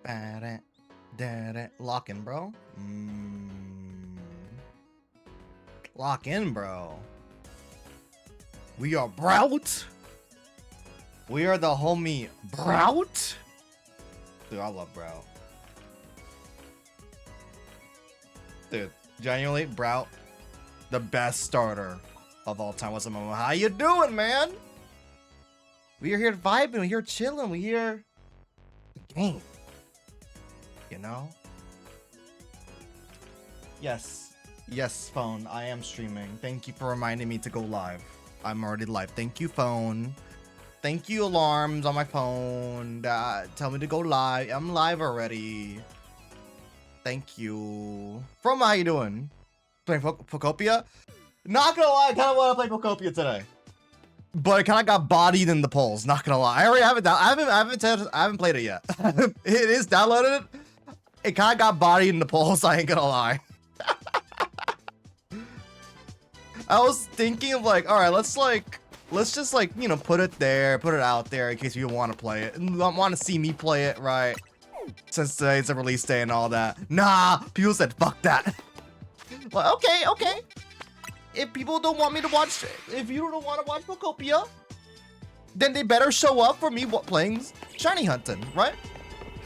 Ba-da, da-da. Lock in, bro. Lock in, bro. We are Brout. We are the homie Brout. Dude, I love Brout. Dude, genuinely, Brout, the best starter of all time. What's up, mama? How you doing, man? We are here vibing. We're here chilling. We're here the game. You know? Yes. Yes, phone. I am streaming. Thank you for reminding me to go live. I'm already live. Thank you, phone. Thank you, alarms on my phone. Tell me to go live. I'm live already. Thank you. From how you doing? Playing Pocopia? Not gonna lie, I kind of want to play Pocopia today. But I kind of got bodied in the polls. Not gonna lie. I already have it. I haven't played it yet. It is downloaded. It kind of got bodied in the polls. I ain't gonna lie. I was thinking of like, all right, let's just like, you know, put it there, put it out there in case you want to play it and want to see me play it, right? Since today's a release day and all that. Nah, people said fuck that. Well, okay. If people don't want me to watch, if you don't want to watch Pocopia, then they better show up for me playing shiny hunting, right?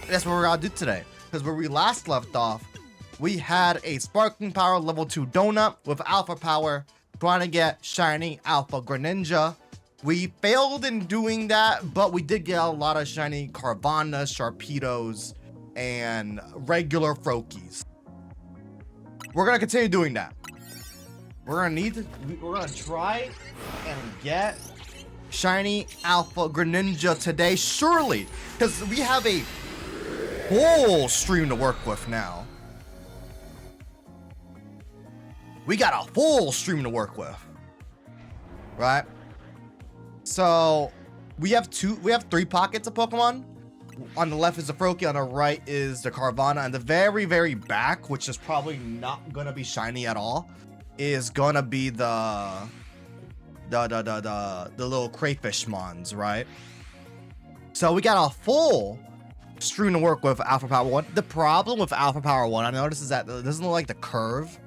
That's what we're gonna do today. Because where we last left off, we had a sparkling power level 2 donut with alpha power, trying to get shiny alpha Greninja. We failed in doing that, but we did get a lot of shiny Carvanas, Sharpedos, and regular Froakies. We're gonna continue doing that. We're gonna try and get shiny alpha Greninja today, surely, because we have a whole stream to work with now. We got a full stream to work with, right? So we have 3 pockets of Pokemon. On the left is the Froakie, on the right is the Carvana, and the very, very back, which is probably not gonna be shiny at all, is gonna be the little crayfish mons, right? So we got a full stream to work with Alpha Power 1. The problem with Alpha Power 1, I noticed, is that it doesn't look like the curve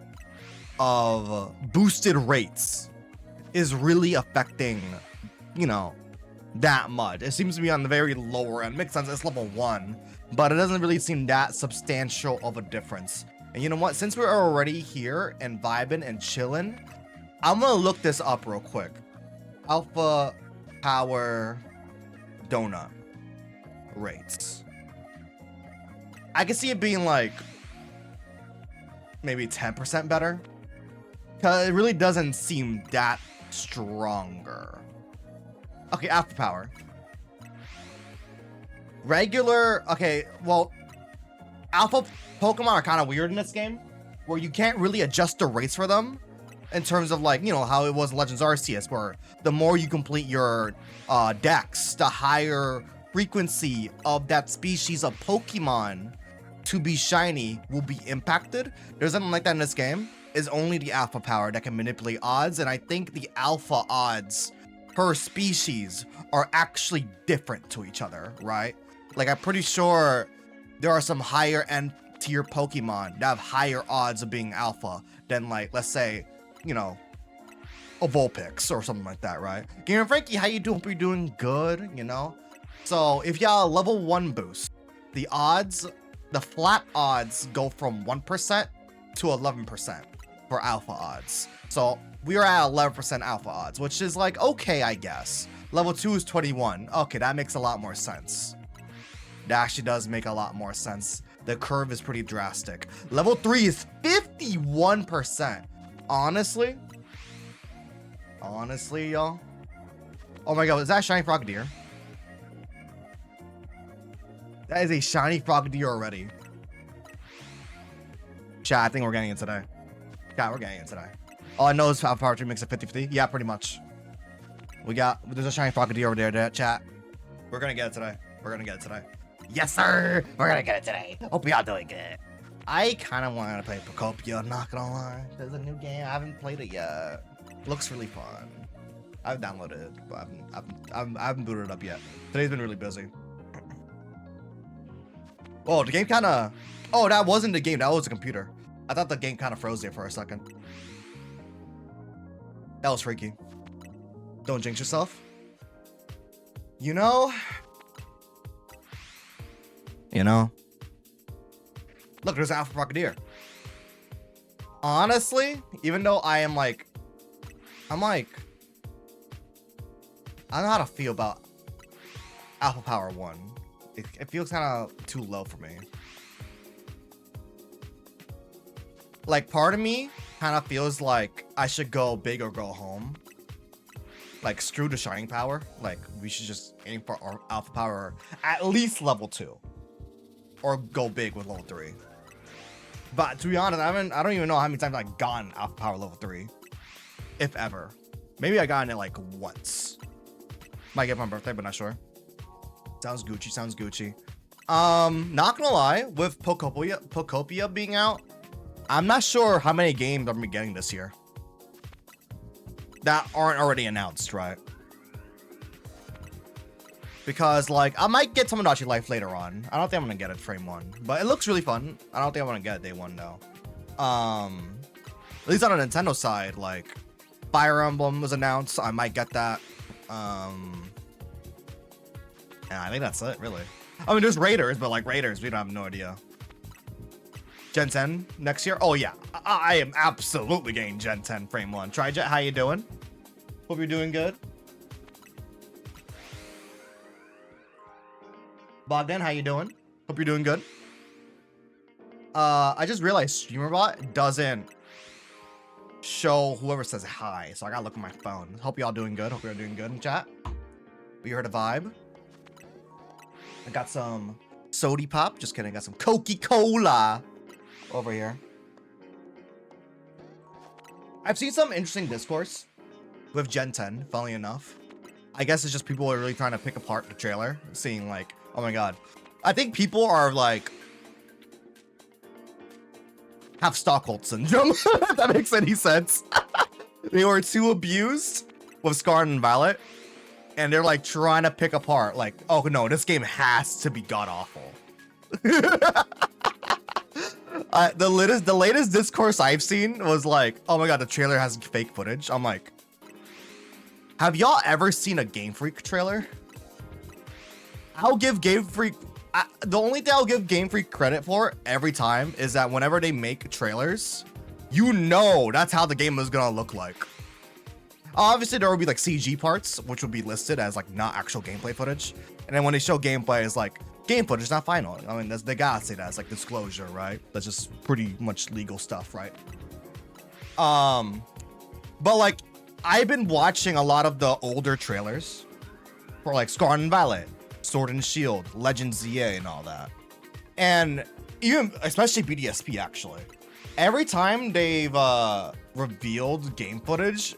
of boosted rates is really affecting, you know, that much. It seems to be on the very lower end. Makes sense, it's level 1, but it doesn't really seem that substantial of a difference. And you know what? Since we're already here and vibing and chilling, I'm gonna look this up real quick. Alpha Power Donut rates. I can see it being like maybe 10% better, because it really doesn't seem that stronger. Okay, Alpha Power. Regular, okay, well, Alpha Pokemon are kind of weird in this game, where you can't really adjust the rates for them in terms of, like, you know, how it was in Legends Arceus, where the more you complete your dex, the higher frequency of that species of Pokemon to be shiny will be impacted. There's nothing like that in this game. It's only the Alpha Power that can manipulate odds, and I think the Alpha odds per species are actually different to each other, right? Like, I'm pretty sure there are some higher end tier Pokemon that have higher odds of being alpha than, like, let's say, you know, a Vulpix or something like that, right? Gamer Frankie, how you doing? Hope you're doing good, you know? So if you have a level 1 boost, the odds, the flat odds go from 1% to 11% for alpha odds. So we are at 11% alpha odds, which is like, okay, I guess. Level 2 is 21. Okay, that makes a lot more sense. That actually does make a lot more sense. The curve is pretty drastic. Level 3 is 51%. Honestly, y'all. Oh my god, is that a shiny Frogadier? That is a shiny Frogadier already. Chat, I think we're getting it today. Yeah, we're getting it today. All I know is Alpha Power 3 makes it 50-50. Yeah, pretty much. There's a shiny Frogadier over there, chat. We're gonna get it today. We're gonna get it today. Yes, sir! We're gonna get it today. Hope y'all doing good. I kind of want to play Pocopia, not gonna lie. There's a new game. I haven't played it yet. Looks really fun. I've downloaded it, but I haven't booted it up yet. Today's been really busy. Oh, the game kind of... Oh, that wasn't the game. That was the computer. I thought the game kind of froze there for a second. That was freaky. Don't jinx yourself. You know... Look, there's Alpha Rocketeer. Honestly, even though I am like... I don't know how to feel about Alpha Power 1. It feels kind of too low for me. Like, part of me kind of feels like I should go big or go home. Like, screw the Shining Power. Like, we should just aim for our Alpha Power at least level 2. Or go big with level 3. But to be honest, I don't even know how many times I've gotten Alpha Power level 3. If ever. Maybe I gotten it like once. Might get my birthday, but not sure. Sounds Gucci, sounds Gucci. Not gonna lie, with Pokopia being out, I'm not sure how many games I'm gonna be getting this year that aren't already announced, right? Because, like, I might get Tomodachi Life later on. I don't think I'm gonna get it frame 1, but it looks really fun. I don't think I'm gonna get it day 1 though. At least on the Nintendo side, like, Fire Emblem was announced. I might get that. Yeah, I think that's it, really. I mean, there's Raiders, but like Raiders, we don't have no idea. Gen 10 next year? Oh yeah, I am absolutely getting Gen 10 frame 1. Trijet, how you doing? Hope you're doing good. Bogdan, how you doing? Hope you're doing good. I just realized StreamerBot doesn't show whoever says hi, so I gotta look at my phone. Hope y'all doing good. Hope you're doing good in chat. We heard a vibe. I got some Sody Pop. Just kidding. I got some Coca-Cola over here. I've seen some interesting discourse with Gen 10, funnily enough. I guess it's just people are really trying to pick apart the trailer, seeing like, oh my god. I think people are like, have Stockholm syndrome, if that makes any sense. They were too abused with Scarlet and Violet, and they're like trying to pick apart, like, oh no, this game has to be god awful. The latest discourse I've seen was like, oh my god, the trailer has fake footage. I'm like, have y'all ever seen a Game Freak trailer? I'll give Game Freak... the only thing I'll give Game Freak credit for every time is that whenever they make trailers, you know that's how the game is gonna look like. Obviously, there will be like CG parts, which will be listed as like not actual gameplay footage. And then when they show gameplay, it's like, game footage, not final. I mean, they gotta say that. It's like disclosure, right? That's just pretty much legal stuff, right? But like, I've been watching a lot of the older trailers for like Scarlet and Violet, Sword and Shield, Legend ZA, and all that. And even, especially BDSP, actually. Every time they've revealed game footage,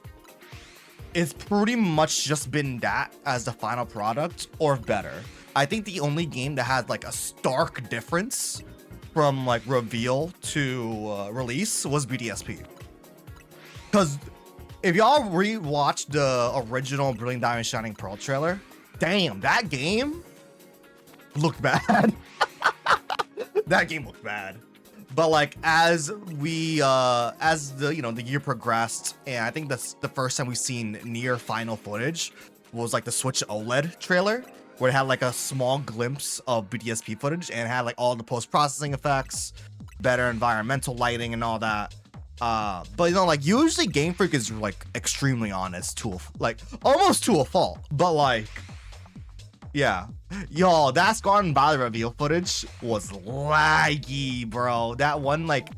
it's pretty much just been that as the final product or better. I think the only game that had like a stark difference from like reveal to release was BDSP. Because if y'all rewatched the original Brilliant Diamond Shining Pearl trailer, damn, that game looked bad. That game looked bad. But like as we as the year progressed, and I think that's the first time we've seen near final footage was like the Switch OLED trailer, where it had like a small glimpse of BDSP footage and it had like all the post-processing effects, better environmental lighting and all that. But like usually Game Freak is like extremely honest to like almost to a fault. But like, yeah, yo, that Scarlet and Violet reveal footage was laggy, bro. That one like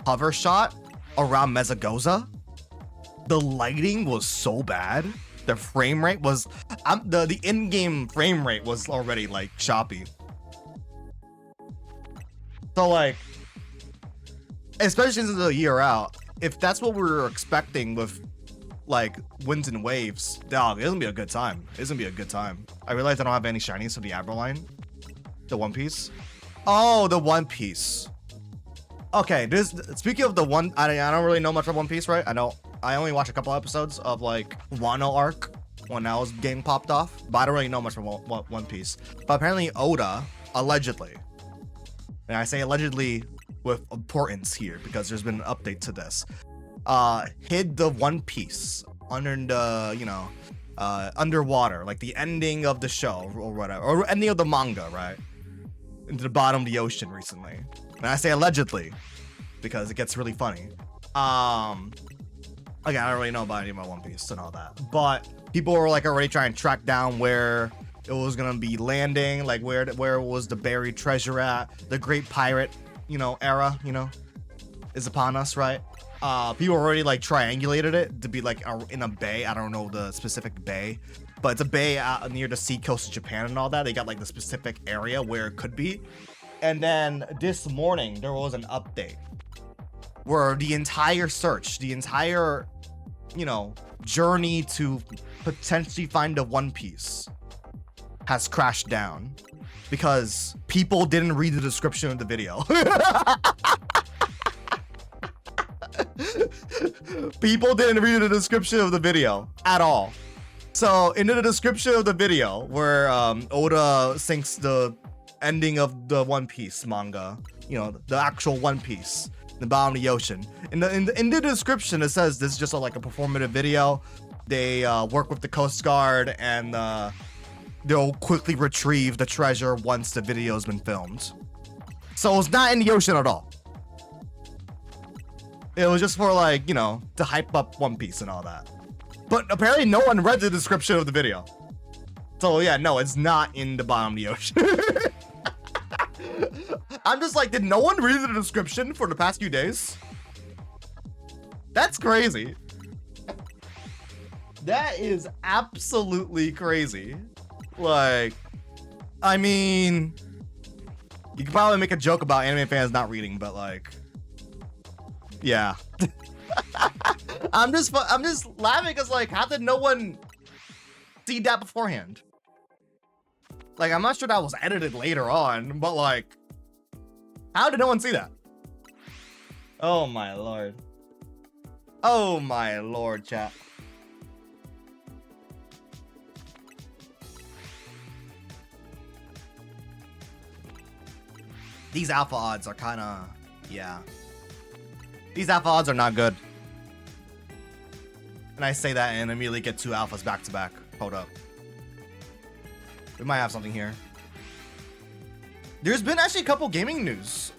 hover shot around Mezagoza, the lighting was so bad. The frame rate was, the in-game frame rate was already like choppy. So like, especially since it's a year out, if that's what we were expecting with like winds and waves, dog, it's gonna be a good time. It's gonna be a good time. I realized I don't have any shinies for the Abra line. The One Piece. Oh, the One Piece. Okay, this, speaking of the one, I don't really know much of One Piece, right? I only watched a couple episodes of like Wano arc when that was getting popped off, but I don't really know much from One Piece. But apparently Oda, allegedly, and I say allegedly with importance here because there's been an update to this, hid the One Piece under the, underwater, like the ending of the show or whatever, or ending of the manga, right? Into the bottom of the ocean recently. And I say allegedly because it gets really funny. Again, I don't really know about any of my One Piece and all that, but people were like already trying to track down where it was gonna be landing, like where was the buried treasure at. The Great Pirate, era, is upon us, right? People already like triangulated it to be like in a bay. I don't know the specific bay, but it's a bay out near the sea coast of Japan and all that. They got like the specific area where it could be. And then this morning there was an update where the entire search, the entire, journey to potentially find a One Piece has crashed down because people didn't read the description of the video. People didn't read the description of the video at all. So in the description of the video where Oda sinks the ending of the One Piece manga, the actual One Piece, the bottom of the ocean, in the description it says this is just like a performative video. They work with the Coast Guard and they'll quickly retrieve the treasure once the video's been filmed. So it's not in the ocean at all. It was just for like, to hype up One Piece and all that. But apparently no one read the description of the video. So yeah, no, it's not in the bottom of the ocean. I'm just like, did no one read the description for the past few days? That's crazy. That is absolutely crazy. Like, I mean, you could probably make a joke about anime fans not reading, but like, yeah. I'm just laughing because like, how did no one see that beforehand? Like, I'm not sure that was edited later on, but like, how did no one see that? Oh my lord. Oh my lord, chat. These alpha odds are kind of, yeah. These alpha odds are not good. And I say that and immediately get 2 alphas back to back. Hold up. We might have something here. There's been actually a couple gaming news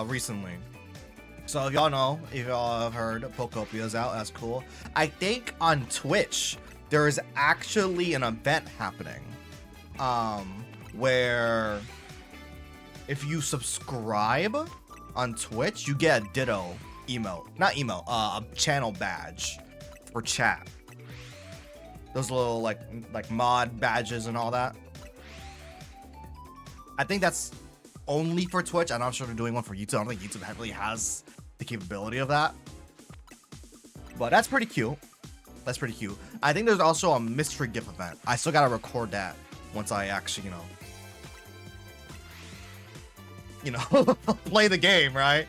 recently. So if y'all know, if y'all have heard, Pocopia's out. That's cool. I think on Twitch, there is actually an event happening where if you subscribe on Twitch, you get a Ditto emote. Not emote, a channel badge for chat. Those little like mod badges and all that. I think that's only for Twitch. I'm not sure they're doing one for YouTube. I don't think YouTube really has the capability of that. But that's pretty cute. That's pretty cute. I think there's also a mystery gift event. I still gotta record that once I actually, play the game, right?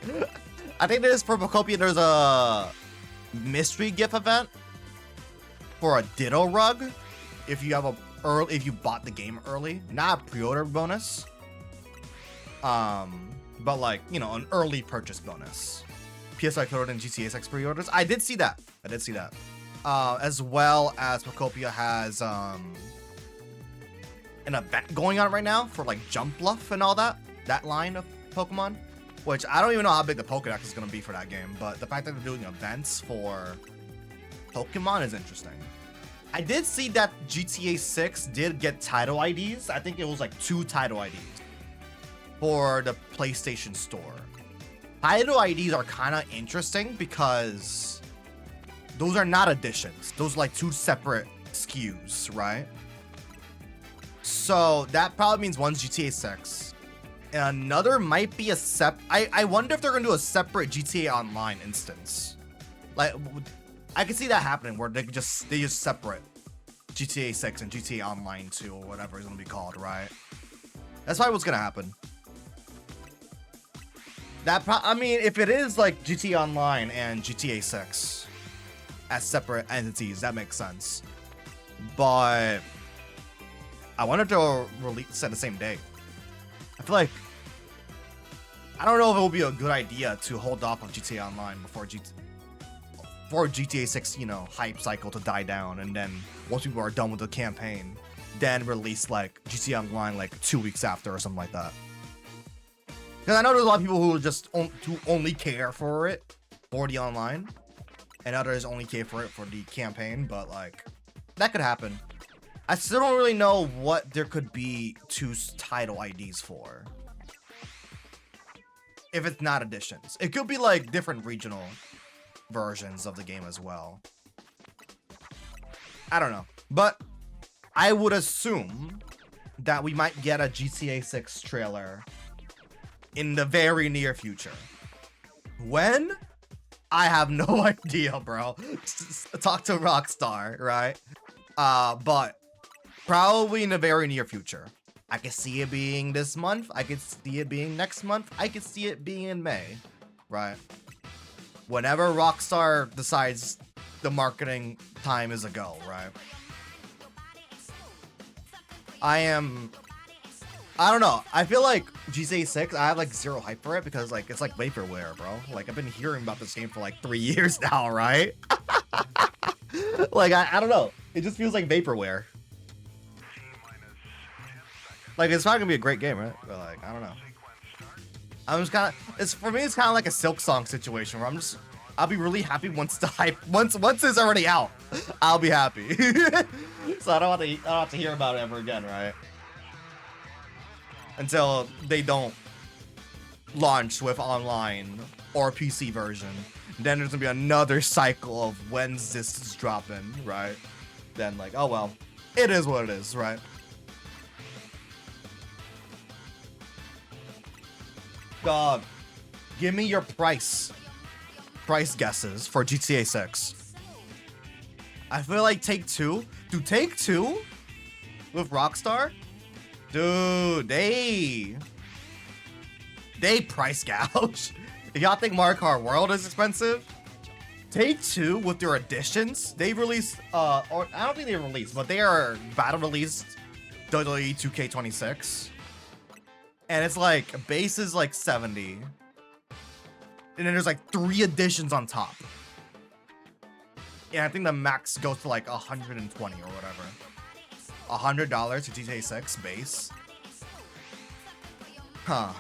I think there's for Pocopia, there's a mystery gift event for a Ditto rug if you have if you bought the game early, not a pre-order bonus. But like, an early purchase bonus. PS5 pre-order and GTA 6 pre-orders. I did see that. As well as Pocopia has an event going on right now for like Jump Bluff and all that line of Pokemon, which I don't even know how big the Pokédex is going to be for that game, but the fact that they're doing events for Pokemon is interesting. I did see that GTA 6 did get title IDs. I think it was like 2 title IDs for the PlayStation Store. Title IDs are kind of interesting because those are not editions. Those are like 2 separate SKUs, right? So that probably means one's GTA 6. And another might be I wonder if they're going to do a separate GTA Online instance. Like, I can see that happening where they just separate GTA 6 and GTA Online 2 or whatever it's going to be called, right? That's probably what's going to happen. I mean, if it is like GTA Online and GTA 6 as separate entities, that makes sense. But I wonder if they'll release at the same day. I feel like I don't know if it would be a good idea to hold off on GTA Online for GTA 6, you know, hype cycle to die down, and then once people are done with the campaign, then release like GTA Online like 2 weeks after or something like that. Because I know there's a lot of people who just only care for it for the online, and others only care for it for the campaign, but like that could happen. I still don't really know what there could be to title IDs for. If it's not additions, it could be like different regional versions of the game as well. I don't know, but I would assume that we might get a GTA 6 trailer in the very near future. When? I have no idea, bro. Talk to Rockstar, right? But probably in the very near future. I could see it being this month. I could see it being next month. I could see it being in May, right? Whenever Rockstar decides the marketing time is a go, right? I don't know. I feel like GTA 6, I have like zero hype for it because like it's like vaporware, bro. Like I've been hearing about this game for like 3 years now, right? Like I don't know. It just feels like vaporware. Like it's probably gonna be a great game, right? But like I don't know. I'm just kind of, for me it's kind of like a Silk Song situation where I'll be really happy once the hype once it's already out. I'll be happy. So I don't have to hear about it ever again, right? Until they don't launch with online or PC version. Then there's gonna be another cycle of when's this is dropping, right? Then like, oh well, it is what it is, right? Dog, give me your price guesses for GTA 6. I feel like Take-Two, dude, Take-Two with Rockstar, dude, they price gouge. If y'all think Mario Kart World is expensive, Take-Two with their additions, they released, or I don't think they released, but they are battle released WWE 2K26. And it's like, base is like 70. And then there's like 3 additions on top. And I think the max goes to like 120 or whatever. $100 to GTA 6 base. Huh.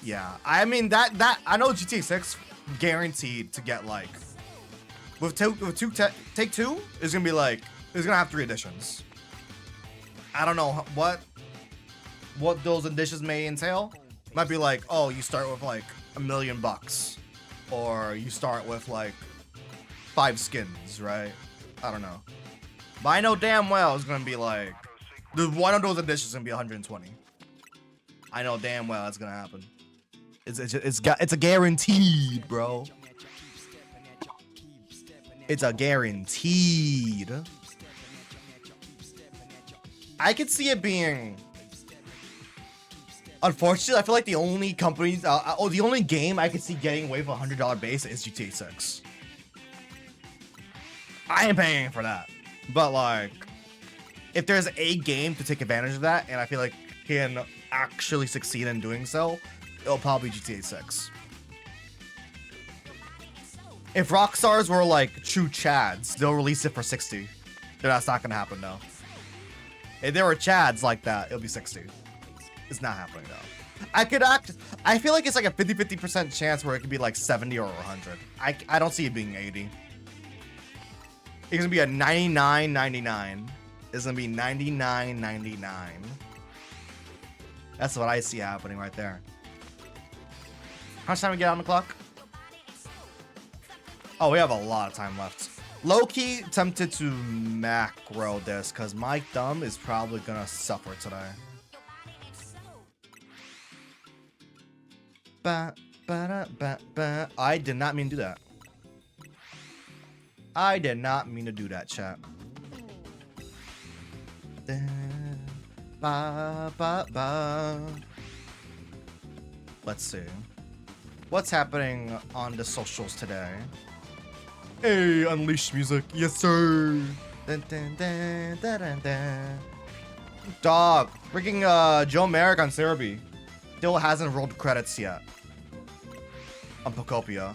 Yeah. I mean, that I know GTA 6 guaranteed to get like, with Take-Two is gonna be like, it's gonna have 3 additions. I don't know what those additions may entail. Might be like, oh, you start with like $1 million, or you start with like 5 skins, right? I don't know, but I know damn well it's gonna be like, one of those additions is gonna be 120. I know damn well it's gonna happen. It's a guaranteed, bro. It's a guaranteed. I could see it being. Unfortunately, I feel like the only companies, the only game I could see getting away with a $100 base is GTA 6. I ain't paying for that. But like, if there's a game to take advantage of that, and I feel like can actually succeed in doing so, it'll probably be GTA 6. If Rockstars were like true Chads, they'll release it for 60. That's not gonna happen though. If there were Chads like that, it'll be 60. It's not happening though. I feel like it's like a 50% chance where it could be like 70 or 100. I don't see it being 80. It's gonna be a 99.99. It's gonna be 99.99. That's what I see happening right there. How much time we get on the clock? Oh, we have a lot of time left. Low-key tempted to macro this because my thumb is probably gonna suffer today. I did not mean to do that. I did not mean to do that, chat. Let's see. What's happening on the socials today? Hey, Unleash music. Yes, sir. Dog. Freaking Joe Merrick on Cerebi still hasn't rolled credits yet. on Pokopia.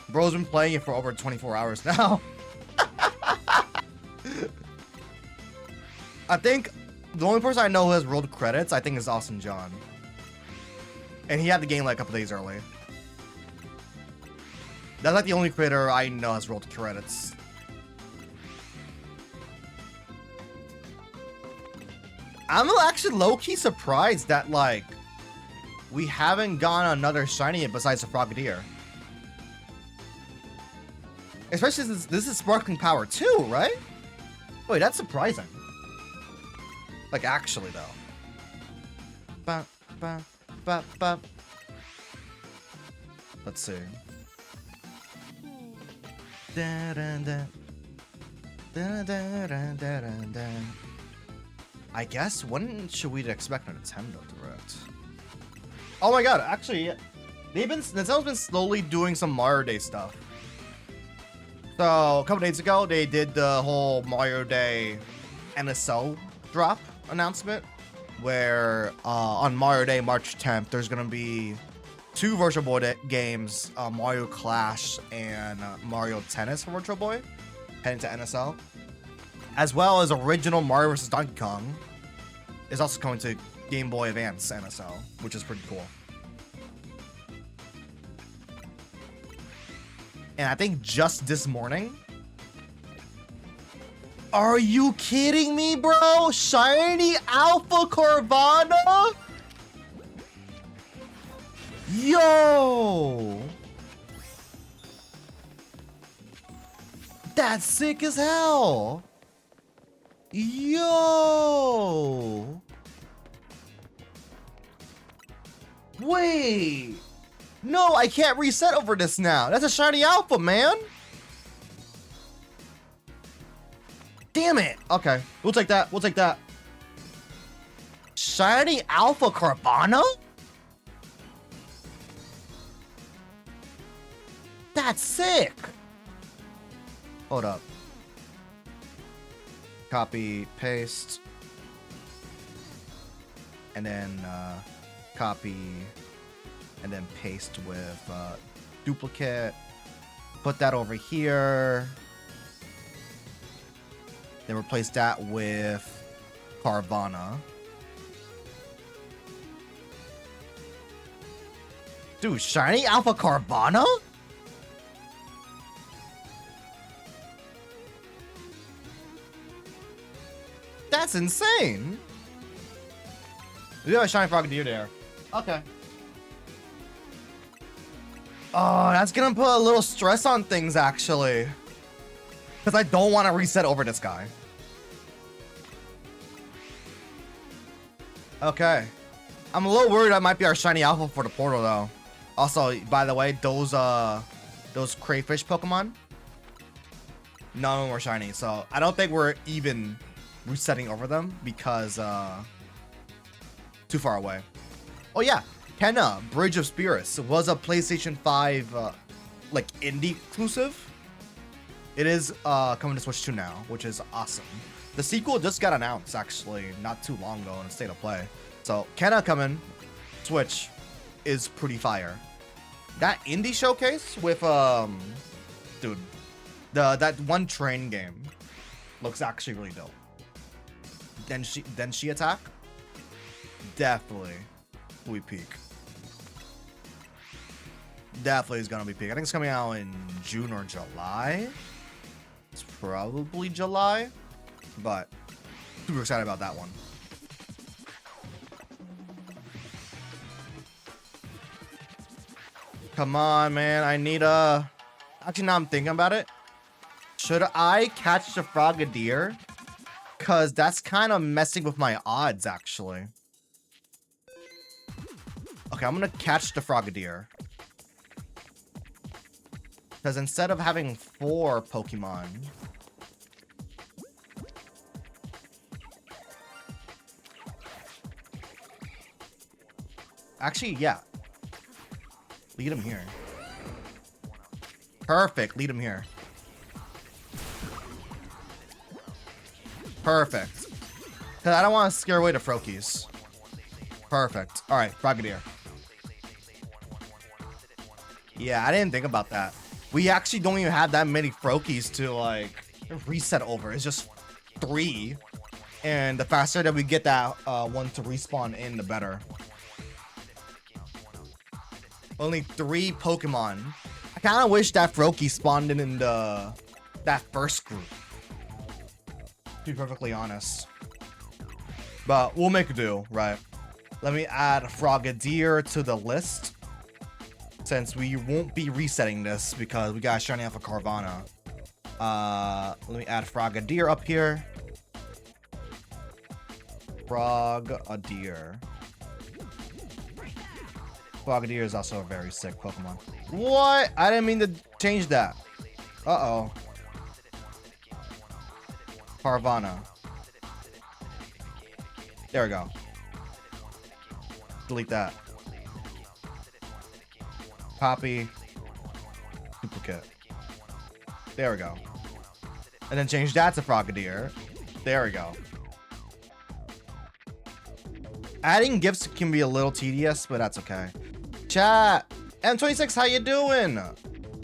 Bro's been playing it for over 24 hours now. I think the only person I know who has rolled credits, I think, is Austin John. And he had the game like a couple days early. That's like the only creator I know has rolled credits. I'm actually low-key surprised that, like, we haven't gotten another shiny yet besides the Frogadier. Especially since this is Sparkling Power too, right? Wait, that's surprising. Like, actually, though. Ba, ba, ba, ba. Let's see. Da, da, da. Da, da, da, da, da, da. I guess, when should we expect a Nintendo Direct? Oh my god, actually, Nintendo's been slowly doing some Mario Day stuff. So, a couple days ago, they did the whole Mario Day NSO drop announcement, where on Mario Day, March 10th, there's gonna be 2 Virtual Boy games, Mario Clash and Mario Tennis for Virtual Boy, heading to NSO. As well as original Mario vs. Donkey Kong is also coming to Game Boy Advance NSO, which is pretty cool. And I think just this morning... Are you kidding me, bro? Shiny Alpha Carvana? Yo! That's sick as hell! Yo! Wait! No, I can't reset over this now. That's a shiny alpha, man! Damn it! Okay, we'll take that. We'll take that. Shiny Alpha Carvana? That's sick! Hold up. Copy, paste. And then copy. And then paste with duplicate. Put that over here. Then replace that with Carvana. Dude, shiny Alpha Carvana? That's insane. We have a shiny Frogadier there. Okay. Oh, that's gonna put a little stress on things, actually. Because I don't want to reset over this guy. Okay. I'm a little worried that might be our shiny alpha for the portal, though. Also, by the way, those crayfish Pokemon, none of them were shiny. So I don't think we're even resetting over them because too far away. Oh yeah, Kenna, Bridge of Spirits was a PlayStation 5 like indie exclusive. It is coming to Switch 2 now, which is awesome. The sequel just got announced actually not too long ago in a State of Play. So Kenna coming Switch is pretty fire. That indie showcase with dude, that one train game looks actually really dope. Then she attack definitely we peak. Definitely is gonna be peak. I think it's coming out in June or July. It's probably July, but super excited about that one. Come on, man. I need a... Actually, now I'm thinking about it. Should I catch the Frogadier? Because that's kind of messing with my odds, actually. Okay, I'm going to catch the Frogadier. Because instead of having 4 Pokemon... Actually, yeah. Lead him here. Perfect. Lead him here. Perfect. Because I don't want to scare away the Froakies. Perfect. Alright, Frogadier. Yeah, I didn't think about that. We actually don't even have that many Froakies to like reset over. It's just 3. And the faster that we get that one to respawn in, the better. Only 3 Pokemon. I kind of wish that Froakie spawned in that first group. To be perfectly honest. But we'll make do, right? Let me add Frogadier to the list. Since we won't be resetting this because we got shiny off of Carvana. Let me add Frogadier up here. Frogadier. Frogadier is also a very sick Pokemon. What? I didn't mean to change that. Uh-oh. Carvana. There we go. Delete that. Copy. Duplicate. There we go. And then change that to Frogadier. There we go. Adding gifts can be a little tedious, but that's okay. Chat. M26, how you doing?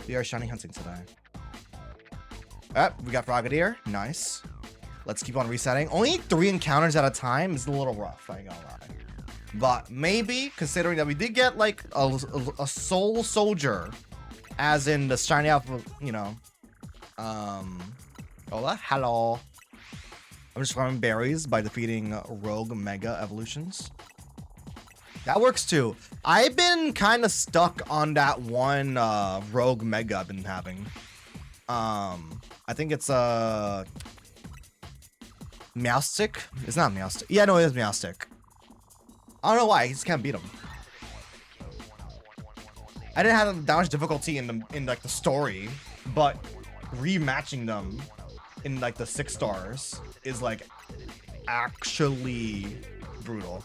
We are shiny hunting today. We got Frogadier. Nice. Let's keep on resetting. Only 3 encounters at a time is a little rough, I ain't gonna lie. But maybe, considering that we did get like a soul soldier, as in the shiny alpha, you know. Hola, hello. I'm just farming berries by defeating rogue mega evolutions. That works too. I've been kind of stuck on that one rogue mega I've been having. I think it's Meowstic. It's not Meowstic. Yeah, no, it is Meowstic. I don't know why. I just can't beat him. I didn't have that much difficulty in like the story, but rematching them in like the 6 stars is like actually brutal.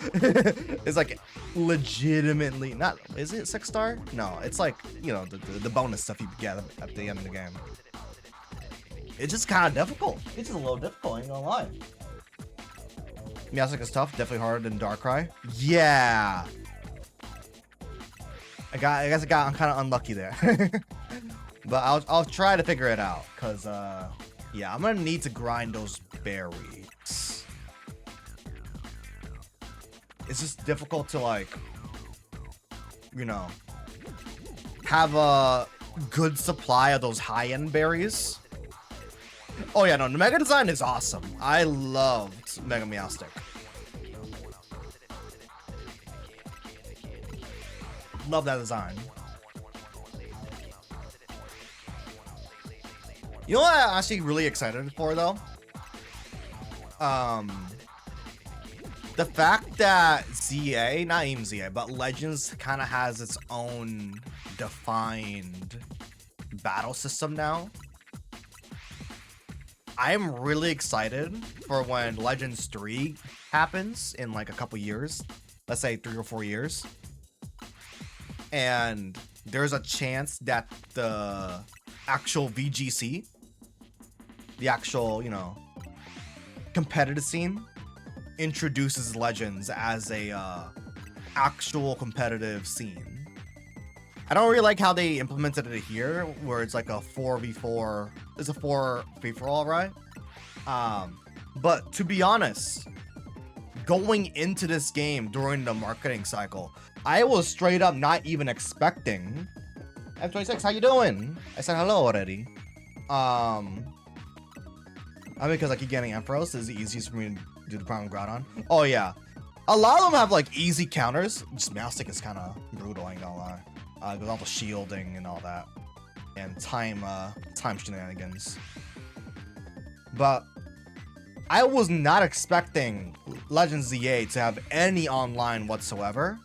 It's like legitimately not. Is it 6 star? No, it's like, you know, the bonus stuff you get at the end of the game. It's just kind of difficult. It's just a little difficult, I ain't gonna lie. Meowstic is tough, definitely harder than Darkrai. Yeah. I guess I'm kind of unlucky there. But I'll try to figure it out, cause yeah, I'm gonna need to grind those berries. It's just difficult to like, you know, have a good supply of those high-end berries. Oh yeah, no, the Mega design is awesome. I loved Mega Meowstic. Love that design. You know what I'm actually really excited for though? The fact that ZA, not even ZA, but Legends kind of has its own defined battle system now. I'm really excited for when Legends 3 happens in like a couple years. Let's say 3 or 4 years. And there's a chance that the actual VGC, the actual, you know, competitive scene, introduces Legends as a actual competitive scene. I don't really like how they implemented it here, where it's like a 4v4. It's a 4 free-for-all, right? But to be honest, going into this game during the marketing cycle, I was straight up not even expecting. M26, how you doing? I said hello already. I mean, because I keep getting Ampharos, is the easiest for me to do the Primal Groudon. Oh yeah, a lot of them have like easy counters. Just Meowstic is kind of brutal, I ain't gonna lie. With all the shielding and all that, and time shenanigans. But I was not expecting Legends ZA to have any online whatsoever.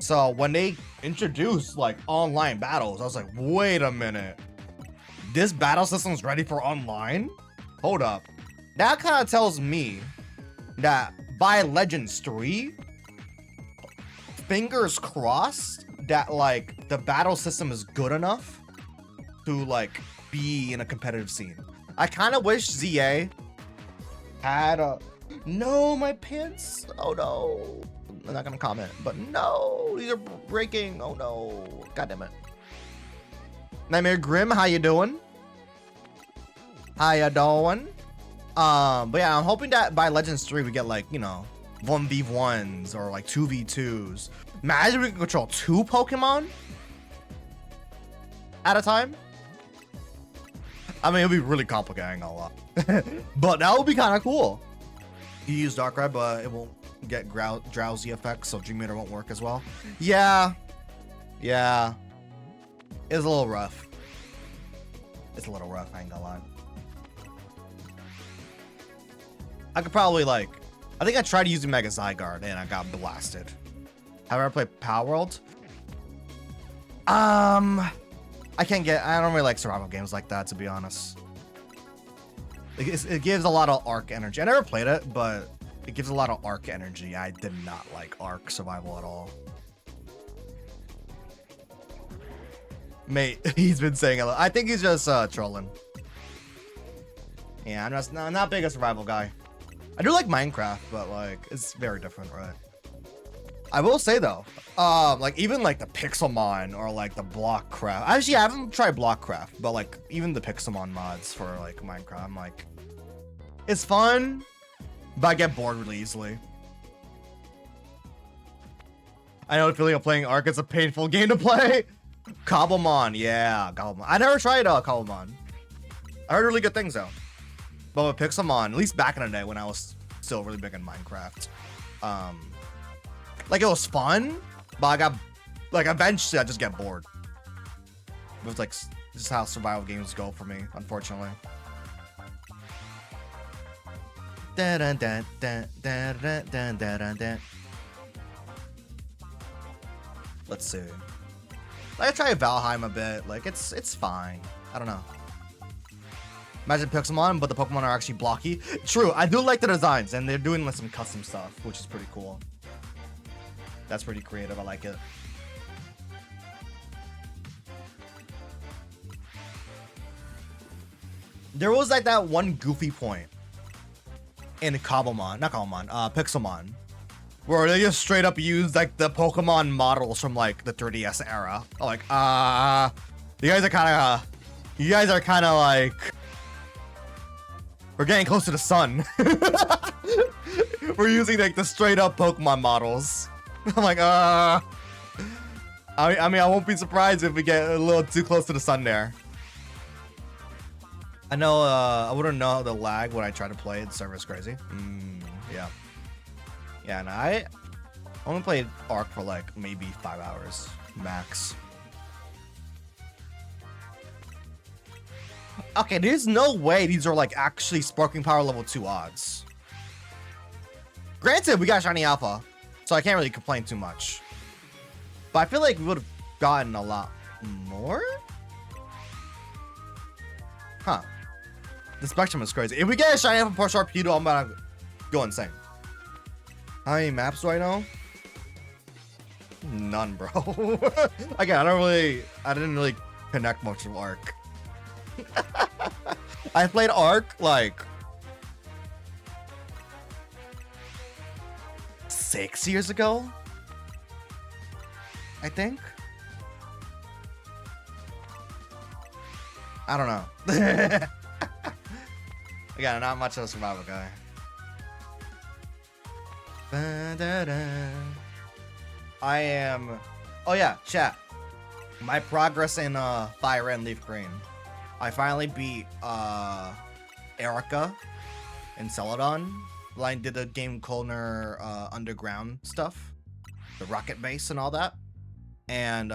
So when they introduced like online battles, I was like, wait a minute, this battle system's ready for online? Hold up. That kind of tells me that by Legends 3, fingers crossed that like the battle system is good enough to like be in a competitive scene. I kind of wish ZA had a... No, my pants. Oh no. I'm not gonna comment. But no, these are breaking. Oh no, god damn it. Nightmare Grim, how you doing? How you doing? But yeah, I'm hoping that by Legends 3 we get like, you know, 1v1s or like 2v2s. Imagine we can control 2 Pokemon at a time. I mean, it'll be really complicated, a lot. But that would be kind of cool. You use Darkrai, but it won't get drowsy effects, so Dream Eater won't work as well. Yeah. Yeah. It's a little rough. It's a little rough, I ain't gonna lie. I could probably like, I think I tried using Mega Zygarde and I got blasted. Have I ever played Power World? I don't really like survival games like that, to be honest. It gives a lot of arc energy. I never played it, but it gives a lot of arc energy. I did not like arc survival at all. Mate, he's been saying a lot. I think he's just trolling. Yeah, I'm not big a survival guy. I do like Minecraft, but like it's very different, right? I will say though, like even like the Pixelmon or like the Blockcraft. Actually, I haven't tried Blockcraft, but like even the Pixelmon mods for like Minecraft, I'm like, it's fun, but I get bored really easily. I know the feeling of playing Ark. It's a painful game to play. Cobblemon, yeah, Cobblemon. I never tried Cobblemon. I heard really good things though. But with Pixelmon, at least back in the day when I was still really big in Minecraft, like it was fun, but I got like eventually I just get bored. It was like just how survival games go for me, unfortunately. Let's see. I try Valheim a bit. Like it's fine. I don't know. Imagine Pixelmon, but the Pokemon are actually blocky. True, I do like the designs, and they're doing like some custom stuff, which is pretty cool. That's pretty creative. I like it. There was like that one goofy point in Pixelmon, where they just straight up used like the Pokemon models from like the 3DS era. Like, you guys are kind of like, we're getting close to the sun. We're using like the straight up Pokemon models. I'm like, I mean, I won't be surprised if we get a little too close to the sun there. I know, I wouldn't know the lag when I try to play. The server's crazy. Yeah. Yeah, and I only played Ark for like maybe 5 hours max. Okay, there's no way these are like actually Sparking Power level 2 odds. Granted, we got Shiny Alpha, so I can't really complain too much. But I feel like we would have gotten a lot more? Huh. The spectrum is crazy. If we get a Shiny Alpha for Sharpedo, I'm gonna go insane. How many maps do I know? None, bro. Again, I didn't really connect much with Ark. I played Ark like 6 years ago, I think. I don't know. Again, not much of a survival guy. I am. Oh yeah, chat. My progress in Fire and Leaf Green. I finally beat Erica in Celadon. I did the Game Colner underground stuff, the rocket base and all that, and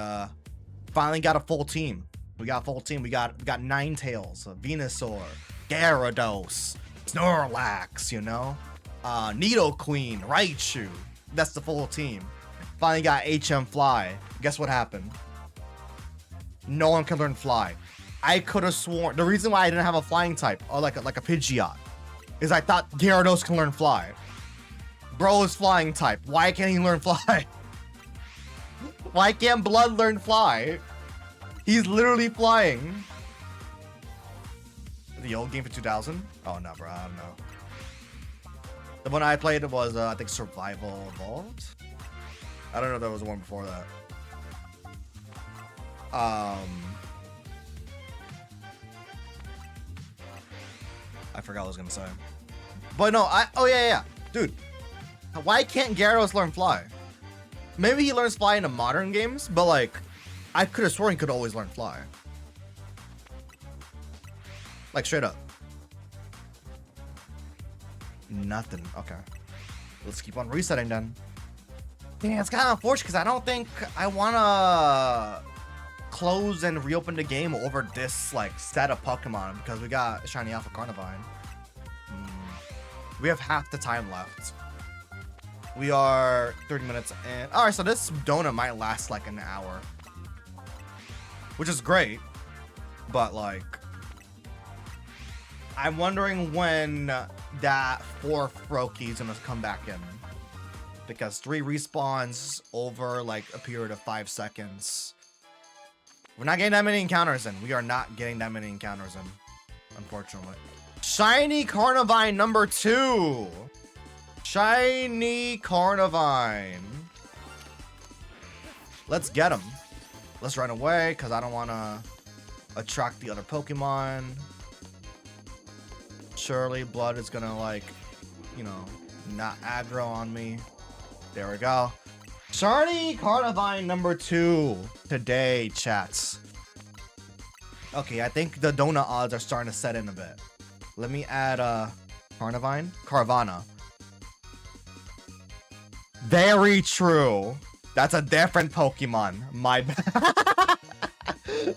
finally got a full team. We got a full team. We got Ninetales, Venusaur, Gyarados, Snorlax, you know, Nidoqueen, Raichu. That's the full team. Finally got HM Fly. Guess what happened? No one can learn Fly. I could have sworn the reason why I didn't have a flying type or like a Pidgeot is I thought Gyarados can learn Fly. Bro is flying type. Why can't he learn Fly? Why can't Blood learn Fly? He's literally flying. The old game for 2000? Oh no, bro. I don't know. The one I played was I think Survival Evolved. I don't know if there was one before that. I forgot what I was gonna say. But no, oh yeah. Dude, why can't Gyarados learn Fly? Maybe he learns Fly in the modern games, but like, I could have sworn he could always learn Fly. Like, straight up. Nothing. Okay. Let's keep on resetting then. Dang, it's kind of unfortunate because I don't think I want to close and reopen the game over this like set of Pokemon because we got Shiny Alpha Carnivine. We have half the time left. We are 30 minutes in. All right, so this donut might last like an hour, which is great, but like, I'm wondering when that 4 Froakie is gonna come back in, because 3 respawns over like a period of 5 seconds. We're not getting that many encounters in. We are not getting that many encounters in, unfortunately. Shiny Carnivine number 2. Shiny Carnivine. Let's get him. Let's run away because I don't want to attract the other Pokemon. Surely Blood is gonna like, you know, not aggro on me. There we go. Shiny Carnivine number 2 today, chats. Okay, I think the donut odds are starting to set in a bit. Let me add Carvana. Very true. That's a different Pokemon. My bad.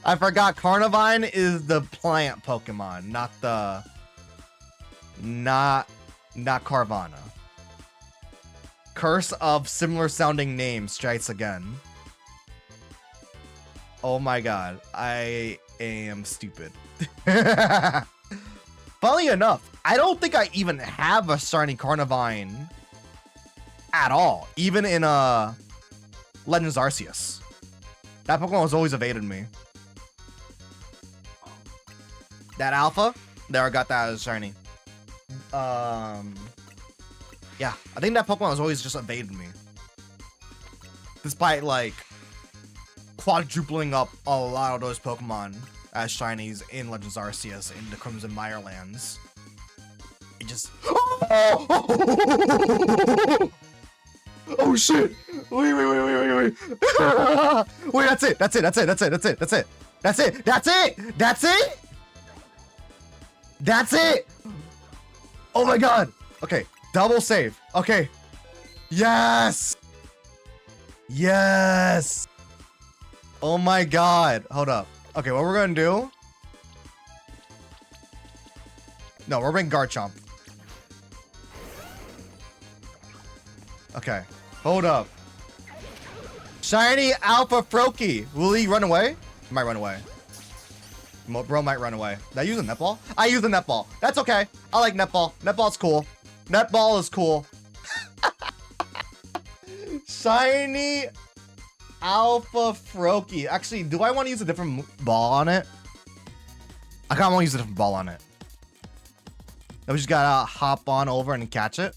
I forgot Carnivine is the plant Pokemon, not the not Carvana. Curse of similar sounding names strikes again. Oh my god, I am stupid. Funnily enough, I don't think I even have a shiny Carnivine at all, even in Legends Arceus. That Pokemon has always evaded me. That Alpha, there, I got that as shiny. Yeah, I think that Pokemon has always just evaded me, despite like quadrupling up a lot of those Pokemon as shinies in Legends Arceus in the Crimson Mirelands. It just oh shit! Wait. Wait, that's it. That's it! Oh my god! Okay, double save. Okay. Yes! Yes! Oh my god. Hold up. Okay, what we're gonna do... No, we're bringing Garchomp. Okay, hold up. Shiny Alpha Froakie. Will he run away? He might run away. Bro might run away. Did I use a netball? I use a netball. That's okay. I like netball. Netball's cool. Netball is cool. Shiny Alpha Froakie. Actually, do I want to use a different ball on it? I kind of want to use a different ball on it. Then we just gotta hop on over and catch it.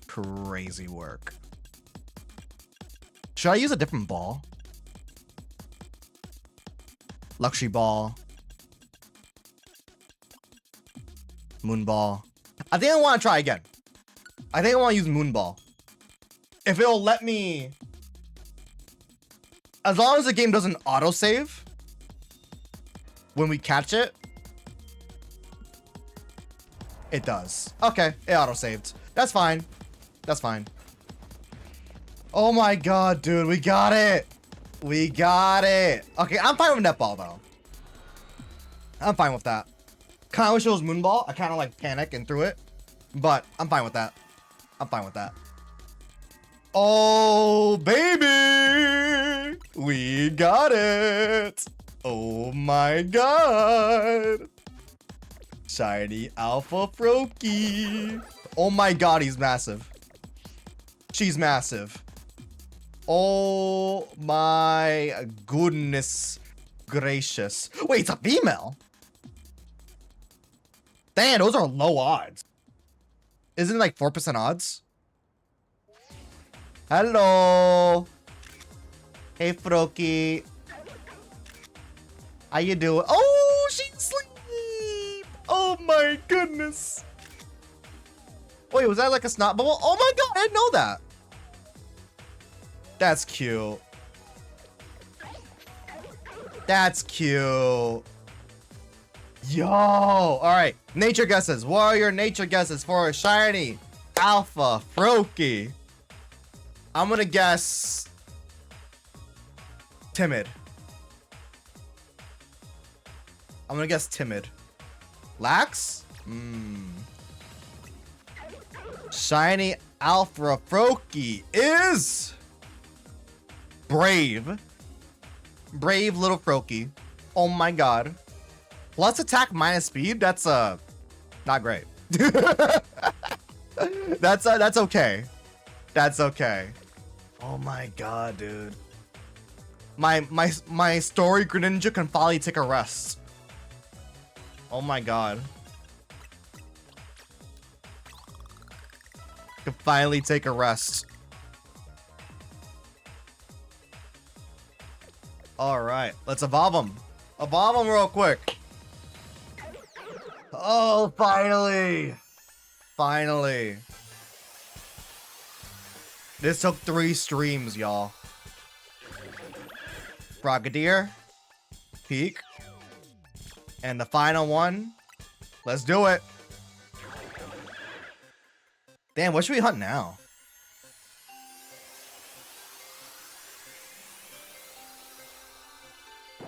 Crazy work. Should I use a different ball? Luxury ball. Moonball. I think I want to try again. I think I want to use Moonball. If it'll let me... As long as the game doesn't autosave when we catch it. It does. Okay, it autosaved. That's fine. That's fine. Oh my god, dude. We got it. We got it. Okay, I'm fine with netball, though. I'm fine with that. Kind of wish it was Moonball. I kind of like panic and threw it. But I'm fine with that. I'm fine with that. Oh, baby. We got it. Oh my god. Shiny Alpha Froakie. Oh my god, he's massive. She's massive. Oh my goodness gracious. Wait, it's a female? Damn, those are low odds. Isn't it like 4% odds? Hello. Hey, Froakie. How you doing? Oh, she's asleep. Oh my goodness. Wait, was that like a snot bubble? Oh my god, I didn't know that. That's cute. That's cute. Yo. All right, nature guesses. What are your nature guesses for a shiny alpha Froakie? I'm gonna guess timid. I'm gonna guess timid. Lax? Shiny alpha Froakie is brave. Brave little Froakie. Oh my god. Plus attack minus speed. That's not great. That's okay. That's okay. Oh my god, dude. My story Greninja can finally take a rest. Oh my god. Can finally take a rest. All right, let's evolve him. Evolve him real quick. Oh, finally. Finally. This took 3 streams, y'all. Frogadier. Peak. And the final one. Let's do it. Damn, what should we hunt now?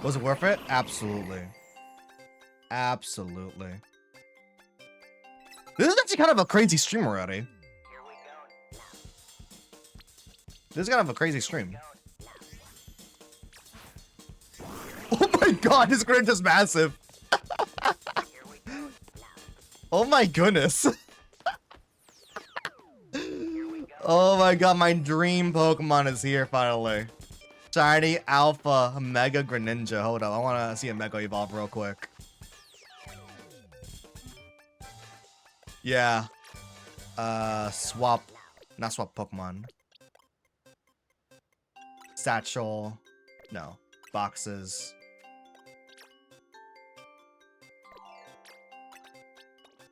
Was it worth it? Absolutely. Absolutely. This is actually kind of a crazy stream already. This is kind of a crazy stream. Oh my god, this Greninja's massive. Oh my goodness. Oh my god, my dream Pokemon is here finally. Shiny Alpha Mega Greninja. Hold up, I want to see a Mega Evolve real quick. Yeah. Swap. Not swap Pokemon. Satchel. No. Boxes.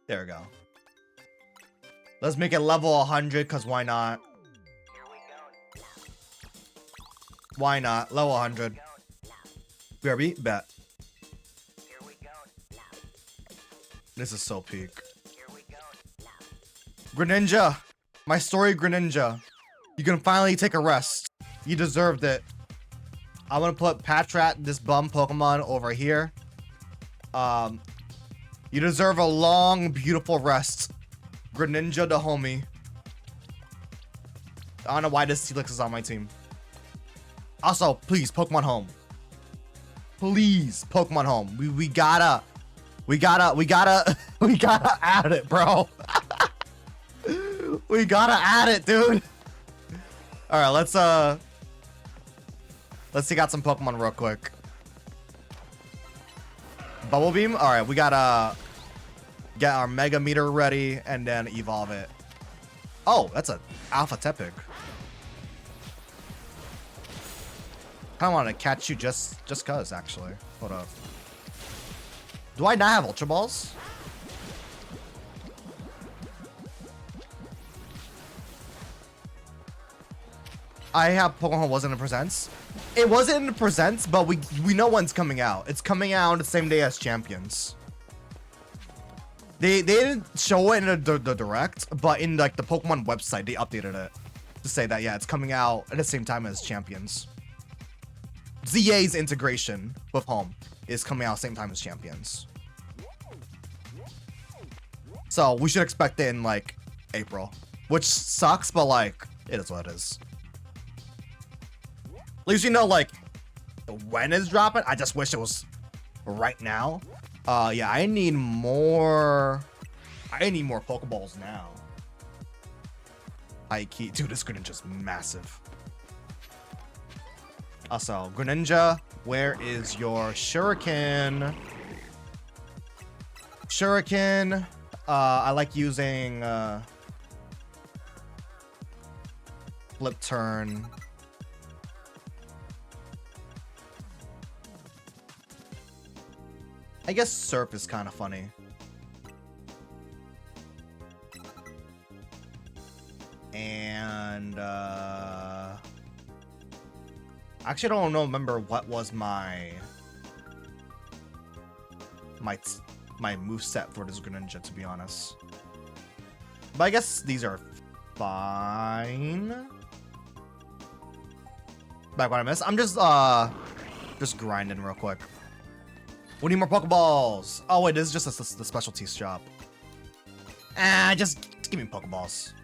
There we go. Let's make it level 100, because why not? Why not? Level 100. BRB? Bet. This is so peak. Greninja! My story Greninja. You can finally take a rest. You deserved it. I'm gonna put Patrat, this bum Pokemon, over here. You deserve a long, beautiful rest. Greninja the homie. I don't know why this Steelix is on my team. Also, please, Pokemon home. Please, Pokemon home. We gotta add it, bro. We gotta add it, dude. All right, let's take out some Pokemon real quick. Bubble Beam. All right, we gotta get our Mega Meter ready and then evolve it. Oh, that's a Alpha Tepig. I want to catch you just cause, actually. Hold up. Do I not have Ultra Balls? I have Pokemon wasn't in presents. It wasn't in presents, but we know when's coming out. It's coming out the same day as Champions. They didn't show it in the direct, but in like the Pokemon website they updated it to say that yeah, it's coming out at the same time as Champions. ZA's integration with Home is coming out same time as Champions. So we should expect it in like April, which sucks, but like it is what it is. At least you know like when it's dropping. I just wish it was right now. Yeah, I need more Pokeballs now. High key, dude, this Greninja's massive. Also, Greninja, where is your Shuriken? Shuriken, I like using Flip Turn. I guess Surf is kind of funny. And actually, I don't remember what was my moveset for this Greninja, to be honest. But I guess these are fine. Back what I missed. I'm just grinding real quick. We need more Pokeballs. Oh wait, this is just the specialties shop. Just give me Pokeballs.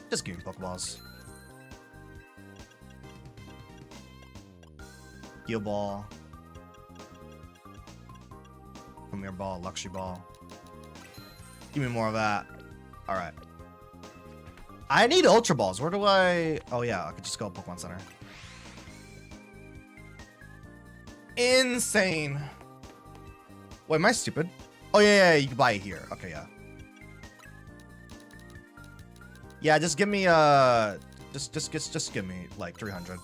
Just give me Pokeballs. Heal Ball. Premier Ball, Luxury Ball. Give me more of that. Alright. I need Ultra Balls. Where do I... Oh yeah, I could just go to Pokemon Center. Insane. Wait, am I stupid? Oh yeah, you can buy it here. Okay, yeah. Yeah, just give me just give me like 300.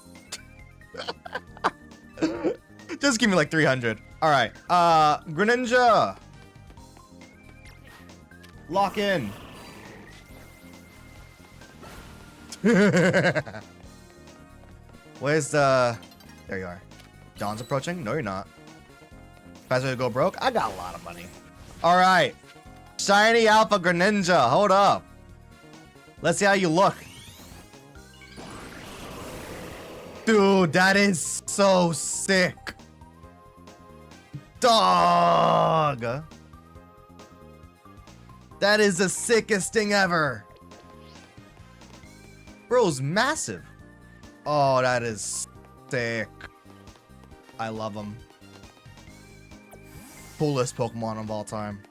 Just give me like 300. All right. Greninja. Lock in. Where's the... There you are. Dawn's approaching? No, you're not. Faster to go broke? I got a lot of money. All right. Shiny Alpha Greninja. Hold up. Let's see how you look. Dude, that is so sick. Dog. That is the sickest thing ever. Bro's massive. Oh, that is sick. I love him. Coolest Pokemon of all time.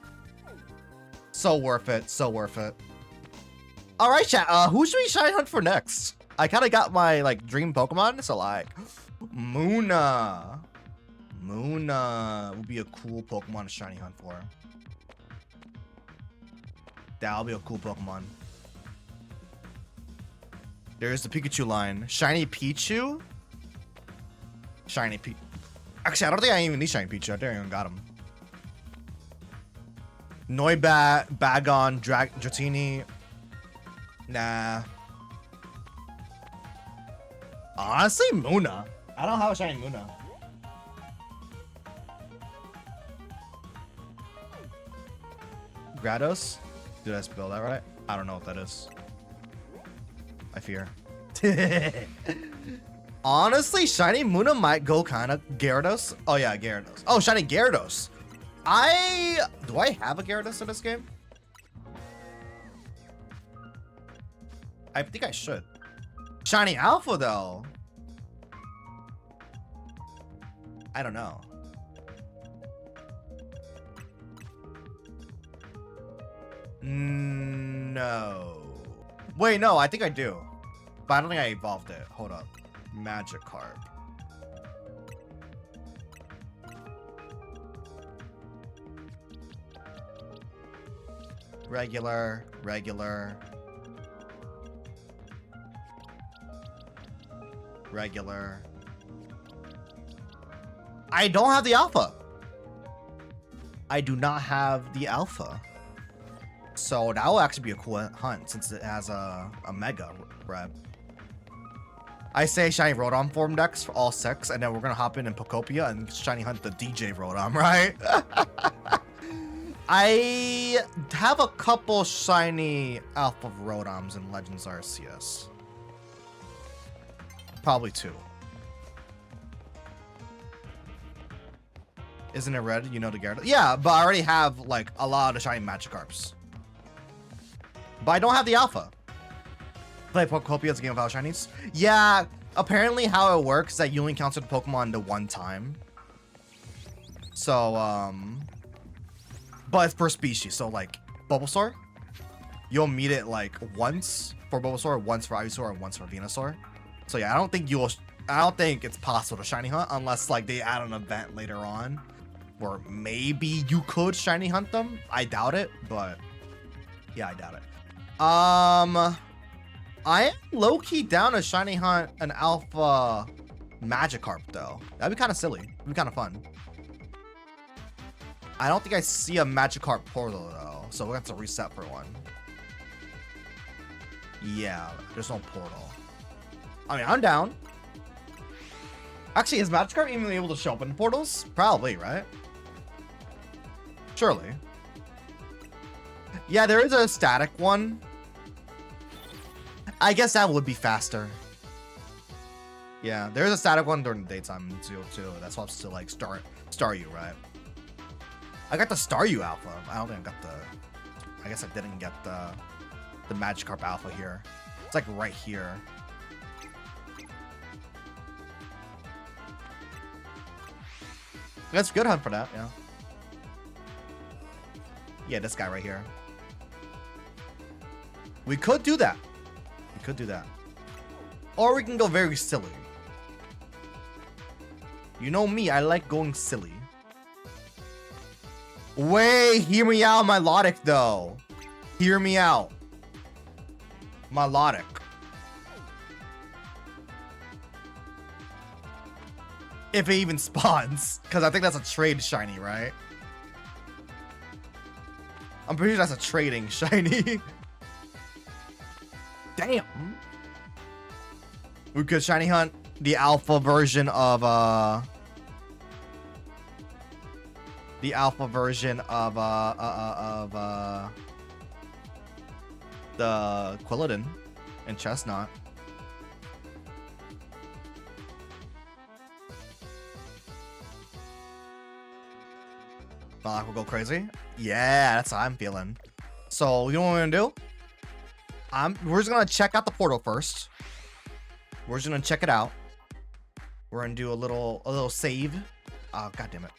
So worth it. So worth it. All right, chat. Who should we shiny hunt for next? I kind of got my like dream Pokemon, so like Munna. Munna would be a cool Pokemon to shiny hunt for. That'll be a cool Pokemon. There's the Pikachu line. Shiny Pichu? Shiny Pichu. Actually, I don't think I even need Shiny Pichu. I didn't even got him. Noibat, Bagon, Dratini. Nah. Honestly, Munna. I don't have a Shiny Munna. Grados? Did I spell that right? I don't know what that is. I fear. Honestly, Shiny Munna might go kind of Gyarados. Oh yeah, Gyarados. Oh, Shiny Gyarados. Do I have a Gyarados in this game? I think I should. Shiny Alpha though. I don't know. No. Wait, no, I think I do. But I don't think I evolved it. Hold up. Magikarp. Regular. Regular. I don't have the alpha. I do not have the alpha. So that will actually be a cool hunt since it has a mega rep. I say shiny Rotom form decks for all 6, and then we're gonna hop in Pokopia and shiny hunt the DJ Rotom, right? I have a couple shiny Alpha Rotoms in Legends Arceus. Probably 2. Isn't it red? You know the Gyarados? Yeah, but I already have like a lot of the shiny Magikarps. But I don't have the alpha. Play Pokopia as a game without shinies? Yeah, apparently how it works is that you only encounter the Pokemon the one time. So, but it's per species. So like Bulbasaur, you'll meet it like once for Bulbasaur, once for Ivysaur, and once for Venusaur. So yeah, I don't think it's possible to shiny hunt unless like they add an event later on. Or maybe you could shiny hunt them. I doubt it, but yeah, I doubt it. I am low-key down to shiny hunt an alpha Magikarp though. That'd be kind of silly. It'd be kind of fun. I don't think I see a Magikarp portal though, so we're gonna have to reset for one. Yeah, there's no portal. I mean, I'm down. Actually, is Magikarp even able to show up in portals? Probably, right? Surely. Yeah, there is a static one. I guess that would be faster. Yeah, there's a static one during the daytime too. That's why I'm still like Staryu, right? I got the Staryu Alpha. I don't think I got the. I guess I didn't get the Magikarp Alpha here. It's like right here. That's a good hunt for that, yeah. Yeah, this guy right here. We could do that. We could do that. Or we can go very silly. You know me, I like going silly. Wait, hear me out, Milotic, though. Hear me out. Milotic. If it even spawns. Because I think that's a trade shiny, right? I'm pretty sure that's a trading shiny. Damn. We could shiny hunt the alpha version of the Quilladin and Chestnut. Malak will go crazy. Yeah, that's how I'm feeling. So you know what we're gonna do? We're just gonna check out the portal first. We're just gonna check it out. We're gonna do a little save. Oh, god damn it.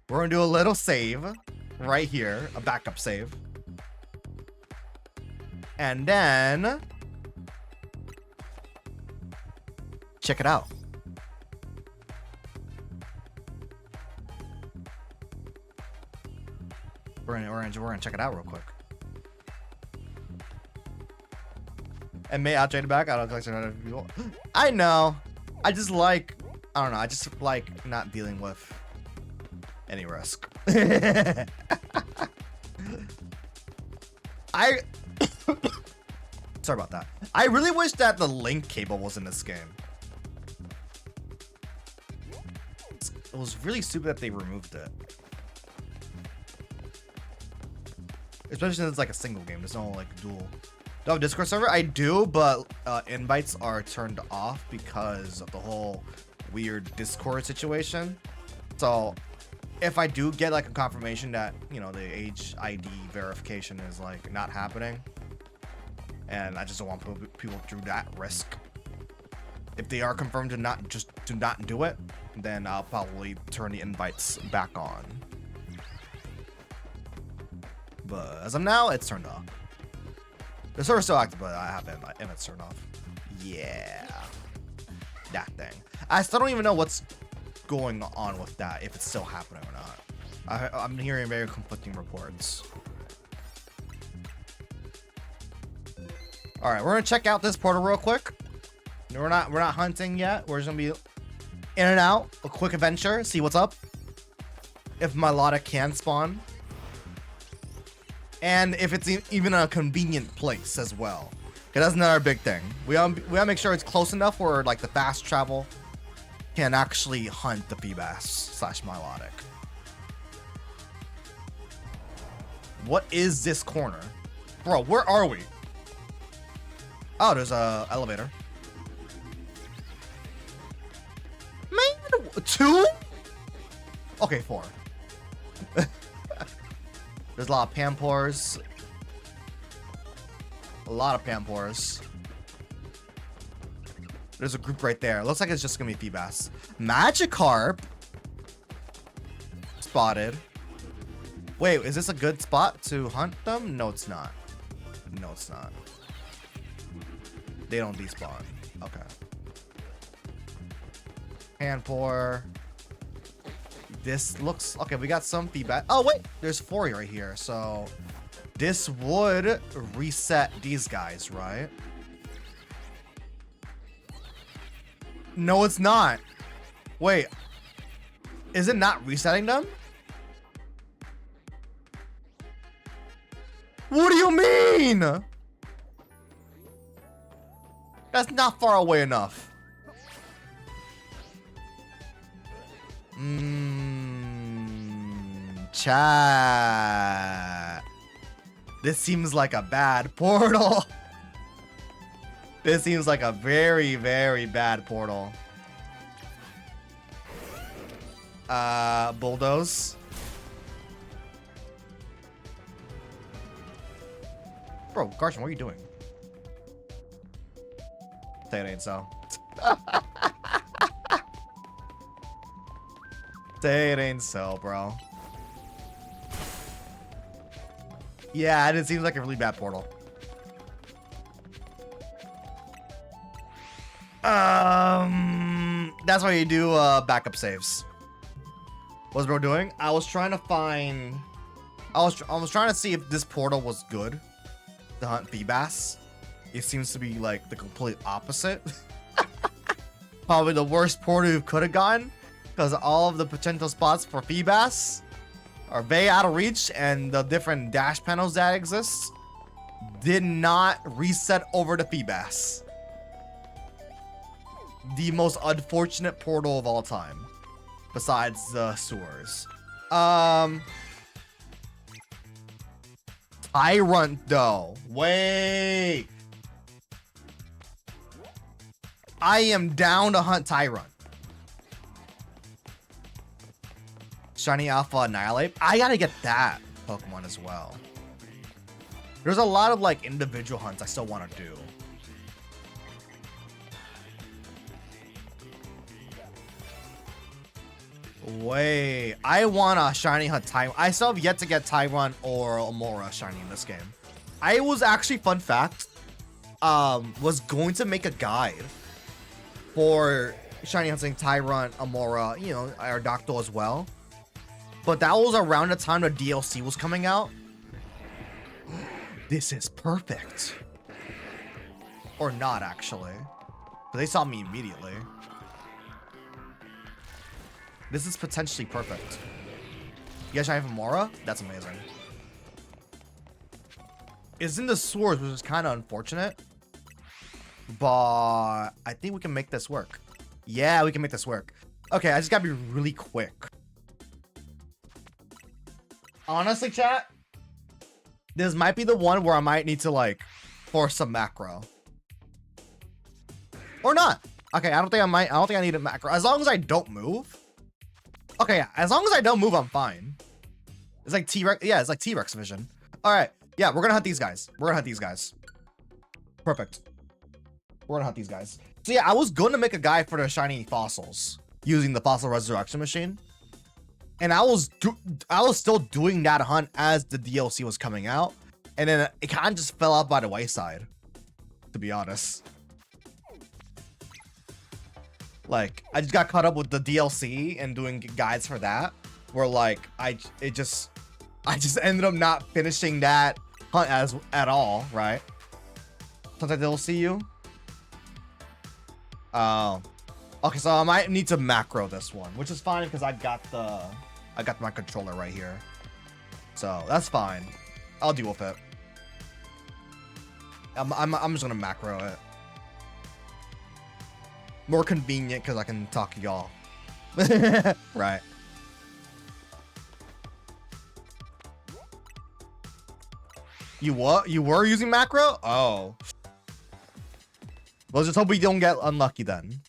We're gonna do a little save right here, a backup save. And then check it out. We're gonna check it out real quick. And may I trade it back? I don't collect another people. I know. I just like, I don't know. I just like not dealing with any risk. Sorry about that. I really wish that the link cable was in this game. It was really stupid that they removed it. Especially since it's like a single game. There's no like dual. Do I have a Discord server? I do, but invites are turned off because of the whole weird Discord situation. So if I do get like a confirmation that, you know, the age ID verification is like not happening, and I just don't want people through that risk. If they are confirmed to not do it, then I'll probably turn the invites back on. But as of now, it's turned off. The server's still active, but I have invites turned off. Yeah, that thing. I still don't even know what's going on with that, if it's still happening or not. I'm hearing very conflicting reports. All right, we're gonna check out this portal real quick. We're not hunting yet. We're just gonna be in and out, a quick adventure, see what's up. If Milotic can spawn, and if it's even a convenient place as well. Okay, that's another big thing. We gotta make sure it's close enough where like the fast travel can actually hunt the Feebas / Milotic. What is this corner? Bro, where are we? Oh, there's a elevator. Man, 2? Okay, 4. There's a lot of Pampors. A lot of Pampors. There's a group right there. Looks like it's just gonna be Feebas. Magikarp spotted. Wait, is this a good spot to hunt them? No, it's not. No, it's not. They don't despawn. Okay. Panpour. This looks okay. We got some feedback. Oh wait, there's 4 right here. So this would reset these guys, right? No, it's not. Wait, is it not resetting them? What do you mean? That's not far away enough. Chat. This seems like a bad portal. This seems like a very, very bad portal. Bulldoze. Bro, Garshin, what are you doing? Say it ain't so. Say it ain't so, bro. Yeah, it seems like a really bad portal. That's why you do backup saves. What's bro doing? I was trying to find. I was trying to see if this portal was good to hunt Feebas. It seems to be like the complete opposite. Probably the worst portal you could have gotten, because all of the potential spots for Feebas are way out of reach, and the different dash panels that exist did not reset over to Feebas. The most unfortunate portal of all time, besides the sewers. Tyrant though. Wait. I am down to hunt Tyrant. Shiny Alpha Annihilate. I gotta get that Pokemon as well. There's a lot of like individual hunts I still want to do. Wait, I want a shiny hunt Tyrant. I still have yet to get Tyrant or Amora shiny in this game. I was actually, fun fact, was going to make a guide for shiny hunting Tyrant, Amora, you know, Aerodactyl as well. But that was around the time the DLC was coming out. This is perfect. Or not, actually. But they saw me immediately. This is potentially perfect. You guys have Amora? That's amazing. It's in the swords, which is kind of unfortunate. But I think we can make this work. Yeah, we can make this work. Okay, I just gotta be really quick. Honestly, chat, this might be the one where I might need to like force some macro. Or not. Okay, I don't think I need a macro. As long as I don't move. Okay, yeah, as long as I don't move, I'm fine. It's like T-Rex. Yeah, it's like T-Rex vision. All right. Yeah, we're gonna hunt these guys. We're gonna hunt these guys. Perfect. We're gonna hunt these guys. So yeah, I was going to make a guide for the shiny fossils using the fossil resurrection machine. And I was still doing that hunt as the DLC was coming out. And then it kind of just fell out by the wayside, to be honest. Like, I just got caught up with the DLC and doing guides for that, where like I just ended up not finishing that hunt at all, right? Sometimes they'll see you. Oh, okay. So I might need to macro this one, which is fine because I got my controller right here, so that's fine. I'll deal with it. I'm just gonna macro it. More convenient because I can talk to y'all. Right. You what? You were using macro? Oh. We'll just hope we don't get unlucky then.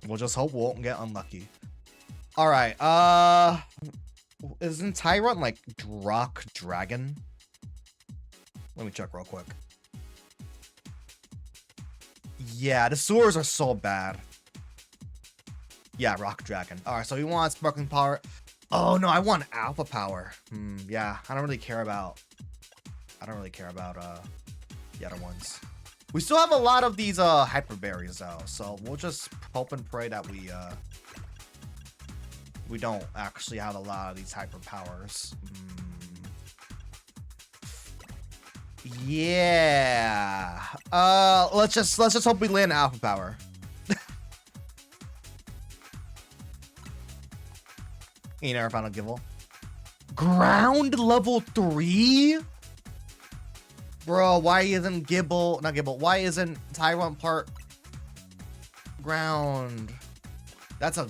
We'll just hope we won't get unlucky. All right. Isn't Tyrant like Rock Dragon? Let me check real quick. Yeah, the sewers are so bad. Yeah, Rock Dragon. All right, so we want Sparkling Power. Oh no, I want Alpha Power. Yeah, I don't really care about the other ones. We still have a lot of these hyper berries though, so we'll just hope and pray that we don't actually have a lot of these hyper powers. Yeah. Let's just hope we land Alpha Power. You never found a Givel. Ground level 3? Bro, why isn't Gibble, not Gibble, why isn't Tyrant part ground? That's a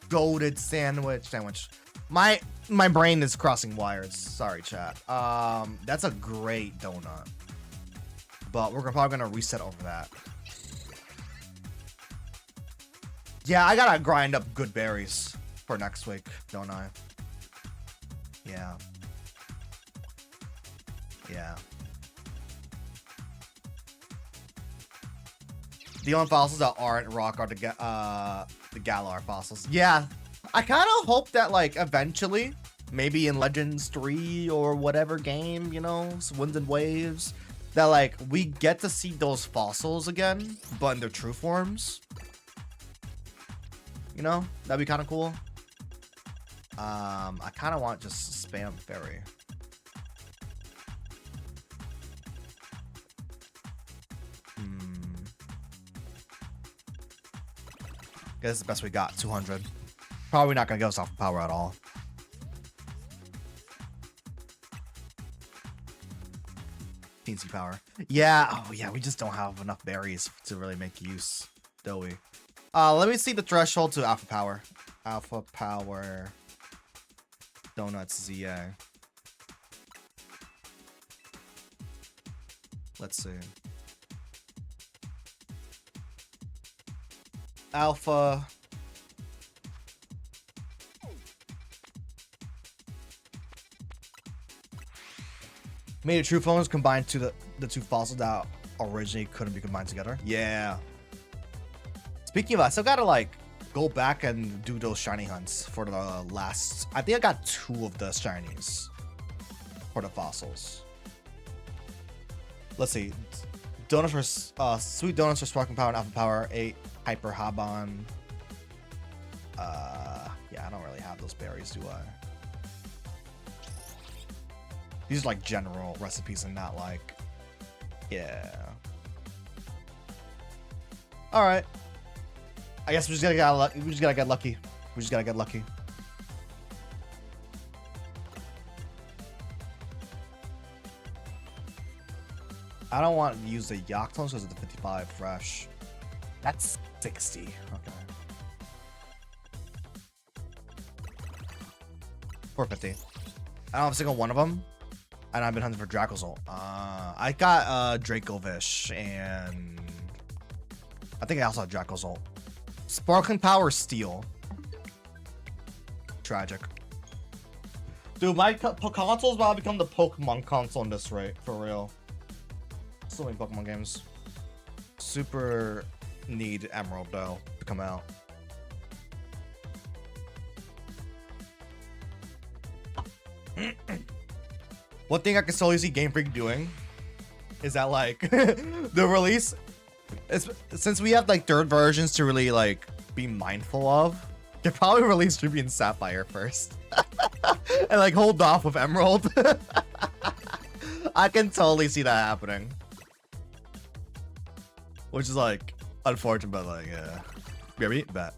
goated sandwich. My brain is crossing wires. Sorry, chat. That's a great donut. But we're probably gonna reset over that. Yeah, I gotta grind up good berries for next week, don't I? Yeah. Yeah. The only fossils that aren't rock are the Galar fossils. Yeah, I kind of hope that like eventually, maybe in Legends 3 or whatever game, you know, Winds and Waves, that like we get to see those fossils again, but in their true forms. You know, that'd be kind of cool. I kind of want just spam fairy. Guess it's the best we got, 200. Probably not gonna go soft power at all. Teensy power. Yeah, oh yeah, we just don't have enough berries to really make use, do we? Let me see the threshold to alpha power. Alpha power. Donuts ZA. Let's see. Alpha. Made a true phones combined to the two fossils that originally couldn't be combined together. Yeah. Speaking of, I still gotta like go back and do those shiny hunts for the last. I think I got 2 of the shinies for the fossils. Let's see. Donuts for sweet donuts for sparkling power and alpha power. 8 hyper habon. Yeah, I don't really have those berries, do I? These are like general recipes and not like, yeah. All right. I guess we just gotta get lucky. We just gotta get lucky. We just gotta get lucky. I don't want to use the Yaktones because of the 55 fresh. That's 60. Okay. 450. I don't have a single one of them. And I've been hunting for Dracozolt. I got Dracovish and I think I also have Dracozolt. Sparkling Power Steel. Tragic. Dude, my console's about to become the Pokemon console in this rate, for real. So many Pokemon games. Super need Emerald though to come out. One thing I can slowly see Game Freak doing is that like the release, since we have like third versions to really like be mindful of, they probably release Ruby and Sapphire first and like hold off with Emerald. I can totally see that happening, which is like unfortunate, but like yeah. Maybe bet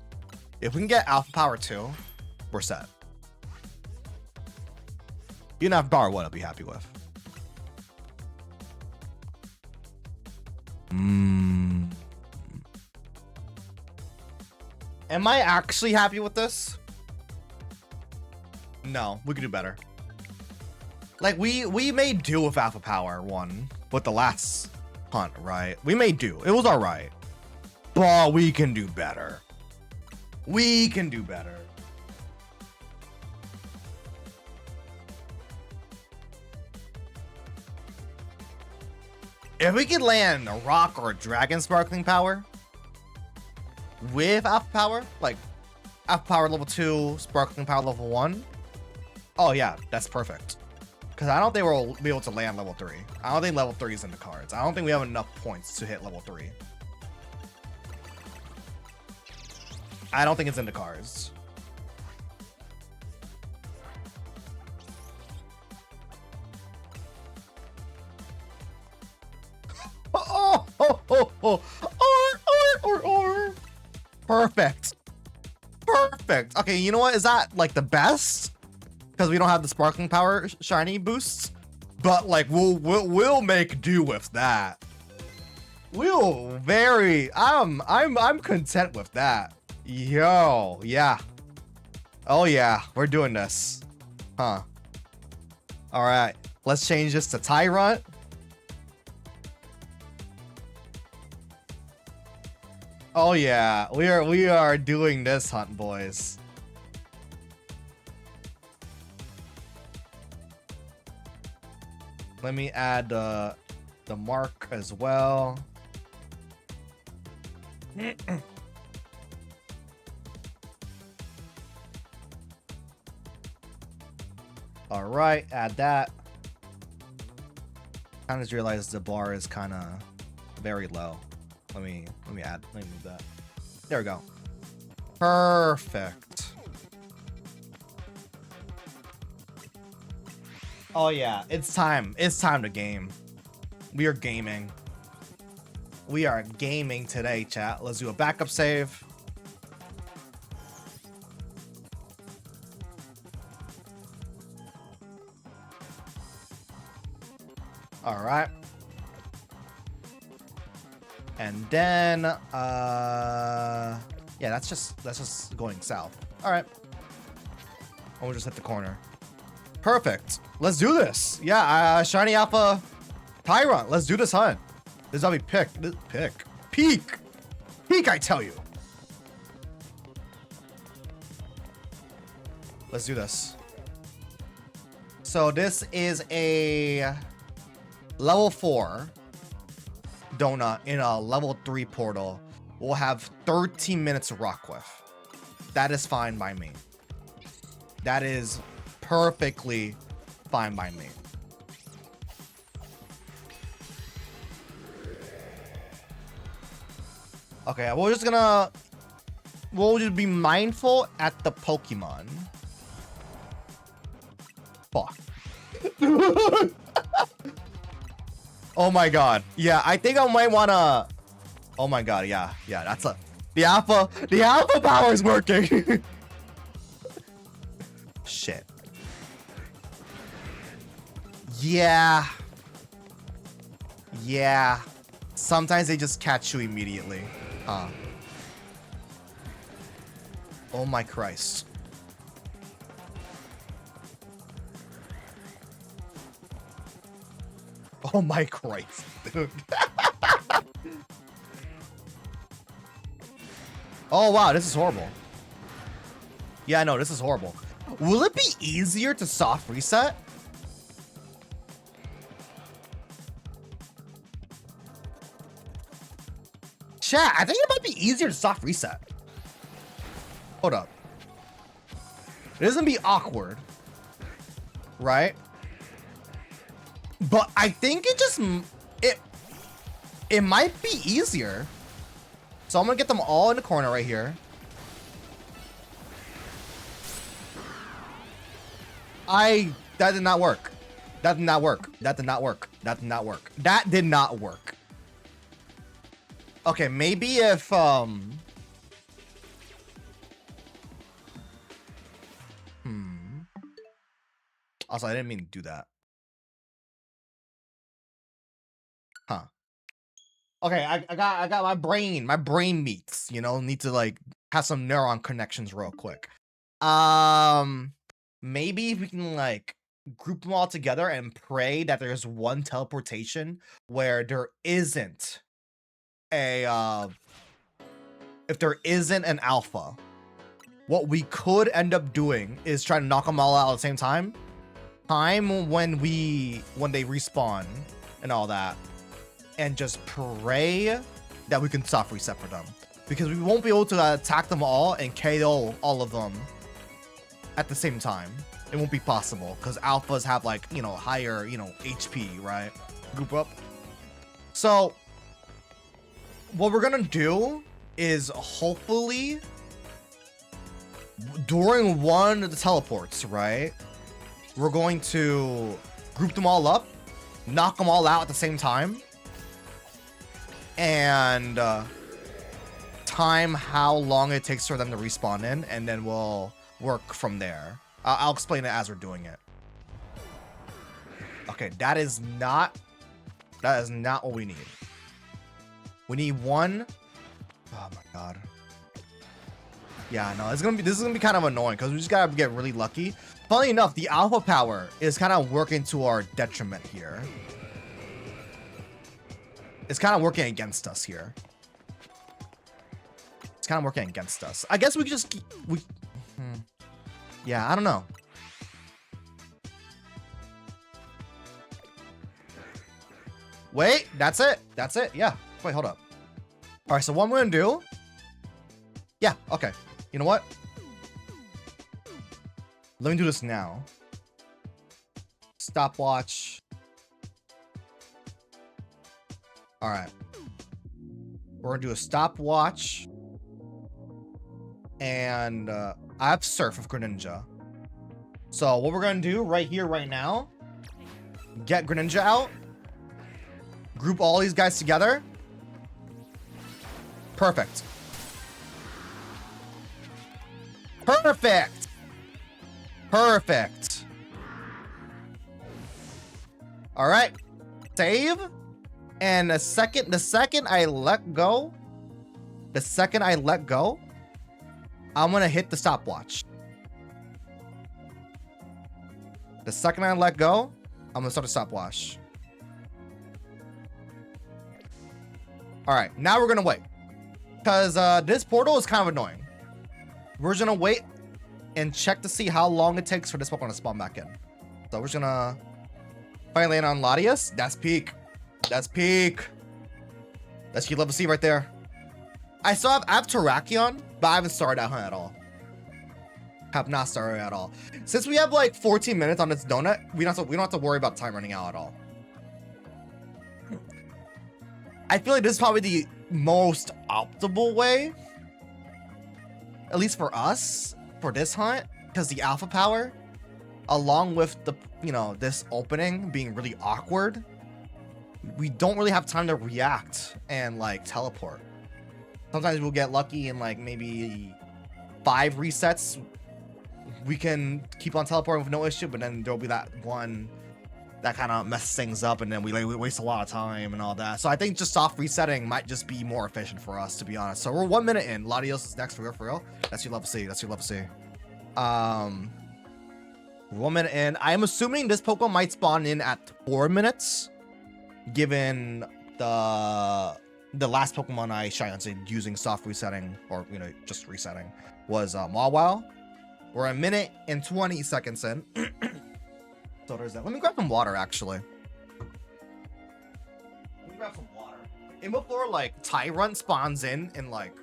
if we can get Alpha Power 2, we're set. You know, Power 1 I'll be happy with. Am I actually happy with this? No, we could do better. Like we made do with Alpha Power 1 with the last hunt, right? We made do. It was alright. But we can do better. We can do better. If we could land a rock or a dragon sparkling power with alpha power, like alpha power level 2, sparkling power level 1. Oh yeah, that's perfect. Because I don't think we'll be able to land level 3. I don't think level 3 is in the cards. I don't think we have enough points to hit level 3. I don't think it's in the cards. Perfect. Perfect. Okay, you know what? Is that like the best? because we don't have the sparkling power shiny boosts. But like we'll make do with that. I'm content with that. Yo, yeah. Oh yeah, we're doing this. Huh. All right, let's change this to Tyrant. Oh yeah, we are doing this, hunt boys. Let me add the mark as well. All right, add that. I just realized the bar is kind of very low. Let me move that. There we go. Perfect. Oh yeah, it's time. It's time to game. We are gaming. We are gaming today, chat. Let's do a backup save. All right. And then yeah, that's just going south. All right. We'll just hit the corner. Perfect. Let's do this. Yeah, shiny alpha Tyrant. Let's do this hunt. This is how we pick. Peak, I tell you. Let's do this. So this is a level 4 donut in a level 3 portal. We'll have 13 minutes to rock with. That is fine by me. That is perfectly fine by me. Okay, we'll just be mindful at the Pokemon. Fuck. Oh my god. Yeah, I think I might wanna. Oh my god, yeah, that's the alpha power is working. Shit. Yeah. Sometimes they just catch you immediately. Huh. Oh my Christ. Oh my Christ, dude. Oh wow, this is horrible. Yeah, I know, this is horrible. Will it be easier to soft reset? Chat, I think it might be easier to soft reset. Hold up. It doesn't be awkward, right? But I think it might be easier. So I'm gonna get them all in the corner right here. That did not work. That did not work. Okay, maybe if Also, I didn't mean to do that. Huh. Okay, I got my brain meets, you know, need to like have some neuron connections real quick. Maybe if we can like group them all together and pray that there's one teleportation where there isn't a if there isn't an alpha. What we could end up doing is try to knock them all out at the same time. When they respawn and all that. And just pray that we can soft reset for them. Because we won't be able to attack them all and KO all of them at the same time. It won't be possible because alphas have like, you know, higher, you know, HP, right? Group up. So what we're gonna do is hopefully during one of the teleports, right? We're going to group them all up, knock them all out at the same time, and time how long it takes for them to respawn in, and then we'll work from there. I'll explain it as we're doing it. Okay, that is not what we need. We need one. Oh my god. Yeah, no, this is gonna be kind of annoying because we just gotta get really lucky. Funny enough, the alpha power is kind of working to our detriment here. It's kind of working against us here. It's kind of working against us. I guess we could just yeah, I don't know. Wait, that's it. That's it. Yeah. Wait, hold up. All right, so what I'm gonna do? Yeah. Okay. You know what? Let me do this now. Stopwatch. All right. We're gonna do a stopwatch. And I have Surf of Greninja. So what we're gonna do right here, right now, get Greninja out. Group all these guys together. Perfect. Perfect. Perfect. All right. Save. And the second I let go, I'm gonna hit the stopwatch. The second I let go, I'm gonna start a stopwatch. All right, now we're gonna wait because this portal is kind of annoying. We're just gonna wait and check to see how long it takes for this Pokemon to spawn back in. So we're just gonna finally land on Latias. That's peak. That's peak. That's key level C right there. I have Terrakion, but I haven't started that hunt at all. Have not started at all. Since we have like 14 minutes on this donut, we don't have to worry about time running out at all. I feel like this is probably the most optimal way, at least for us, for this hunt, because the alpha power, along with the, this opening being really awkward, we don't really have time to react and like teleport. Sometimes we'll get lucky in like maybe 5 resets. We can keep on teleporting with no issue, but then there'll be that one that kind of messes things up, and then we waste a lot of time and all that. So I think just soft resetting might just be more efficient for us, to be honest. So we're 1 minute in. Latios is next, for real. That's your level C. That's your level C. 1 minute in. I am assuming this Pokemon might spawn in at 4 minutes, given the last Pokemon I Shined using soft resetting, or just resetting, was Mawile. We're 1 minute and 20 seconds in. So there's that. Let me grab some water, actually. Let me grab some water. And before, like, Tyrant spawns in like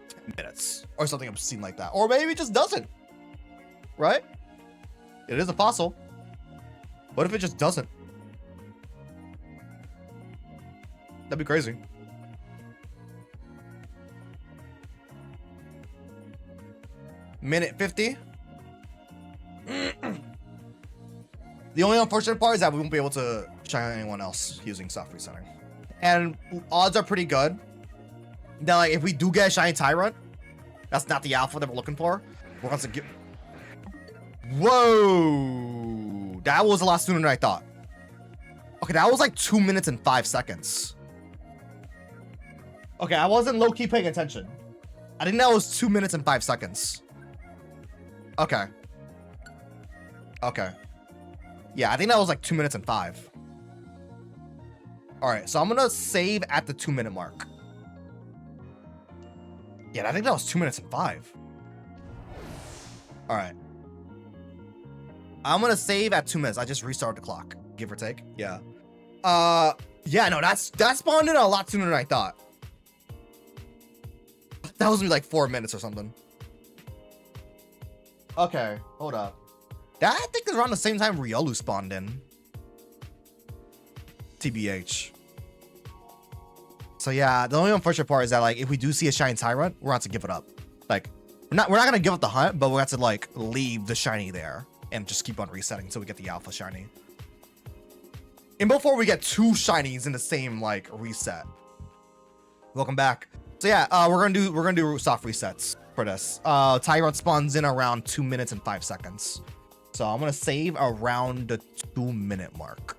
10 minutes or something obscene like that. Or maybe it just doesn't. Right? It is a fossil. What if it just doesn't? That'd be crazy. Minute 50. The only unfortunate part is that we won't be able to shine anyone else using soft resetting. And odds are pretty good that, like, if we do get a shiny Tyrant, that's not the alpha that we're looking for. We're going to get... Whoa! That was a lot sooner than I thought. Okay, that was like 2 minutes and 5 seconds. Okay, I wasn't low-key paying attention. I think that was 2 minutes and 5 seconds. Okay. Okay. Yeah, I think that was like 2 minutes and 5. All right, so I'm gonna save at the 2 minute mark. Yeah, I think that was 2 minutes and 5. All right. I'm gonna save at 2 minutes. I just restarted the clock, give or take. Yeah. Yeah, no, that spawned in a lot sooner than I thought. That was like 4 minutes or something. Okay, hold up. That, I think, is around the same time Riolu spawned in. TBH. So yeah, the only unfortunate part is that, like, if we do see a shiny Tyrant, we're going to give it up. Like, we're not gonna give up the hunt, but we're going to like leave the shiny there and just keep on resetting until we get the alpha shiny. And before we get 2 shinies in the same like reset. Welcome back. So yeah, we're gonna do soft resets. for this. Tyrant spawns in around 2 minutes and 5 seconds. So I'm gonna save around the 2-minute mark.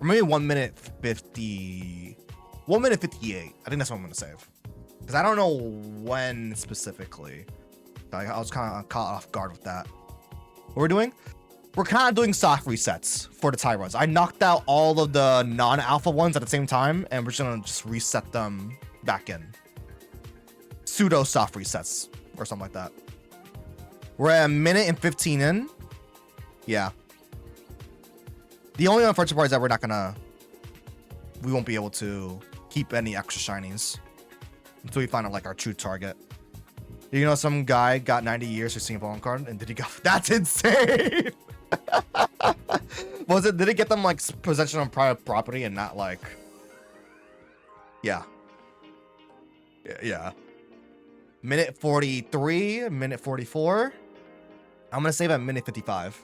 Or maybe 1 minute 50. 1 minute 58. I think that's what I'm gonna save. Because I don't know when specifically. I was kind of caught off guard with that. What we're doing? We're kind of doing soft resets for the Tyrants. I knocked out all of the non-alpha ones at the same time, and we're just gonna reset them back in. Pseudo soft resets or something like that. We're at 1 minute and 15 in. Yeah. The only unfortunate part is that we won't be able to keep any extra shinies until we find out like our true target. You know, some guy got 90 years for seeing a Pokemon card, and did he go? That's insane. Did it get them like possession on private property and not like? Yeah. Yeah. Minute 43, minute 44. I'm gonna save at minute 55.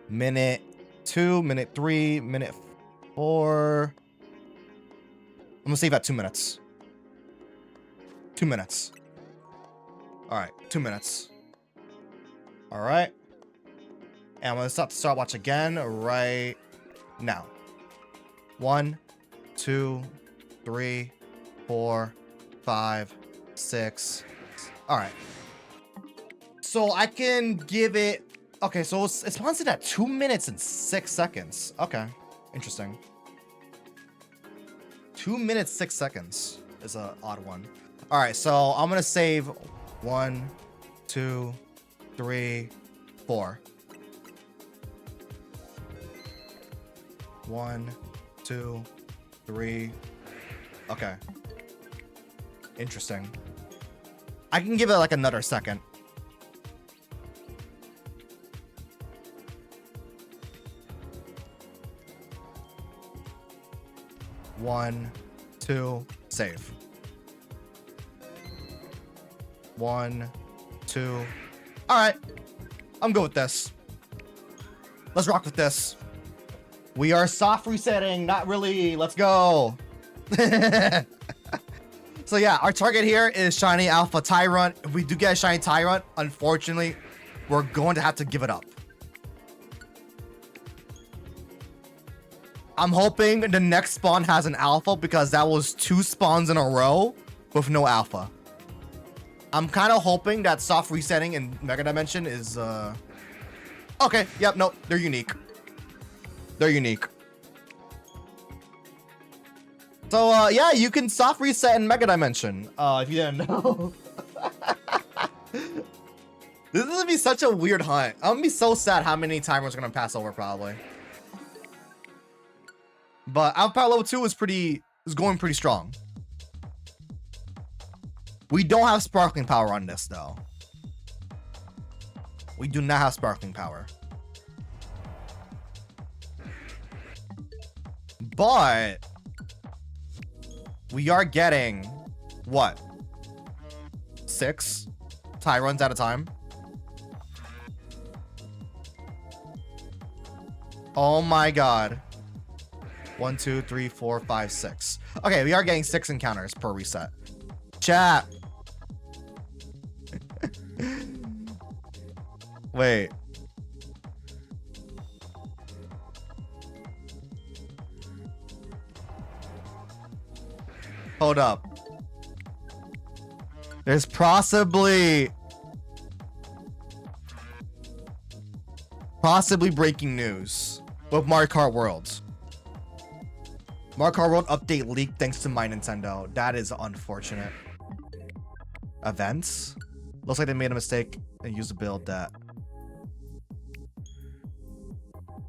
Minute 2, minute 3, minute 4. I'm gonna save at 2 minutes. 2 minutes. All right, 2 minutes. All right. And I'm gonna stop the stopwatch again right now. 1, 2, 3, 4, 5, 6. All right. So I can give it. Okay, so it's sponsored at 2 minutes and 6 seconds. Okay, interesting. 2 minutes 6 seconds is an odd one. All right, so I'm gonna save 1, 2, 3, 4. 1, 2, 3. Okay. Interesting. I can give it like another second. One, 2, save. 1, 2. All right, I'm good with this. Let's rock with this. We are soft resetting, not really. Let's go. So yeah, our target here is shiny alpha Tyrant. If we do get a shiny Tyrant, unfortunately, we're going to have to give it up. I'm hoping the next spawn has an alpha because that was 2 spawns in a row with no alpha. I'm kind of hoping that soft resetting in Mega Dimension is okay. Yep, no, they're unique. They're unique. So yeah, you can soft reset in Mega Dimension if you didn't know. This is gonna be such a weird hunt. I'm gonna be so sad how many timers are gonna pass over probably. But Alpha Power level 2 is going pretty strong. We don't have Sparkling Power on this though. We do not have Sparkling Power. But we are getting what? 6 Tyrants at a time. Oh my god. 1, 2, 3, 4, 5, 6. Okay, we are getting 6 encounters per reset. Chat. Wait. Hold up. There's possibly breaking news with Mario Kart World. Mario Kart World update leaked thanks to my Nintendo. That is unfortunate. Events? Looks like they made a mistake and used a build that.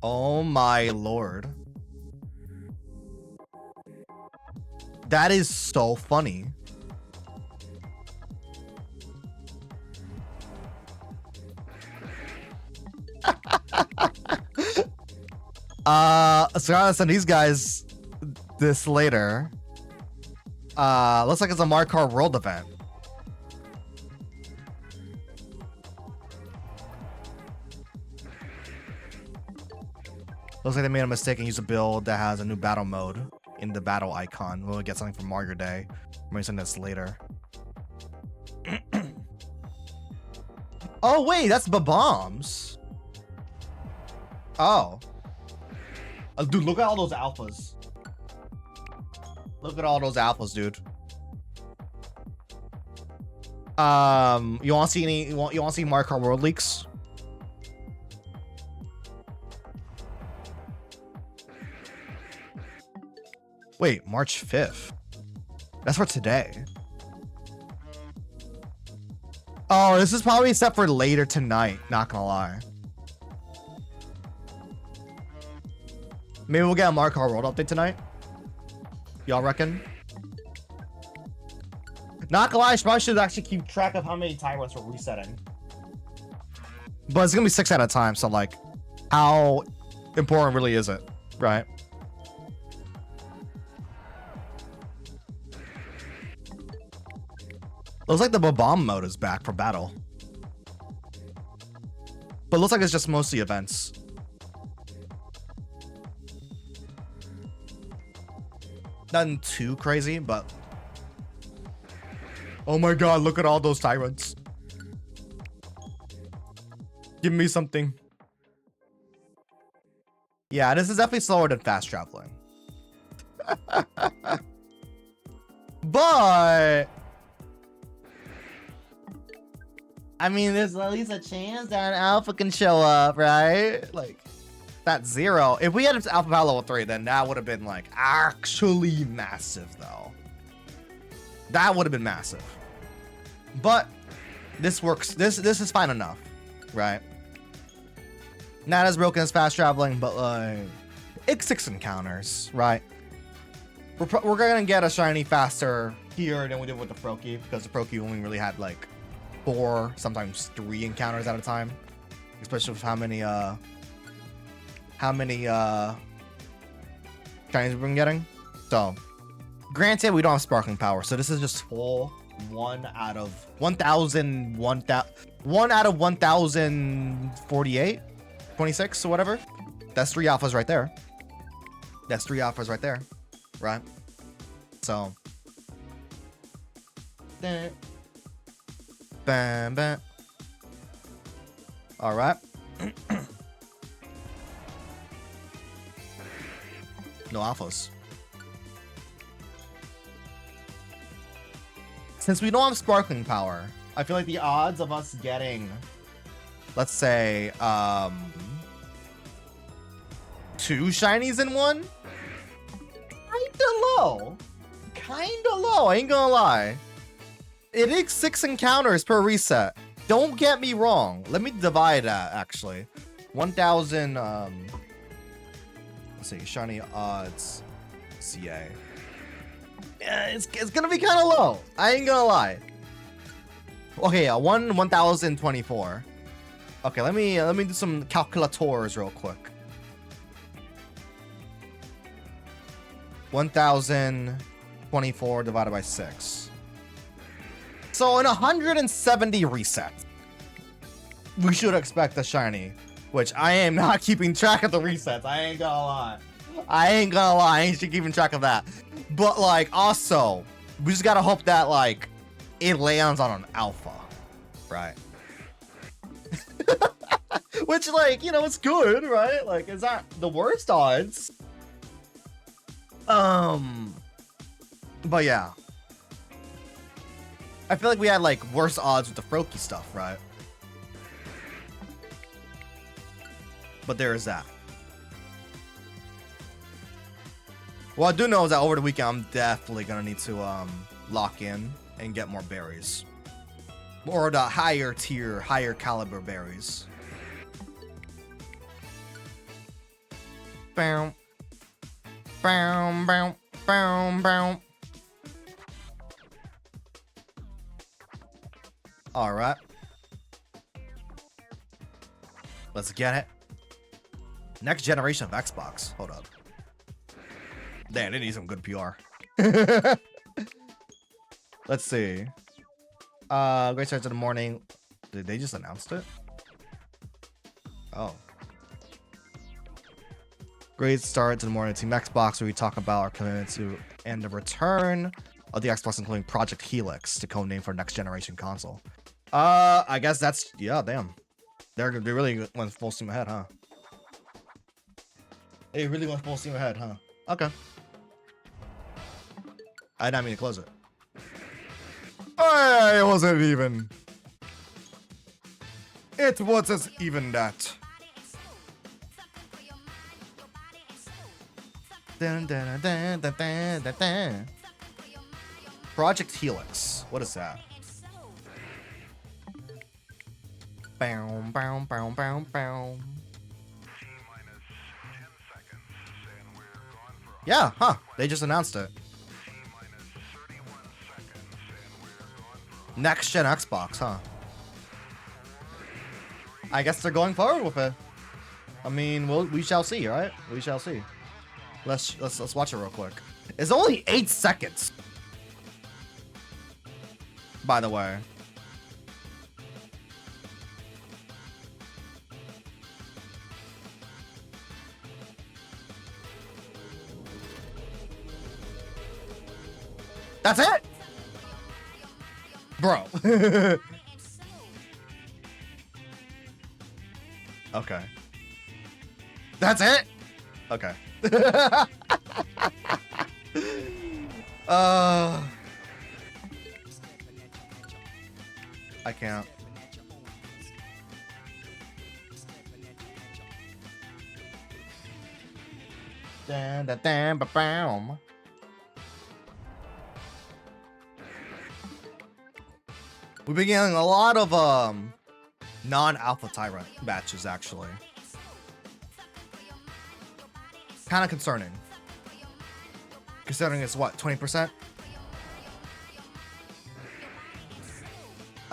Oh my lord. That is so funny. So I'm gonna send these guys this later. Looks like it's a Mario Kart World event. Looks like they made a mistake and used a build that has a new battle mode. in the battle icon. We'll get something from Mario Day. I'm gonna send this later. Oh wait, that's bombs. Oh. Dude, look at all those alphas. Look at all those alphas, dude. You want to see any? You want to see Mario Kart World leaks? Wait, March 5th. That's for today. Oh, this is probably set for later tonight. Not gonna lie. Maybe we'll get a Mario Kart World update tonight. Y'all reckon? Not gonna lie, I probably should actually keep track of how many tyrants we're resetting. But it's gonna be 6 at a time, so like, how important really is it, right? Looks like the bomb mode is back for battle. But looks like it's just mostly events. Nothing too crazy, but... Oh my god, look at all those tyrants. Give me something. Yeah, this is definitely slower than fast traveling. But... I mean, there's at least a chance that an alpha can show up, right? Like, that's 0. If we had alpha power level 3, then that would have been, like, actually massive, though. That would have been massive. But this works. This is fine enough, right? Not as broken as fast traveling, but, like, it's 6 encounters, right? We're gonna get a shiny faster here than we did with the Froakie, because the Froakie only really had, like, 4, sometimes 3 encounters at a time, especially with how many shinies we've been getting. So, granted, we don't have sparkling power, so this is just full 1 out of 1,000, 1 out of 1,048, 26 or whatever. That's 3 alphas right there. That's 3 alphas right there, right? So. Bam, bam. All right. No alphas. Since we don't have sparkling power, I feel like the odds of us getting, let's say, 2 shinies in one, kinda low. Kinda low, I ain't gonna lie. It is 6 encounters per reset. Don't get me wrong. Let me divide that, actually. 1,000, let's see, shiny odds, CA. Yeah, it's gonna be kind of low. I ain't gonna lie. Okay, yeah, 1,024. Okay, let me do some calculators real quick. 1,024 divided by 6. So in 170 resets, we should expect a shiny, which I am not keeping track of the resets. I ain't gonna lie. I ain't keeping track of that. But like, also, we just gotta hope that like it lands on an alpha, right? Which, like, you know, it's good, right? Like, it's not the worst odds. But yeah. I feel like we had, like, worse odds with the Froakie stuff, right? But there is that. What I do know is that over the weekend, I'm definitely gonna need to, lock in and get more berries. More of the higher tier, higher caliber berries. Bow. Bow, bow, bow, bow. All right. Let's get it. Next generation of Xbox. Hold up. Damn, they need some good PR. Let's see. Great start to the morning. Did they just announce it? Oh. Great start to the morning Team Xbox, where we talk about our commitment to and the return of the Xbox, including Project Helix, the code name for next generation console. I guess that's, yeah, damn. They really went full steam ahead, huh? They really went full steam ahead, huh? Okay. I did not mean to close it. It wasn't even. It wasn't even that. Dun, dun, dun, dun, dun, dun, dun. Project Helix. What is that? Bow, bow, bow, bow, bow. Yeah, huh. They just announced it. Next gen Xbox, huh? I guess they're going forward with it. I mean, we shall see, right? We shall see. Let's watch it real quick. It's only 8 seconds. By the way. That's it? Bro. Okay. That's it? Okay. I can't. Dun, dun, dun, ba, bam. We've been getting a lot of non-alpha tyrant matches, actually. Kind of concerning. Considering it's what, 20%?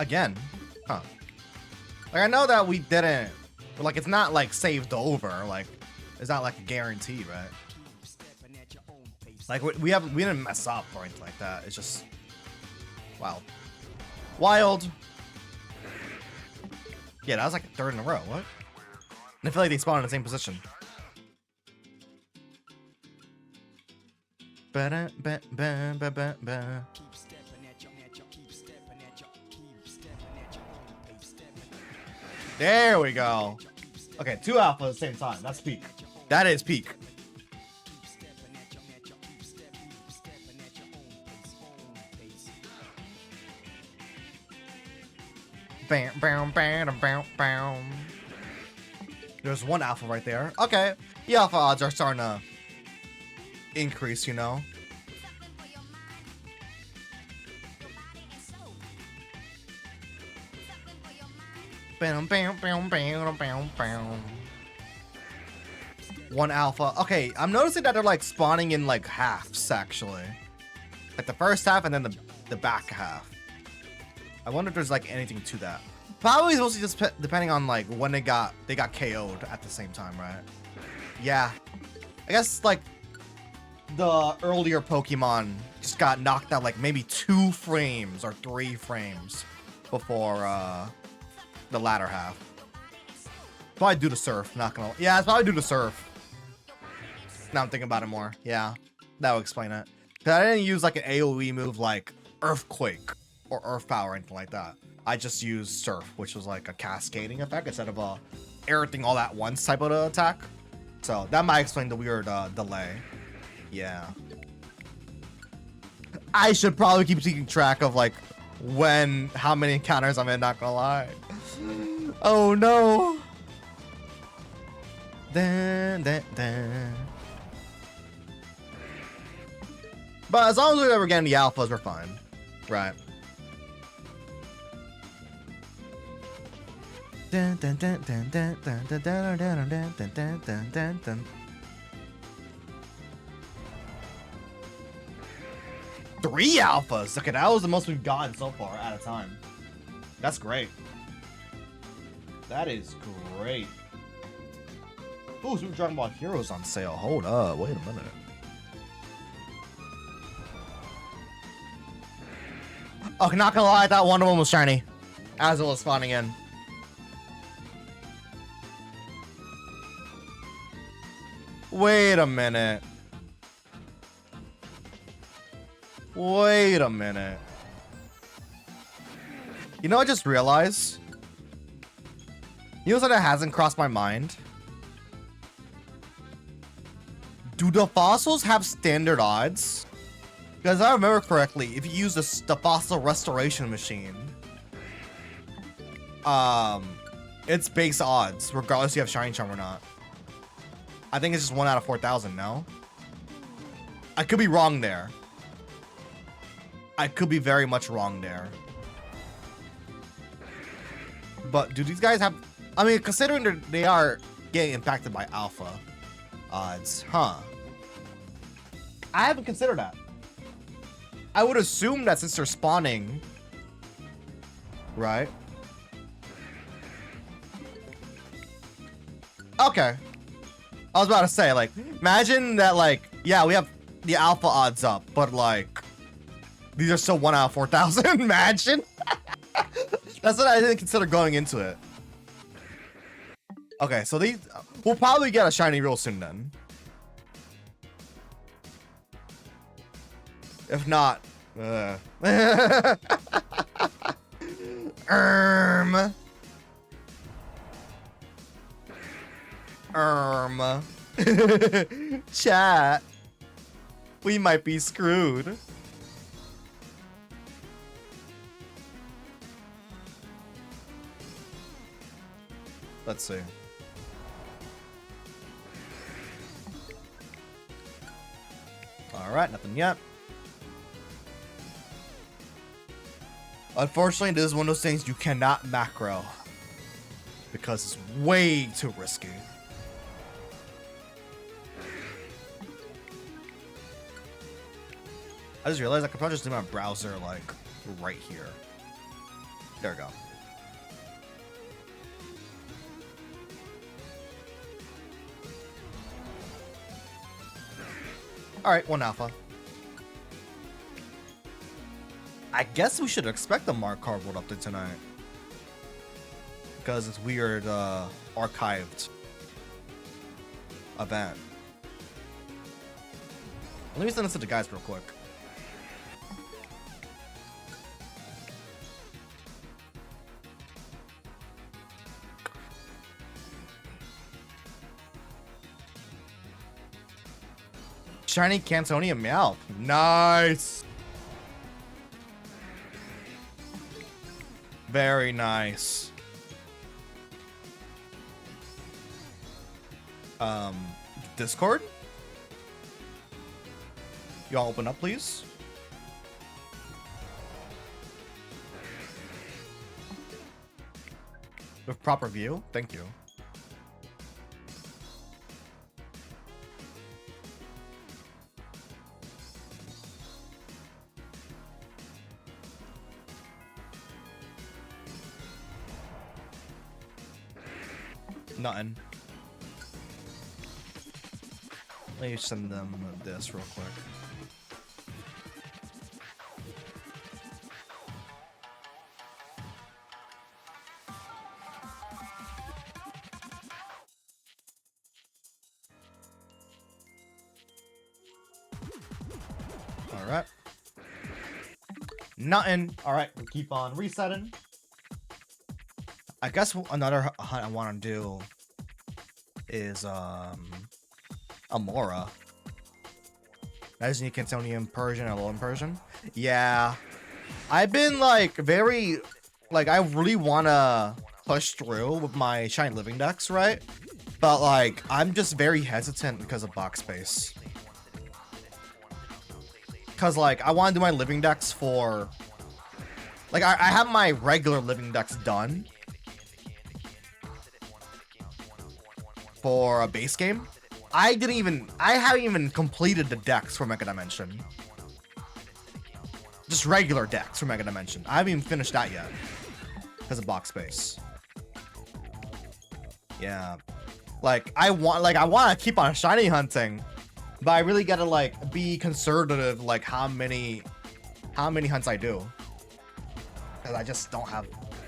Again? Huh. Like, I know that we didn't, but like, it's not like saved over. Like, it's not like a guarantee, right? Like, we didn't mess up or anything like that. It's just, wow. Wild. Yeah, that was like a third in a row. What? And I feel like they spawned in the same position. There we go. Okay, 2 alpha at the same time. That's peak. That is peak. Bam, bam, bam, bam, bam. There's 1 alpha right there. Okay, the alpha odds are starting to increase, you know. Bam, bam, bam, bam, bam, bam. 1 alpha. Okay, I'm noticing that they're like spawning in like halves, actually. Like the first half and then the back half. I wonder if there's like anything to that. Probably mostly just depending on like when they got KO'd at the same time, right? Yeah. I guess like the earlier Pokemon just got knocked out like maybe 2 frames or 3 frames before the latter half. Probably due to Surf, not gonna. Yeah, it's probably due to Surf. Now I'm thinking about it more. Yeah, that would explain it. Cause I didn't use like an AoE move like Earthquake or Earth Power or anything like that. I just used Surf, which was like a cascading effect instead of a everything all at once type of attack. So that might explain the weird delay. Yeah. I should probably keep keeping track of like how many encounters I'm in, not gonna lie. Oh no. Dun, dun, dun. But as long as we're never getting the alphas, we're fine. Right. Dun, dun, dun, dun, dun, dun, dun, dun, dun, dun, dun, dun, dun, dun. 3 alphas. Okay, that was the most we've gotten so far at a time. That's great. That is great. Ooh, Super Dragon Ball Heroes on sale. Hold up. Wait a minute. Okay, not gonna lie, I thought one of them was shiny as it was spawning in. Wait a minute. Wait a minute. You know, I just realized. You know something that hasn't crossed my mind? Do the fossils have standard odds? Because if I remember correctly, if you use the fossil restoration machine, it's base odds, regardless if you have Shiny Charm or not. I think it's just 1 out of 4,000, no? I could be wrong there. I could be very much wrong there. But do these guys have... I mean, considering they are getting impacted by alpha odds, huh? I haven't considered that. I would assume that since they're spawning, right? Okay. I was about to say, like, imagine that, like, yeah, we have the alpha odds up, but, like, these are still 1 out of 4,000. Imagine. That's what I didn't consider going into it. Okay, so these, we'll probably get a shiny real soon then. If not, Chat. We might be screwed. Let's see. Alright, nothing yet. Unfortunately, this is one of those things you cannot macro. Because it's way too risky. I just realized I could probably just do my browser, like, right here. There we go. Alright, 1 alpha. I guess we should expect the Mark Cardboard update tonight. Because it's weird, archived event. Let me send this to the guys real quick. Shiny Cantonian Meow. Nice. Very nice. Discord? Y'all open up, please. With proper view. Thank you. Nothing. Let me send them this real quick. All right. Nothing. All right, we keep on resetting. I guess another hunt I want to do is Amora. That is Cantonian Persian and Alolan Persian. Yeah. I've been like very like I really wanna push through with my shiny living decks, right? But like I'm just very hesitant because of box space. Cause like I wanna do my living decks for like I have my regular living decks done for a base game. I haven't even completed the decks for Mega Dimension. Just regular decks for Mega Dimension. I haven't even finished that yet. Because of box space. Yeah. Like, I want to keep on shiny hunting. But I really gotta, like, be conservative, like, how many hunts I do. Because I just don't have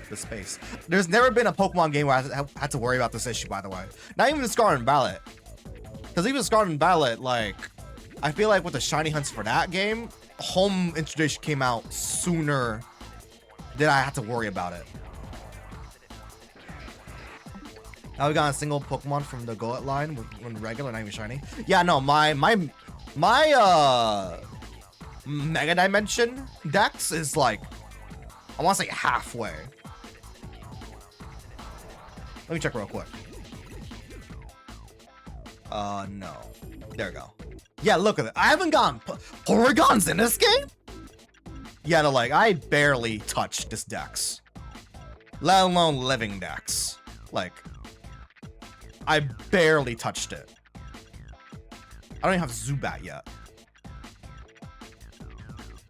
the space. There's never been a Pokemon game where I had to worry about this issue, by the way. Not even the Scarlet and Violet. Because even Scarlet Violet, like, I feel like with the shiny hunts for that game, home introduction came out sooner than I had to worry about it. Now we got a single Pokemon from the Goat line when regular, not even shiny. Yeah, no, my Mega Dimension Dex is like, I want to say halfway. Let me check real quick. No. There we go. Yeah, look at it. I haven't gotten Porygons in this game? Yeah, no, like, I barely touched this Dex. Let alone living Dex. Like, I barely touched it. I don't even have Zubat yet.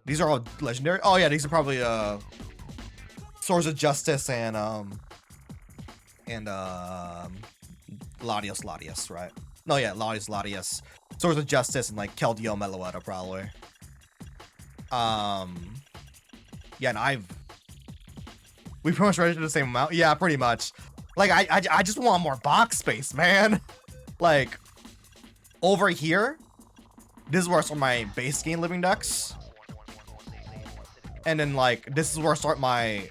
These are all legendary. Oh yeah, these are probably Swords of Justice and Latios, right? No, yeah, Latios. Swords of Justice and like Keldeo Meloetta probably. Yeah, and we pretty much registered the same amount. Yeah, pretty much. Like I just want more box space, man. Like over here, this is where I start my base game living Dex. And then like this is where I start my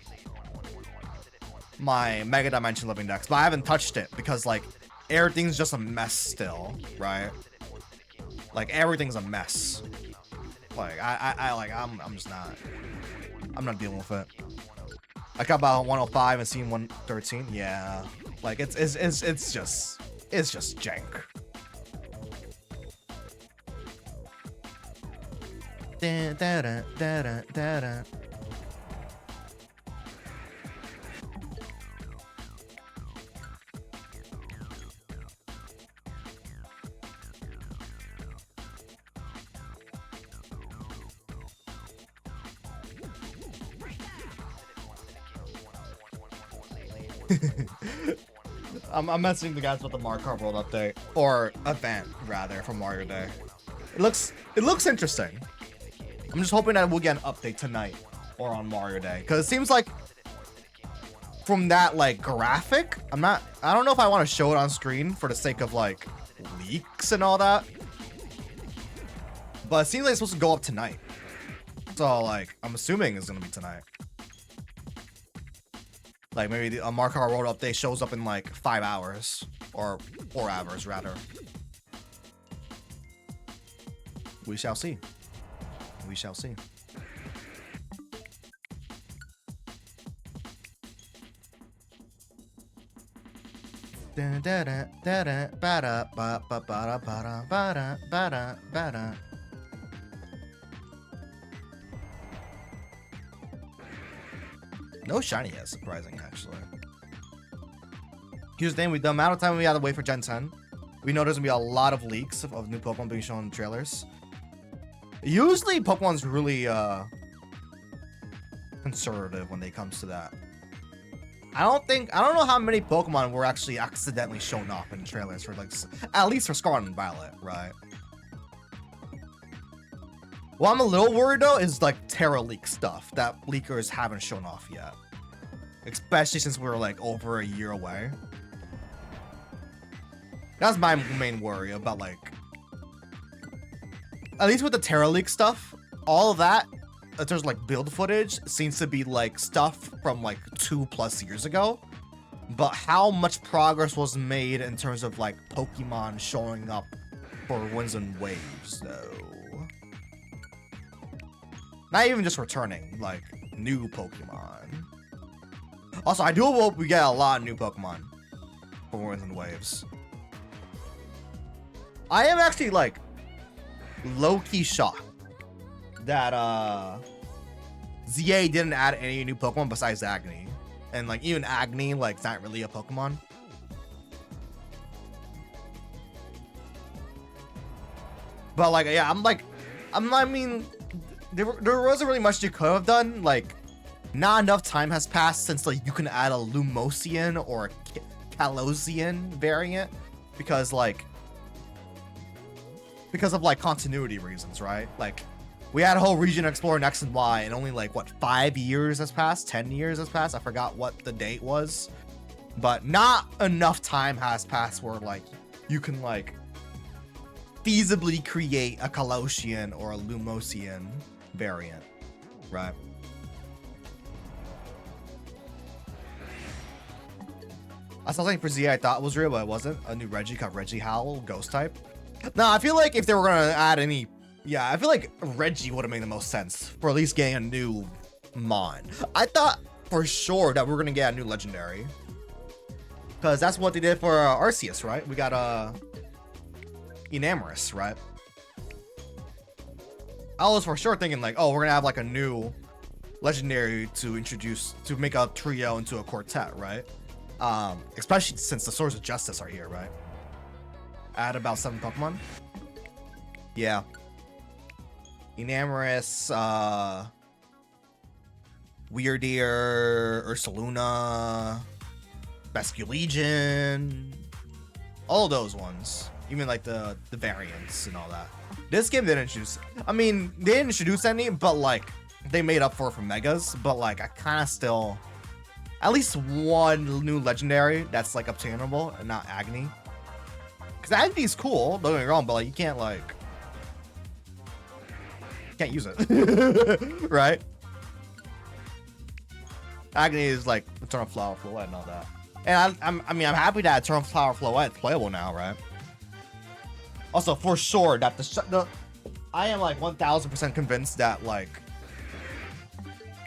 Mega Dimension living Dex. But I haven't touched it because like everything's just a mess still, right? Like everything's a mess. Like I'm just not. I'm not dealing with it. I got about 105 and seen 113. Yeah, like it's just jank. Da, da, da, da, da, da, da. I'm messaging the guys with the Mario Kart World update or event rather from Mario Day. It looks interesting. I'm just hoping that we'll get an update tonight or on Mario Day because it seems like from that like graphic, I don't know if I want to show it on screen for the sake of like leaks and all that, but it seems like it's supposed to go up tonight. So like I'm assuming it's gonna be tonight. Like maybe a Mario Kart World update shows up in like 5 hours or 4 hours rather. We shall see. We shall see. Da da da da da ba da ba ba ba da ba da ba da ba da ba da. No shiny yet, surprising actually. Here's the thing, the amount of time we had to wait for Gen 10, we know there's gonna be a lot of leaks of new Pokemon being shown in trailers. Usually Pokemon's really conservative when it comes to that. I don't know how many Pokemon were actually accidentally shown off in trailers for like, at least for Scarlet and Violet, right? What I'm a little worried though is like Terra Leak stuff that leakers haven't shown off yet. Especially since we're like over a year away. That's my main worry about like, at least with the Terra Leak stuff, all of that, in terms of like build footage, seems to be like stuff from like 2+ years ago. But how much progress was made in terms of like Pokemon showing up for Winds and Waves though? Not even just returning, like new Pokemon. Also, I do hope we get a lot of new Pokemon for Winds and Waves. I am actually like low-key shocked that ZA didn't add any new Pokemon besides Agni. And like even Agni, like, it's not really a Pokemon. But like, yeah, I mean, there wasn't really much you could have done. Like, not enough time has passed since like you can add a Lumosian or a Kalosian variant because of like continuity reasons, right? Like we had a whole region explore X and Y and only like what 5 years has passed, 10 years has passed. I forgot what the date was, but not enough time has passed where like you can like feasibly create a Colossean or a Lumosian variant, right? I saw something for Z I thought was real, but it wasn't. A new Reggie called Reggie Howl, ghost type. No, I feel like if they were gonna add any, yeah, I feel like Reggie would have made the most sense for at least getting a new Mon. I thought for sure that we were gonna get a new legendary, because that's what they did for Arceus, right? We got Enamorous, right? I was for sure thinking like, oh, we're gonna have like a new legendary to introduce to make a trio into a quartet, right? Especially since the Swords of Justice are here, right? Add about 7 Pokemon. Yeah. Enamorous, Weirdeer, Ursaluna, Basculegion, all those ones. Even like the variants and all that. This game didn't introduce, I mean, they didn't introduce any, but like they made up for Megas, but like I kind of still, at least one new legendary that's like obtainable and not Agni. Because Agni is cool, don't get me wrong, but like you can't use it. Right? Agni is like Eternal Flower Floette and all that. And I'm happy that Eternal Flower Floette is playable now, right? Also, for sure that I am like 1000% convinced that like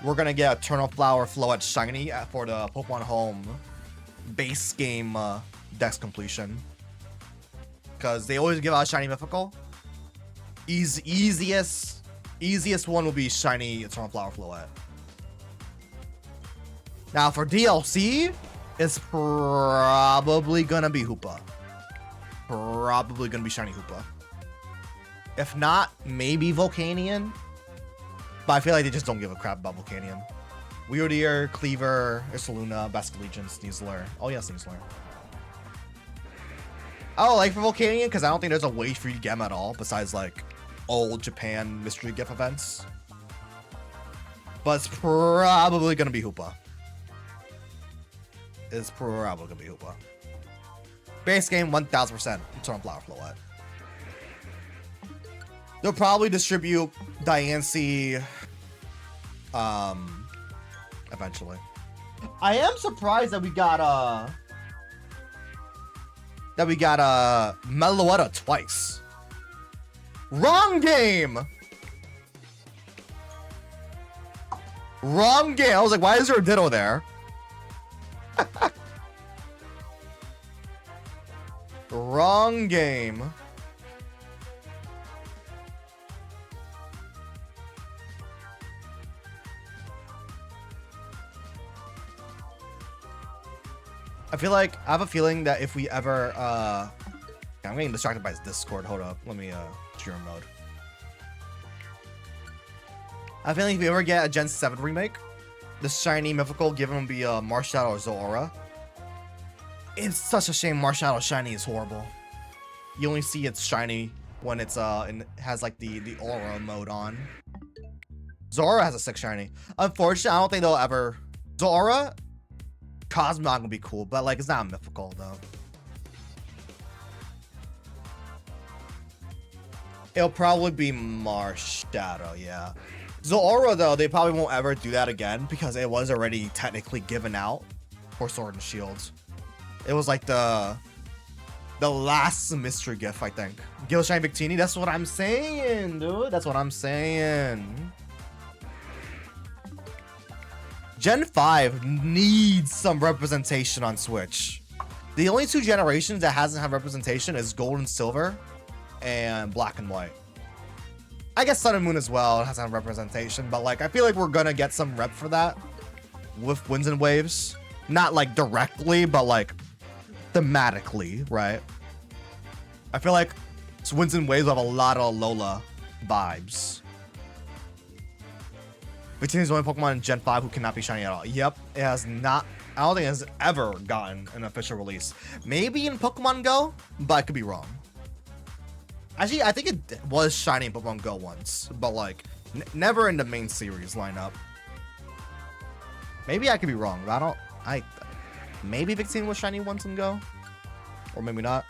we're gonna get Eternal Flower Floette shiny for the Pokemon Home base game dex completion, because they always give out shiny mythical. Easiest one will be shiny Eternal Flower Floette. Now for DLC, it's probably gonna be Hoopa. Probably gonna be shiny Hoopa. If not, maybe Volcanion. But I feel like they just don't give a crap about Volcanion. Weirdeer, Cleaver, Ursaluna, Basculegion, Sneasler. Oh yeah, Sneasler. Oh, like for Volcanion, because I don't think there's a way for you to get them at all, besides like old Japan mystery gift events. But it's probably gonna be Hoopa. It's probably gonna be Hoopa. Base game 1000% Eternal Flower Floette. They'll probably distribute Diancie eventually. I am surprised that we got Meloetta twice. Wrong game. Wrong game. I was like, why is there a Ditto there? Wrong game. I have a feeling that if we ever I'm getting distracted by his Discord. Hold up. Let me stream mode. I feel like if we ever get a Gen 7 remake, the shiny mythical given will be Marshadow or Zora. It's such a shame Marshadow shiny is horrible. You only see it's shiny when it's and it has like the aura mode on. Zora has a 6 shiny. Unfortunately, I don't think they'll ever. Zora, Cosmog gonna be cool, but like it's not mythical though. It'll probably be Marshadow, yeah. Zora though, they probably won't ever do that again because it was already technically given out for Sword and Shield. It was like the last mystery gift, I think. Gil Shine Victini, that's what I'm saying, dude. That's what I'm saying. Gen 5 needs some representation on Switch. The only 2 generations that hasn't had representation is Gold and Silver and Black and White. I guess Sun and Moon as well hasn't had representation, but like I feel like we're gonna get some rep for that with Winds and Waves. Not like directly, but like thematically, right? I feel like Winds and Waves will have a lot of Alola vibes. Victini is the only Pokemon in Gen 5 who cannot be shiny at all. Yep, it has not. I don't think it has ever gotten an official release. Maybe in Pokemon Go, but I could be wrong. Actually, I think it was shiny in Pokemon Go once, but like never in the main series lineup. Maybe I could be wrong, but maybe Victini was shiny once in Go, or maybe not.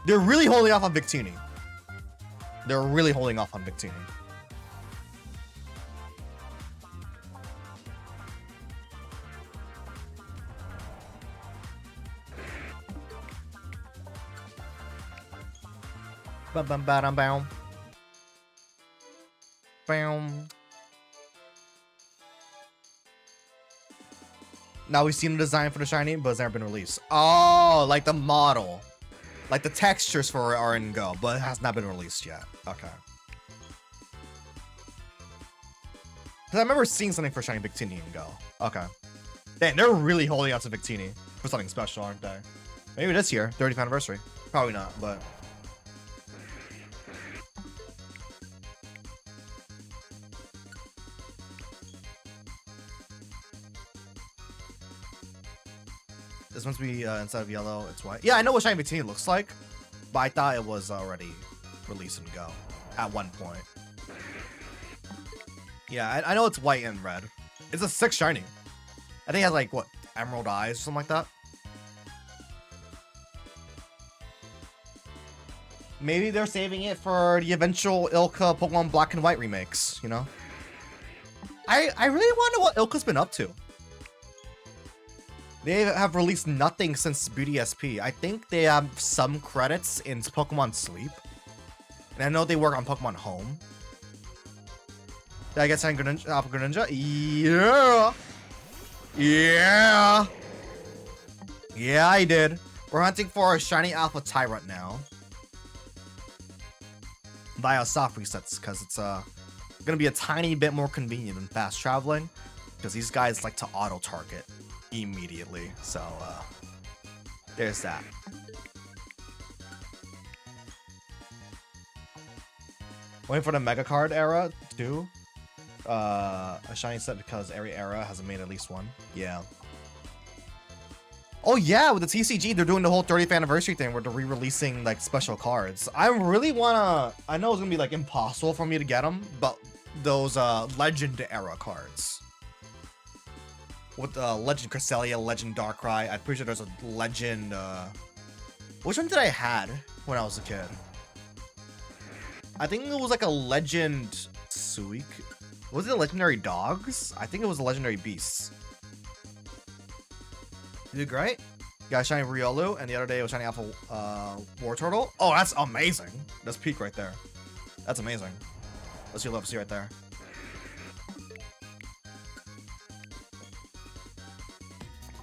They're really holding off on Victini. They're really holding off on Victini. Bum bum bam bam. Bam. Now we've seen the design for the shiny, but it's never been released. Oh, like the model. Like the textures for it are in Go, but it has not been released yet. Okay. Because I remember seeing something for shiny Victini in Go. Okay. Dang, they're really holding out to Victini for something special, aren't they? Maybe this year, 30th anniversary. Probably not, but... This must be instead of yellow, it's white. Yeah, I know what shiny Victini looks like, but I thought it was already released in Go at one point. Yeah, I know it's white and red. It's a 6 shiny. I think it has like, what, emerald eyes or something like that? Maybe they're saving it for the eventual Ilka Pokemon Black and White remakes, you know? I really wonder what Ilka's been up to. They have released nothing since Beauty SP. I think they have some credits in Pokemon Sleep. And I know they work on Pokemon Home. Did I get signed Greninja? Alpha Greninja? Yeah! Yeah! Yeah, I did. We're hunting for a shiny Alpha Tyrant now. Via soft resets, because it's gonna be a tiny bit more convenient than fast traveling. Because these guys like to auto-target immediately. So, there's that. Waiting for the Mega Card era, too. A shiny set because every era has made at least one. Yeah. Oh yeah, with the TCG, they're doing the whole 30th anniversary thing where they're re-releasing like special cards. I really wanna... I know it's gonna be like impossible for me to get them, but those Legend era cards. With Legend Cresselia, Legend Darkrai. I'm pretty sure there's a Legend... Which one did I had when I was a kid? I think it was like a Legend Suik. Was it a Legendary Dogs? I think it was a Legendary Beasts. You did great. You got a shiny Riolu, and the other day it was shiny Alpha War Turtle. Oh, that's amazing. That's peak right there. That's amazing. Let's see what level C right there.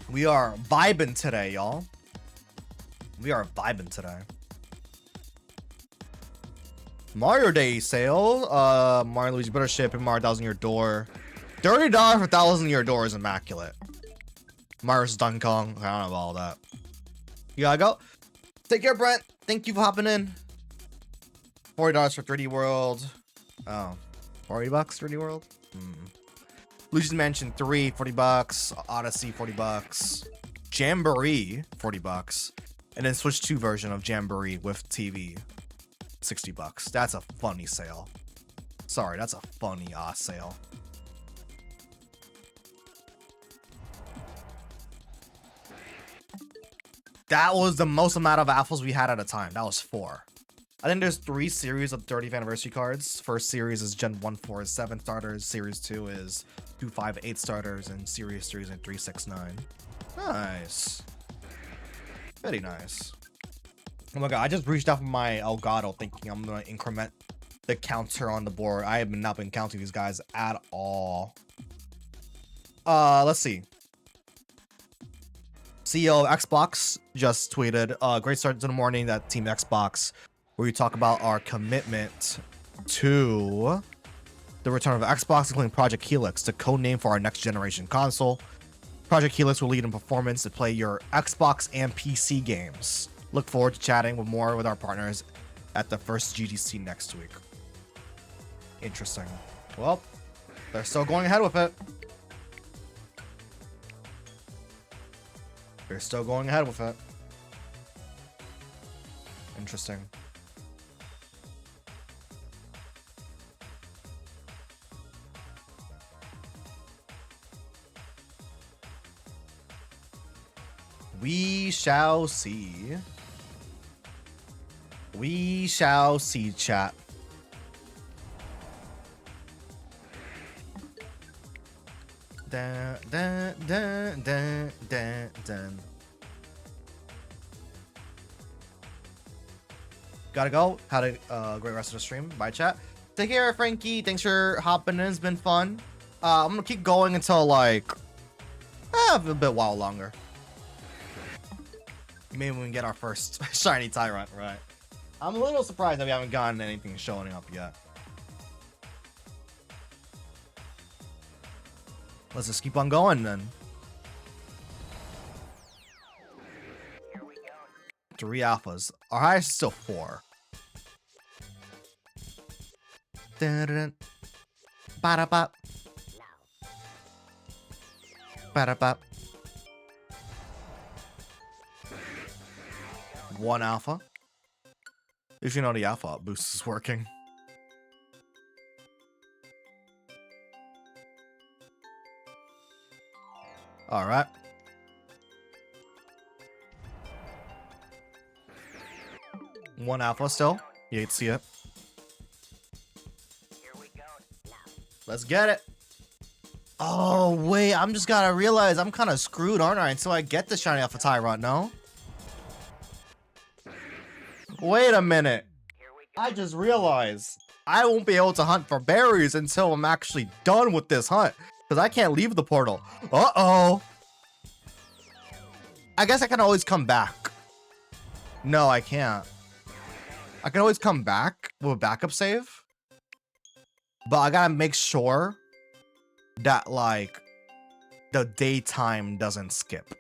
We are vibing today, y'all. We are vibing today. Mario Day sale. Mario Luigi better ship and Mario 1000 your door. $30 for 1000 your door is immaculate. Mario's Donkey Kong. I don't know about all that. You gotta go. Take care, Brent. Thank you for hopping in. $40 for 3D World. Oh, $40 3D World. Luigi's Mansion 3, $40. Odyssey, $40. Jamboree, $40. And then Switch 2 version of Jamboree with TV, $60. That's a funny sale. Sorry, that's a funny sale. That was the most amount of apples we had at a time. That was 4. I think there's 3 series of 30th anniversary cards. First series is Gen 1, 4 is 7 starters. Series 2 is 2, 5, 8 starters. And Series 3 is 3, 6, 9. Nice. Very nice. Oh my god, I just reached out from my Elgato thinking I'm going to increment the counter on the board. I have not been counting these guys at all. Let's see. CEO of Xbox just tweeted, great start to the morning at Team Xbox, where we talk about our commitment to the return of Xbox, including Project Helix, the code name for our next generation console. Project Helix will lead in performance to play your Xbox and PC games. Look forward to chatting with our partners at the first GDC next week. Interesting. Well, they're still going ahead with it. They're still going ahead with it. Interesting. We shall see. We shall see, chat. Dun, dun, dun, dun, dun, dun. Gotta go. Had a great rest of the stream. Bye, chat. Take care, Frankie. Thanks for hopping in. It's been fun. I'm gonna keep going until like a bit while longer. Maybe we can get our first shiny Tyrant, right? I'm a little surprised that we haven't gotten anything showing up yet. Let's just keep on going then. Here we go. 3 alphas. Our highest is still 4. Dun-dun-dun. Ba-da-bop. Ba-da-bop. 1 alpha. If you know the alpha boost is working. All right. One alpha still. You hate to see it. Here we go. Let's get it. Oh, wait. I'm just gotta realize I'm kind of screwed, aren't I? Until I get the shiny alpha Tyrant, no? Wait a minute. Here we go. I just realized I won't be able to hunt for berries until I'm actually done with this hunt. Because I can't leave the portal. Uh-oh. I guess I can always come back. No, I can't. I can always come back with a backup save. But I gotta make sure that, like, the daytime doesn't skip.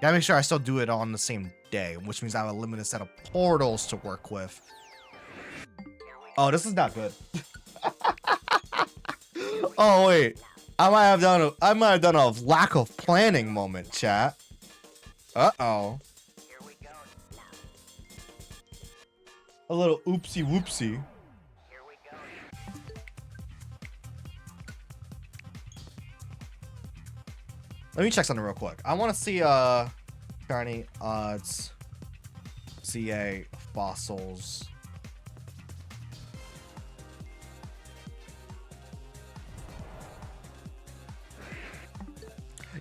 Gotta make sure I still do it on the same day, which means I have a limited set of portals to work with. Oh, this is not good. Oh, wait. I might have done a lack of planning moment, chat. Uh-oh. Here we go. A little oopsie whoopsie. Here we go. Let me check something real quick. I want to see shiny odds, CA fossils.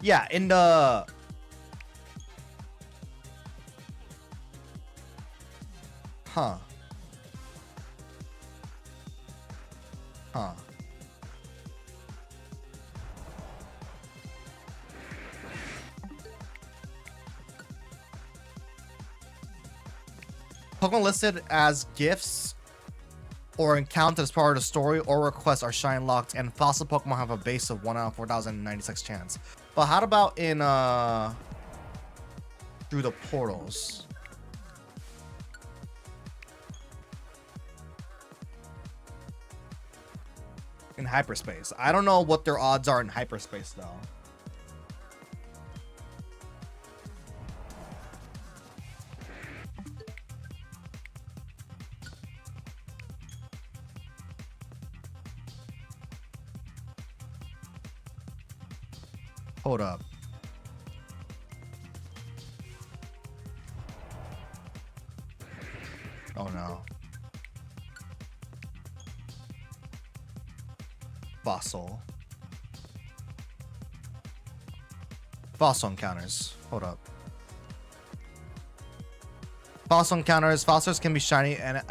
Yeah, in the Huh. Pokemon listed as gifts or encountered as part of the story or requests are shine locked, and fossil Pokemon have a base of 1 out of 4,096 chance. But how about in through the portals? In hyperspace. I don't know what their odds are in hyperspace though. Hold up. Oh no. Fossil. Fossil encounters. Hold up. Fossil encounters. Fossils can be shiny and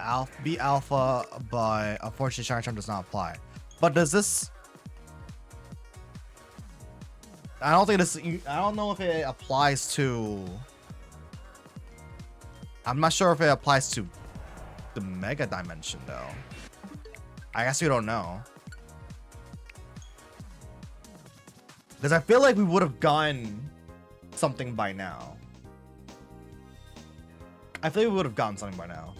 be alpha, but unfortunately shiny charm does not apply. But does this... I don't think this... I don't know if it applies to... I'm not sure if it applies to the Mega Dimension, though. I guess we don't know. Because I feel like we would have gotten something by now. I feel like we would have gotten something by now.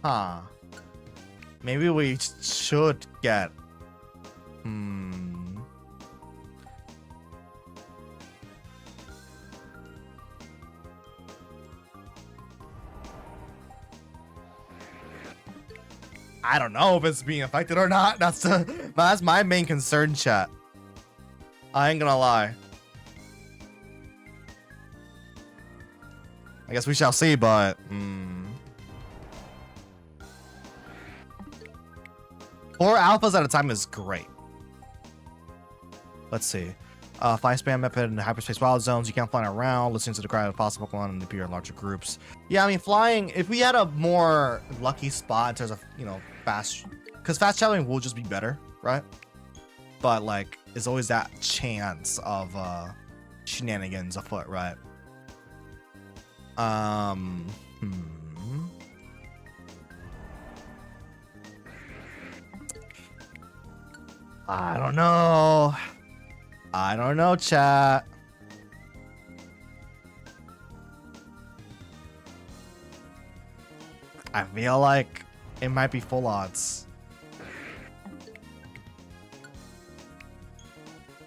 Huh. Maybe we should get... I don't know if it's being affected or not. That's my main concern, chat. I ain't gonna lie. I guess we shall see, but 4 alphas at a time is great. Let's see. Fly spam method in the hyperspace wild zones. You can't fly around. Listening to the cry of possible Pokemon and appear in larger groups. Yeah, I mean, flying, if we had a more lucky spot in terms of, you know, fast, because fast traveling will just be better, right? But, like, there's always that chance of shenanigans afoot, right? I don't know. I don't know, chat. I feel like it might be full odds.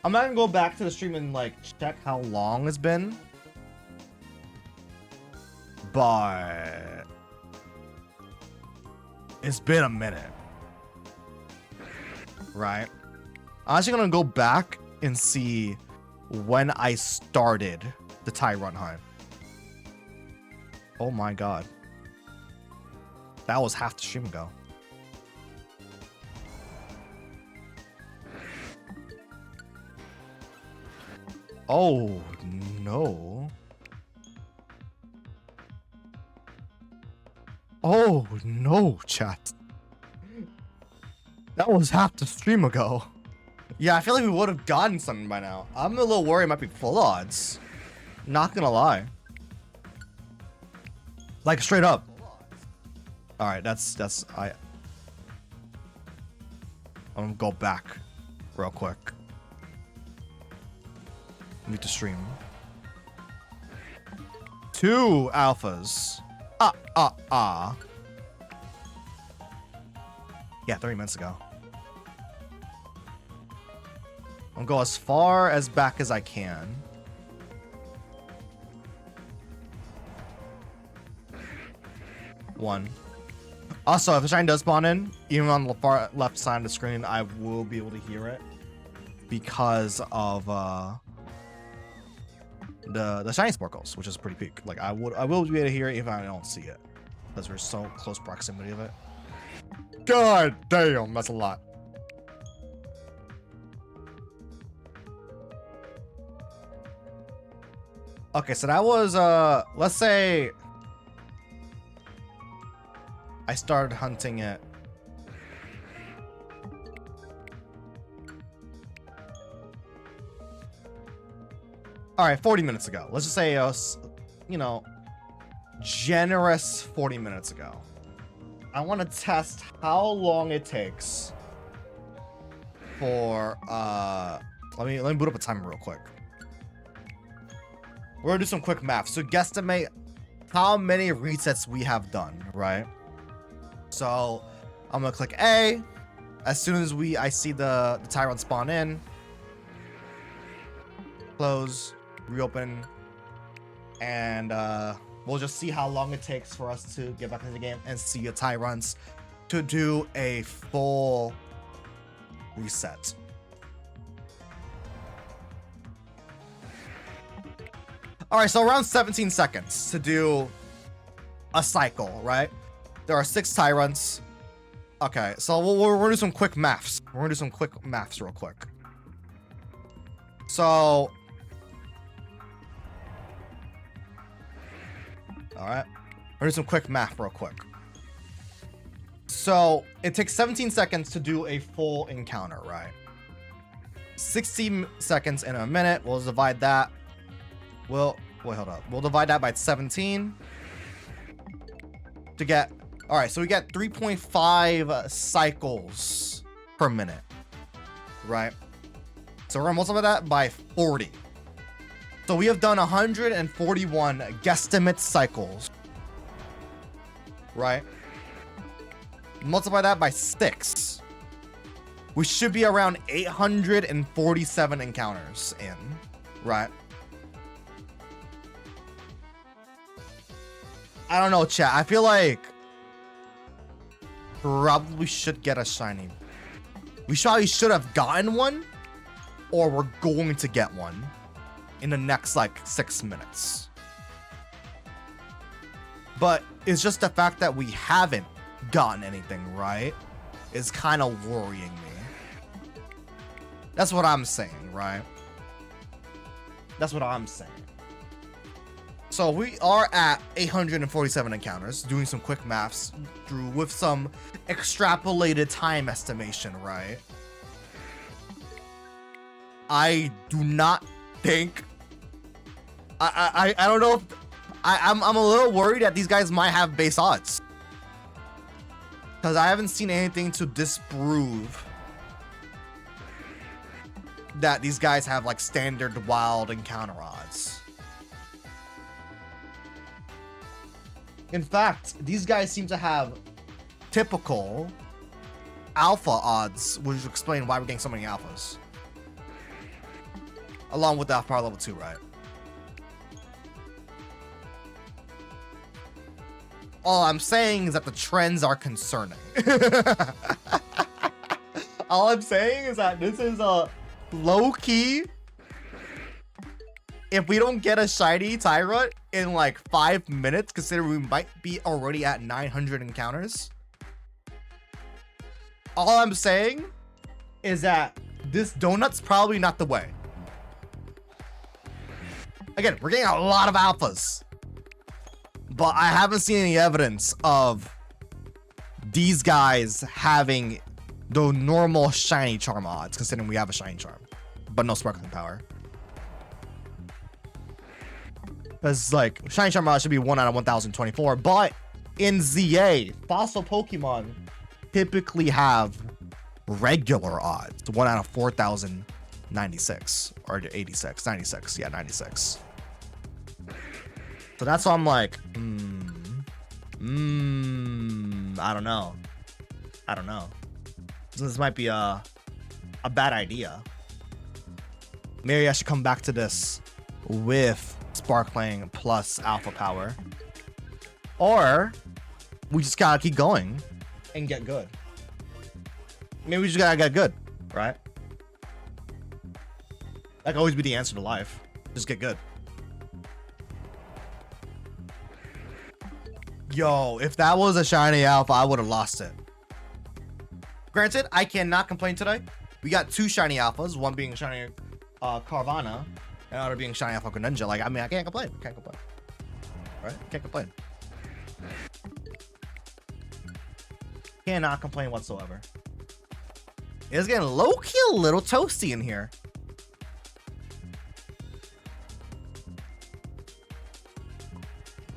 I'm not gonna go back to the stream and like check how long it's been. But it's been a minute. Right? I'm actually gonna go back and see when I started the Tyrant hunt. Oh my god. That was half the stream ago. Oh no. Oh no, chat. That was half the stream ago. Yeah, I feel like we would have gotten something by now. I'm a little worried it might be full odds. Not gonna lie. Like straight up. Alright, I'm gonna go back real quick. Mute the stream. 2 alphas. Yeah, 30 minutes ago. I'll go as far as back as I can. One. Also, if the shine does spawn in, even on the far left side of the screen, I will be able to hear it because of the shiny sparkles, which is pretty peak. Like I will be able to hear it even if I don't see it because we're so close proximity of it. God damn, that's a lot. Okay, so that was let's say I started hunting it. All right, 40 minutes ago. Let's just say, you know, generous 40 minutes ago. I want to test how long it takes for, let me boot up a timer real quick. We're gonna do some quick math. So guesstimate how many resets we have done, right? So I'm gonna click A. As soon as I see the Tyrant spawn in, close, reopen, and we'll just see how long it takes for us to get back into the game and see a Tyrants to do a full reset. All right, so around 17 seconds to do a cycle, right? There are 6 Tyrants. Okay, so we're gonna do some quick maths. We're gonna do some quick maths real quick. So, all right, we're gonna do some quick math real quick. So it takes 17 seconds to do a full encounter, right? 60 seconds in a minute. We'll divide that. Wait, hold up. We'll divide that by 17 to get. All right, so we get 3.5 cycles per minute, right? So we're gonna multiply that by 40. So we have done 141 guesstimate cycles, right? Multiply that by 6. We should be around 847 encounters in, right? I don't know, chat. I feel like probably should get a shiny. We probably should have gotten one, or we're going to get one in the next like 6 minutes. But it's just the fact that we haven't gotten anything, right? is kind of worrying me. That's what I'm saying, right? That's what I'm saying. So we are at 847 encounters, doing some quick maths, Drew, with some extrapolated time estimation, right? I do not think... I don't know if... I'm a little worried that these guys might have base odds. Because I haven't seen anything to disprove that these guys have like standard wild encounter odds. In fact, these guys seem to have typical alpha odds, which would explain why we're getting so many alphas. Along with the alpha power level 2, right? All I'm saying is that the trends are concerning. All I'm saying is that this is a low-key. If we don't get a shiny Tyrant in like 5 minutes, considering we might be already at 900 encounters. All I'm saying is that this donut's probably not the way. Again, we're getting a lot of alphas, but I haven't seen any evidence of these guys having the normal shiny charm odds, considering we have a shiny charm, but no sparkling power. Because like shiny charm odds should be 1 out of 1024, but in ZA, fossil Pokemon typically have regular odds, 1 out of 4096 or 86, 96, yeah, 96. So that's why I'm like, I don't know. So this might be a bad idea. Maybe I should come back to this with sparkling plus alpha power, or we just gotta keep going and get good. Maybe we just gotta get good, right? That could always be the answer to life. Just get good. Yo, if that was a shiny alpha, I would have lost it. Granted, I cannot complain today. We got 2 shiny alphas, one being shiny Carvana, and the other being shiny alpha Greninja. Like, I mean, I can't complain. Can't complain. Right? Can't complain. Cannot complain whatsoever. It's getting low-key a little toasty in here.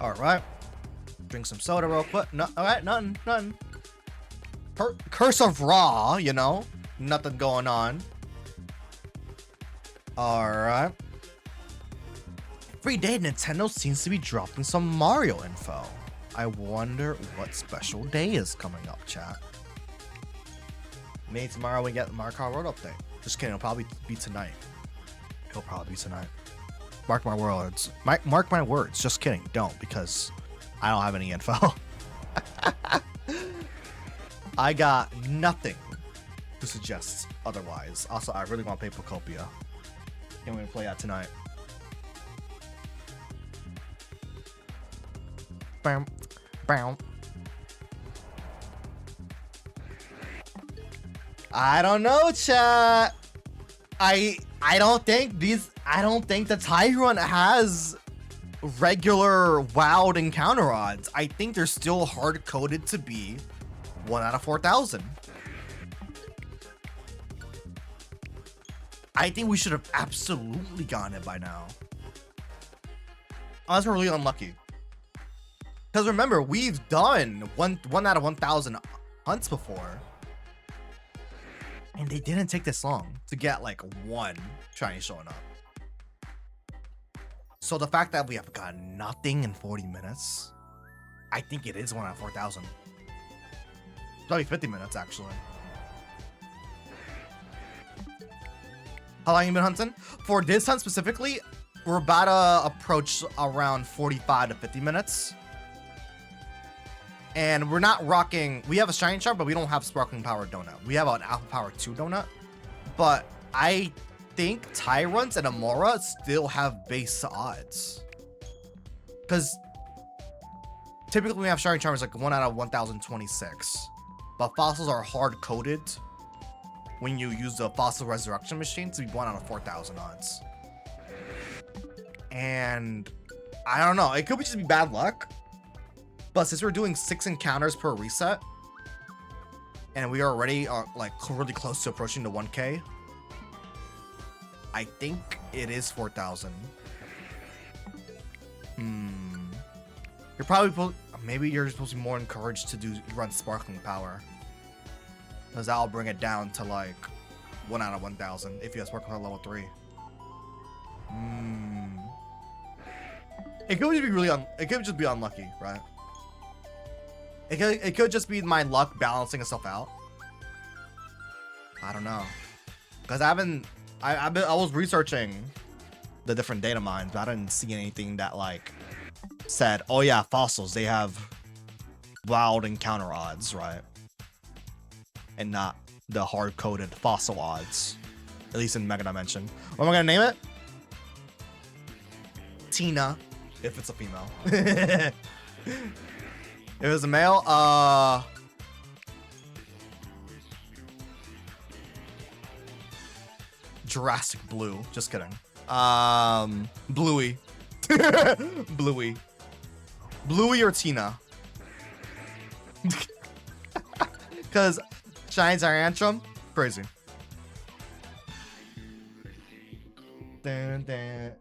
All right. Drink some soda real quick. No, all right, nothing. Curse of Raw, you know, nothing going on. All right. Every day, Nintendo seems to be dropping some Mario info. I wonder what special day is coming up, chat. Maybe tomorrow we get the Mario Kart Road update. Just kidding, it'll probably be tonight. It'll probably be tonight. Mark my words. Mark my words. Just kidding. Don't, because I don't have any info. I got nothing to suggest otherwise. Also, I really want Papercopia. Can't wait to play that tonight. Bam, bam. I don't know, chat. I don't think the Tyrant has regular wild encounter odds. I think they're still hard coded to be 1 out of 4000. I think we should have absolutely gotten it by now. Unless we're really unlucky. Because remember, we've done one out of 1000 hunts before. And they didn't take this long to get like one shiny showing up. So the fact that we have got nothing in 40 minutes, I think it is 1 out of 4000. Probably 50 minutes actually. How long have you been hunting? For this hunt specifically, we're about to approach around 45 to 50 minutes. And we're not rocking, we have a shiny charm, but we don't have sparkling power donut. We have an alpha power 2 donut, but I think Tyrants and Amora still have base odds. Because typically we have shiny charms like 1 out of 1026. but fossils are hard coded when you use the fossil resurrection machine to be 1 out of 4,000 odds. And I don't know, it could just be bad luck, but since we're doing 6 encounters per reset and we already are like really close to approaching the 1k, I think it is 4,000. You're probably maybe you're supposed to be more encouraged to run sparkling power, because that'll bring it down to like 1 out of 1,000 if you have sparkling power level 3. It could just be it could just be unlucky, right? It could just be my luck balancing itself out. I don't know, because I was researching the different data mines, but I didn't see anything that like said, oh yeah, fossils, they have wild encounter odds, right? And not the hard-coded fossil odds, at least in Mega Dimension. What am I gonna name it? Tina, if it's a female. If it's a male, Jurassic Blue. Just kidding. Bluey. Bluey. Bluey or Tina. Because Shine's our Antrim. Crazy. Dun, dun.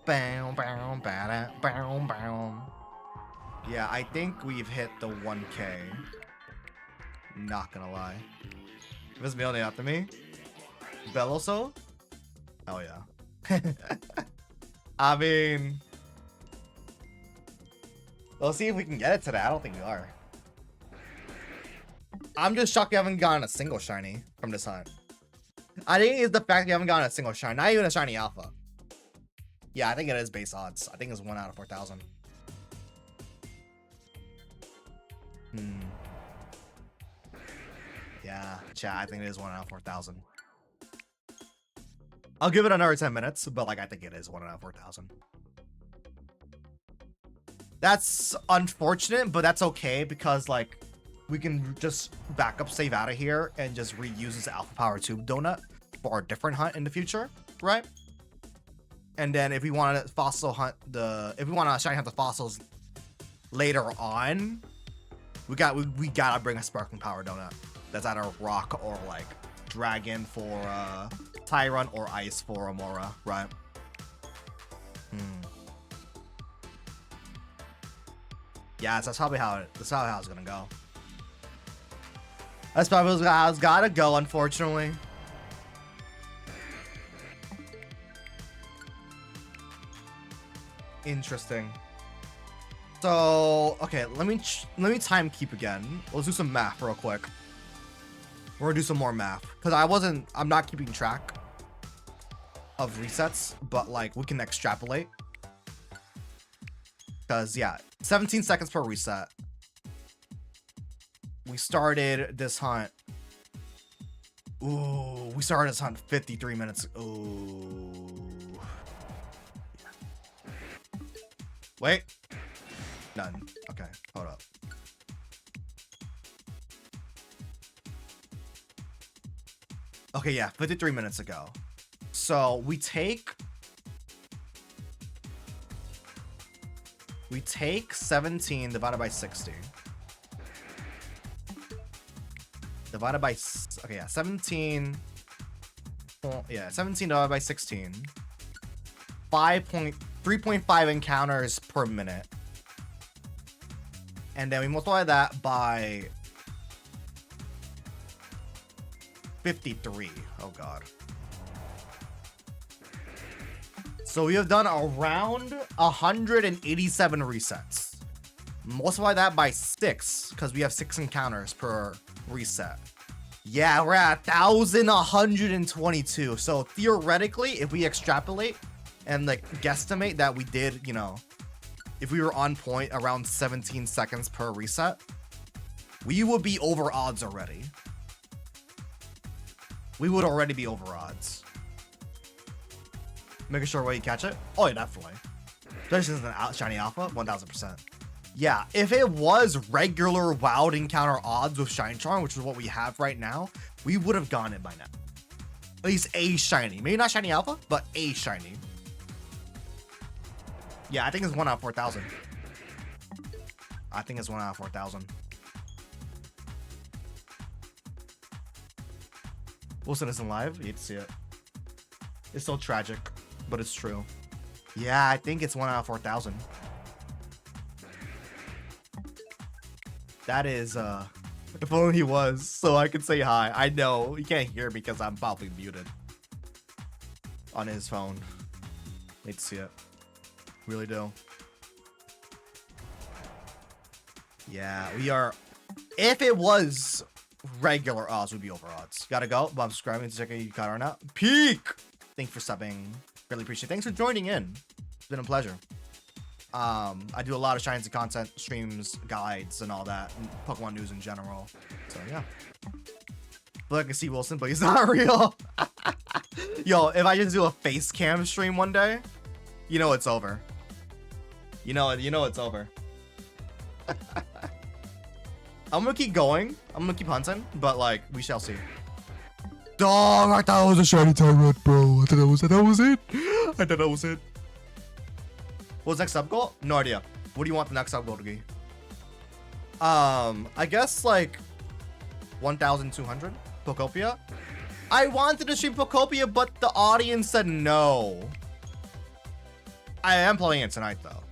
Bow, bow, bada, bow, bow. Yeah, I think we've hit the 1k. Not gonna lie. If it's male, after me. Beloso? Oh yeah. I mean, we'll see if we can get it today. I don't think we are. I'm just shocked we haven't gotten a single shiny from this hunt. I think it's the fact we haven't gotten a single shiny, not even a shiny alpha. Yeah, I think it is base odds. I think it's 1 out of 4,000. Yeah, chat, I think it is 1 out of 4,000. I'll give it another 10 minutes, but like I think it is 1 out of 4,000. That's unfortunate, but that's okay because like we can just back up, save out of here, and just reuse this Alpha Power Tube donut for a different hunt in the future, right? And then if we want to fossil hunt if we want to shiny hunt the fossils later on, we gotta bring a Sparkling Power donut that's either rock or like dragon for Tyron or ice for Amora, right? Yeah, that's probably how it's gonna go. That's probably how it's gotta go, unfortunately. Interesting. So, okay, let me time keep again. Let's do some math real quick. We're gonna do some more math because I'm not keeping track of resets, but like we can extrapolate. Because yeah, 17 seconds per reset. We started this hunt. Ooh, we started this hunt 53 minutes. Ooh. Wait. None. Okay, hold up. Okay, yeah, 53 minutes ago. So we take 17 divided by 60. Divided by, okay, yeah, 17. Well, yeah, 17 divided by 16. 3.5 encounters per minute. And then we multiply that by 53. Oh god. So we have done around 187 resets. Multiply that by 6, because we have 6 encounters per reset. Yeah, we're at 1,122. So theoretically, if we extrapolate and like guesstimate that we did, you know, if we were on point around 17 seconds per reset, we would be over odds already. We would already be over odds. Making sure where you catch it. Oh yeah, definitely. Especially since it's an shiny alpha, 1000%. Yeah, if it was regular wild encounter odds with Shine Charm, which is what we have right now, we would have gotten it by now. At least a shiny. Maybe not shiny alpha, but a shiny. Yeah, I think it's 1 out of 4,000. I think it's 1 out of 4,000. Wilson isn't live. You hate to see it. It's so tragic, but it's true. Yeah, I think it's 1 out of 4,000. That is, if only he was, so I could say hi. I know, he can't hear me because I'm probably muted on his phone. Hate to see it. Really do. Yeah, we are. If it was regular odds, we'd be over odds. Gotta go, but I'm subscribing to check out you caught or not. Peak! Thanks for subbing. Really appreciate it. Thanks for joining in. It's been a pleasure. I do a lot of Shines and content, streams, guides, and all that, and Pokemon news in general. So yeah. But I can see Wilson, but he's not real. Yo, if I just do a face cam stream one day, you know it's over. You know it's over. I'm gonna keep going. I'm gonna keep hunting, but like we shall see. Dog, I thought it was a shiny Tyrant, bro. I thought that was it. I thought that was it. What's next sub goal? No idea. What do you want the next sub goal to be? I guess like 1,200 Pokopia. I wanted to stream Pokopia, but the audience said no. I am playing it tonight though.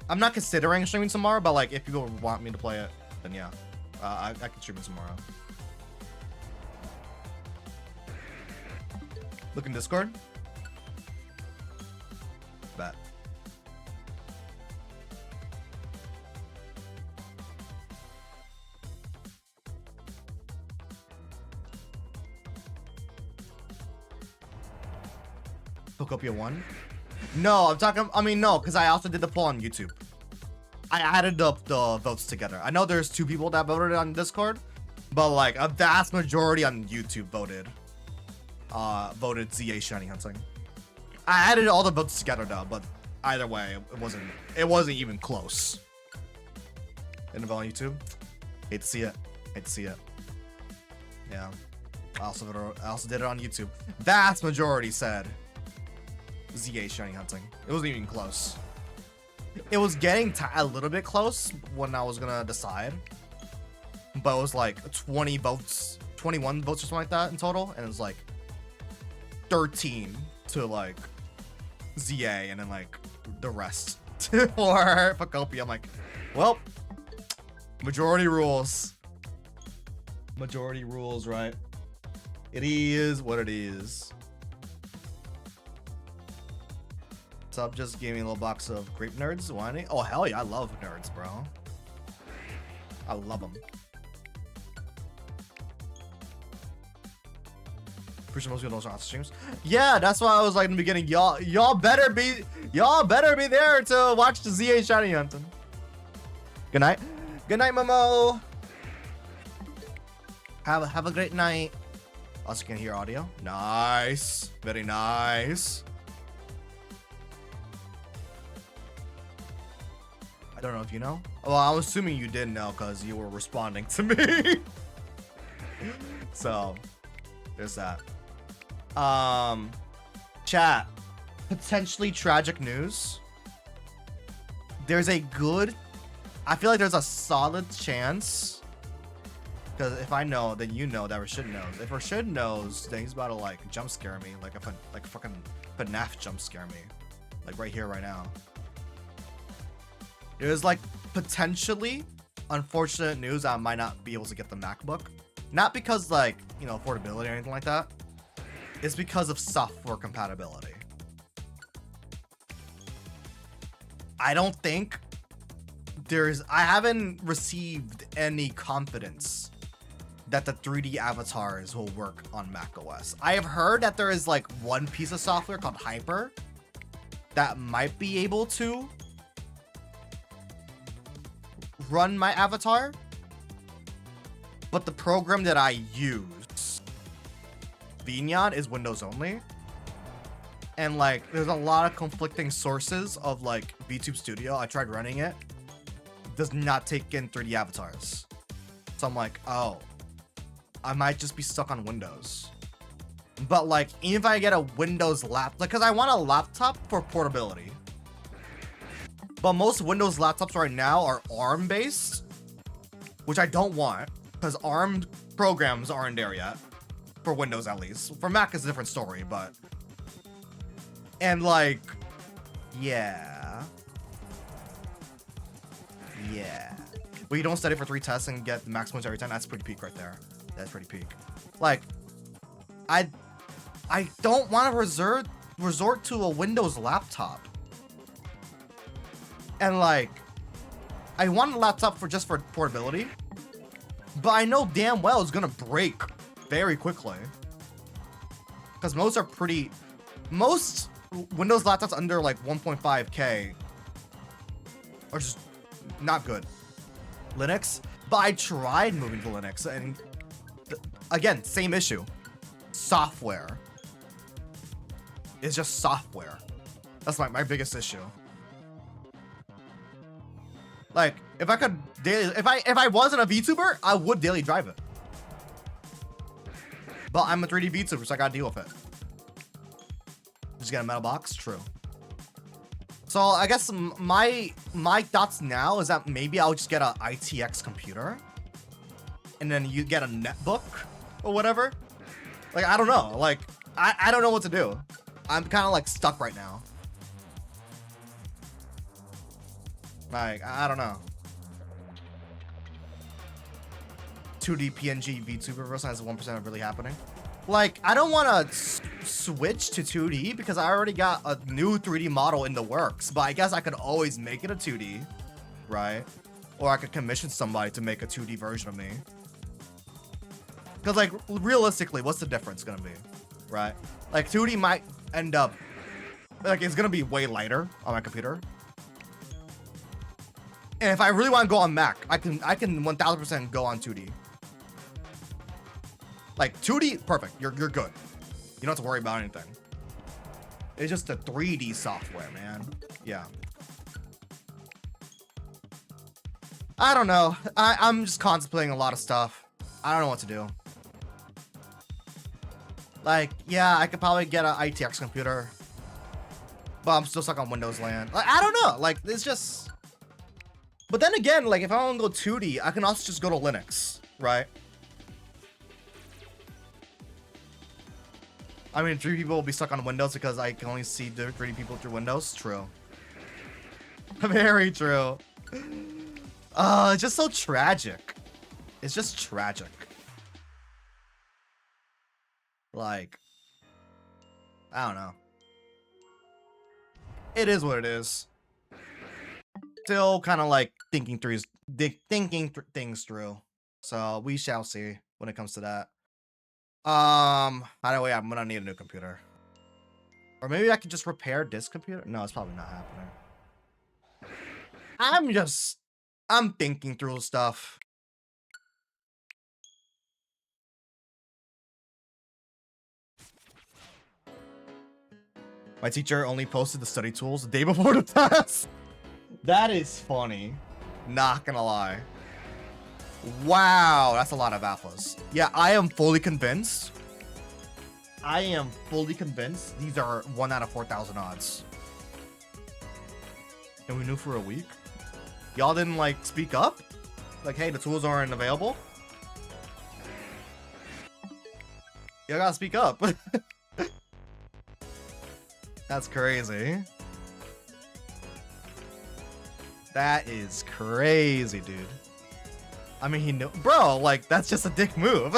I'm not considering streaming tomorrow, but like if people want me to play it, then yeah, I can stream it tomorrow. Look in Discord. Bet. Pokopia 1? No, I'm talking. I mean, no, because I also did the poll on YouTube. I added up the votes together. I know there's 2 people that voted on Discord, but like a vast majority on YouTube voted ZA Shiny Hunting. I added all the votes together though, but either way, it wasn't even close. Didn't vote on YouTube. Hate to see it. Hate to see it. Yeah. I also did it on YouTube. Vast majority said ZA Shiny Hunting. It wasn't even close. It was getting a little bit close when I was gonna decide, but it was like 20 votes, 21 votes or something like that in total, and it was like 13 to like ZA, and then like the rest for Pokopia. I'm like, well, majority rules. Majority rules, right? It is what it is. Sub just gave me a little box of grape nerds. Whining. Oh hell yeah, I love nerds, bro. I love them. Pretty sure most people don't watch streams. Yeah, that's why I was like in the beginning. Y'all better be there to watch the ZA Shiny Hunting. Good night. Good night, Momo. Have a great night. Also can hear audio. Nice. Very nice. I don't know if you know. Well, I'm assuming you did know because you were responding to me. So, there's that. Chat. Potentially tragic news. There's a good... I feel like there's a solid chance. Because if I know, then you know that Rashid knows. If Rashid knows, then he's about to like jump scare me. Like a fucking FNAF jump scare me. Like right here, right now. There's like potentially unfortunate news that I might not be able to get the MacBook. Not because like, you know, affordability or anything like that. It's because of software compatibility. I don't think I haven't received any confidence that the 3D avatars will work on macOS. I have heard that there is like one piece of software called Hyper that might be able to run my avatar, but the program that I use, Vineyard, is Windows only. And like, there's a lot of conflicting sources of like VTube Studio. I tried running it. Does not take in 3D avatars. So I'm like, oh, I might just be stuck on Windows. But like, even if I get a Windows laptop, because I want a laptop for portability. But most Windows laptops right now are ARM based, which I don't want because ARM programs aren't there yet. For Windows at least. For Mac is a different story, but. And like, yeah. Yeah. But you don't study for 3 tests and get the max points every time. That's pretty peak right there. That's pretty peak. Like, I don't want to resort to a Windows laptop. And like, I want a laptop for just for portability, but I know damn well it's gonna break very quickly. Because most Windows laptops under like 1.5K are just not good. Linux, but I tried moving to Linux and again, same issue. Software. It's just software. That's my biggest issue. Like, if I could daily, if I wasn't a VTuber, I would daily drive it. But I'm a 3D VTuber, so I gotta deal with it. Just get a metal box, true. So I guess my thoughts now is that maybe I'll just get a ITX computer, and then you get a netbook or whatever. Like, I don't know. Like, I don't know what to do. I'm kind of like stuck right now. Like, I don't know. 2D PNG VTuber reversal has 1% of really happening. Like, I don't want to switch to 2D because I already got a new 3D model in the works. But I guess I could always make it a 2D, right? Or I could commission somebody to make a 2D version of me. Because, like, realistically, what's the difference gonna be, right? Like, 2D might end up, like, it's gonna be way lighter on my computer. And if I really want to go on Mac, I can 1000% go on 2D. Like 2D, perfect. You're good. You don't have to worry about anything. It's just the 3D software, man. Yeah. I don't know. I'm just contemplating a lot of stuff. I don't know what to do. Like, yeah, I could probably get an ITX computer, but I'm still stuck on Windows land. Like, I don't know. Like, it's just. But then again, like, if I want to go 2D, I can also just go to Linux, right? I mean, 3 people will be stuck on Windows because I can only see the 3 people through Windows. True. Very true. It's just so tragic. It's just tragic. Like, I don't know. It is what it is. Still kind of like thinking things through. So we shall see when it comes to that. Either way, I'm gonna need a new computer. Or maybe I could just repair this computer. No, it's probably not happening. I'm thinking through stuff. My teacher only posted the study tools the day before the test. That is funny. Not gonna lie. Wow, that's a lot of alphas. Yeah, I am fully convinced. These are 1 out of 4,000 odds. And we knew for a week? Y'all didn't, like, speak up? Like, hey, the tools aren't available? Y'all gotta speak up. That's crazy. That is crazy, dude. I mean, he knew, bro, like, that's just a dick move.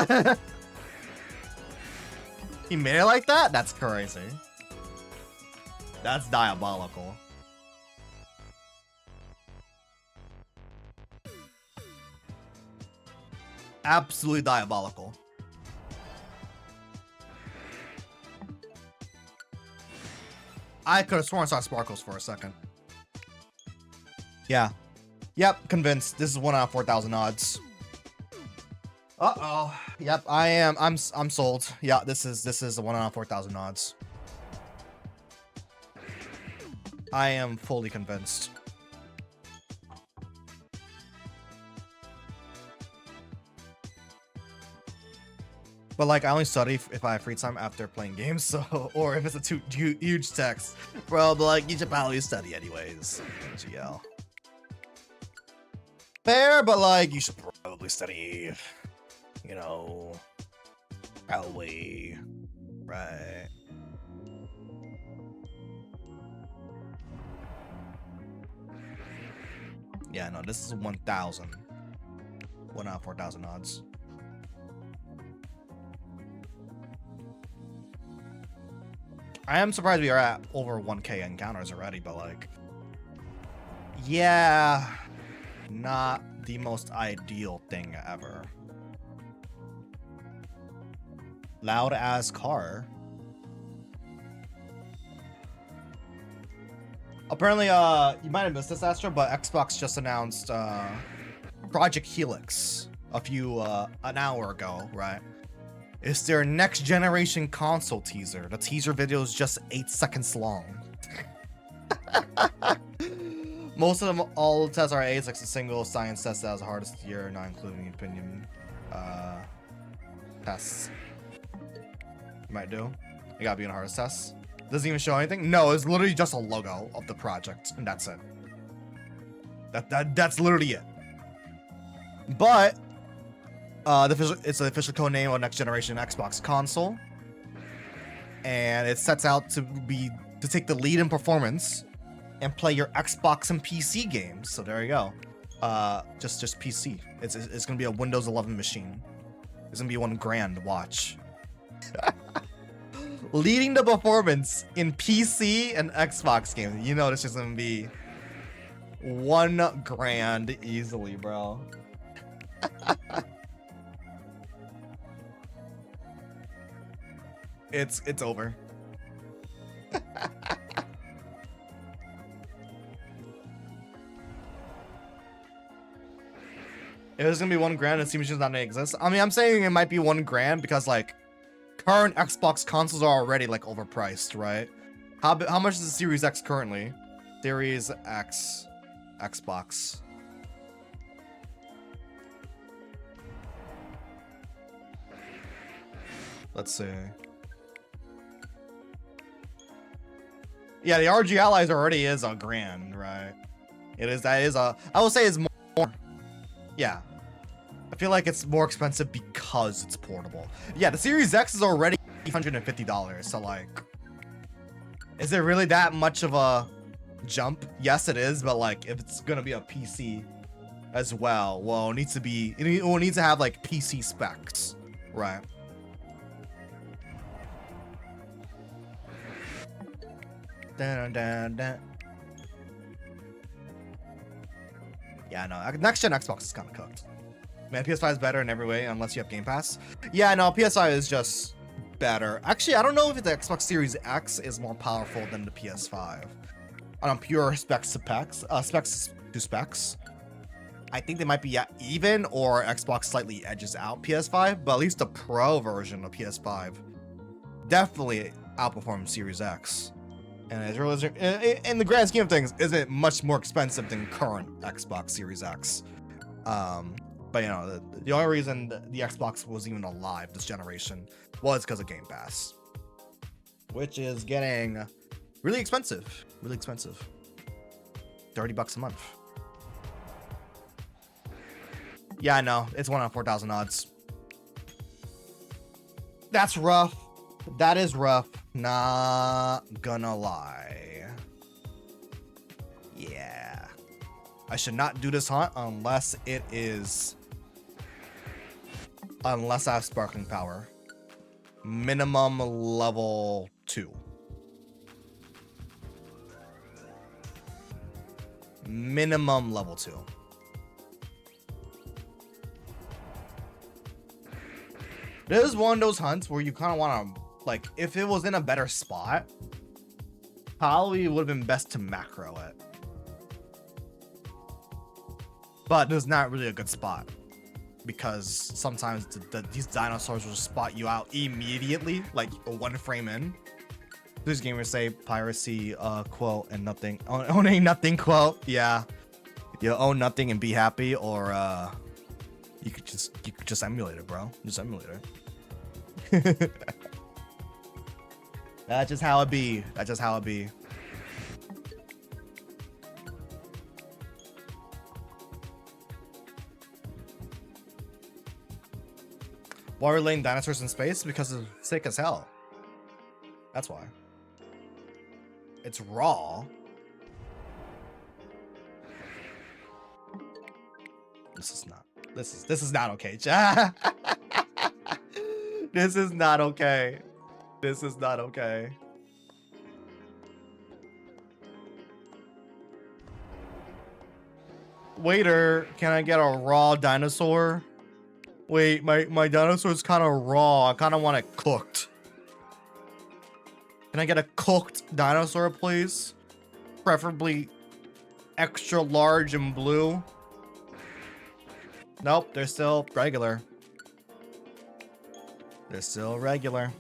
He made it like that? That's crazy. That's diabolical. Absolutely diabolical. I could have sworn I saw sparkles for a second. Yeah. Yep, convinced. This is 1 out of 4,000 odds. Uh-oh. Yep, I'm sold. Yeah, this is a 1 out of 4,000 odds. I am fully convinced. But like, I only study if I have free time after playing games, so or if it's a too huge text, bro. But like, you should probably study anyways. GL. Fair, but like, you should probably study. You know, probably, right? Yeah, no, this is 1,000. 1 out of 4,000 odds. I am surprised we are at over 1K encounters already, but like, yeah, not the most ideal thing ever. Loud as car. Apparently, you might have missed this, Astro, but Xbox just announced Project Helix an hour ago, right? It's their next generation console teaser. The teaser video is just 8 seconds long. Most of them, all the tests are A's, like a single science test that was the hardest year, not including opinion tests. You might do. You gotta be in the hardest tests. Doesn't even show anything. No, it's literally just a logo of the project, and that's it. That's literally it. But it's the official code name of next generation Xbox console, and it sets out to take the lead in performance and play your Xbox and PC games. So there you go. Just PC. It's gonna be a Windows 11 machine. It's gonna be $1,000. Watch. Leading the performance in PC and Xbox games. You know this is gonna be $1,000 easily, bro. It's over. If it's gonna be $1,000, it seems just not gonna exist. I mean, I'm saying it might be $1,000 because like current Xbox consoles are already like overpriced, right? How much is the Series X currently? Series X Xbox. Let's see. Yeah, the RG Allies already is $1,000, right? I will say it's more. Yeah. I feel like it's more expensive because it's portable. Yeah, the Series X is already $150, so like, is it really that much of a jump? Yes, it is, but like, if it's gonna be a PC as well, well, it will need to have like PC specs, right? Dun, dun, dun. Yeah, no, next gen Xbox is kind of cooked. Man, PS5 is better in every way unless you have Game Pass. Yeah, no, PS5 is just better. Actually, I don't know if the Xbox Series X is more powerful than the PS5. On pure specs to specs. I think they might be even, or Xbox slightly edges out PS5, but at least the Pro version of PS5 definitely outperforms Series X. And it's really, in the grand scheme of things, isn't much more expensive than current Xbox Series X. But you know, the only reason the Xbox was even alive this generation was because of Game Pass, which is getting really expensive. Really expensive. $30 a month. Yeah, I know. It's 1 out of 4,000 odds. That's rough. That is rough. Not gonna lie. Yeah. I should not do this hunt unless I have sparkling power. Minimum level 2. Minimum level 2. This is one of those hunts where you kind of want to, like, if it was in a better spot, probably would have been best to macro it. But there's not really a good spot, because sometimes these dinosaurs will spot you out immediately, like 1 frame in. These gamers say piracy quote and nothing owning nothing quote. Yeah. You own nothing and be happy, or you could just emulate it, bro. Just emulate it. That's just how it be. That's just how it be. Why are we laying dinosaurs in space? Because it's sick as hell. That's why. It's raw. This is not okay, chat. This is not okay. This is not okay. Waiter, can I get a raw dinosaur? Wait, my dinosaur's kind of raw. I kind of want it cooked. Can I get a cooked dinosaur, please? Preferably extra large and blue. Nope, they're still regular. They're still regular.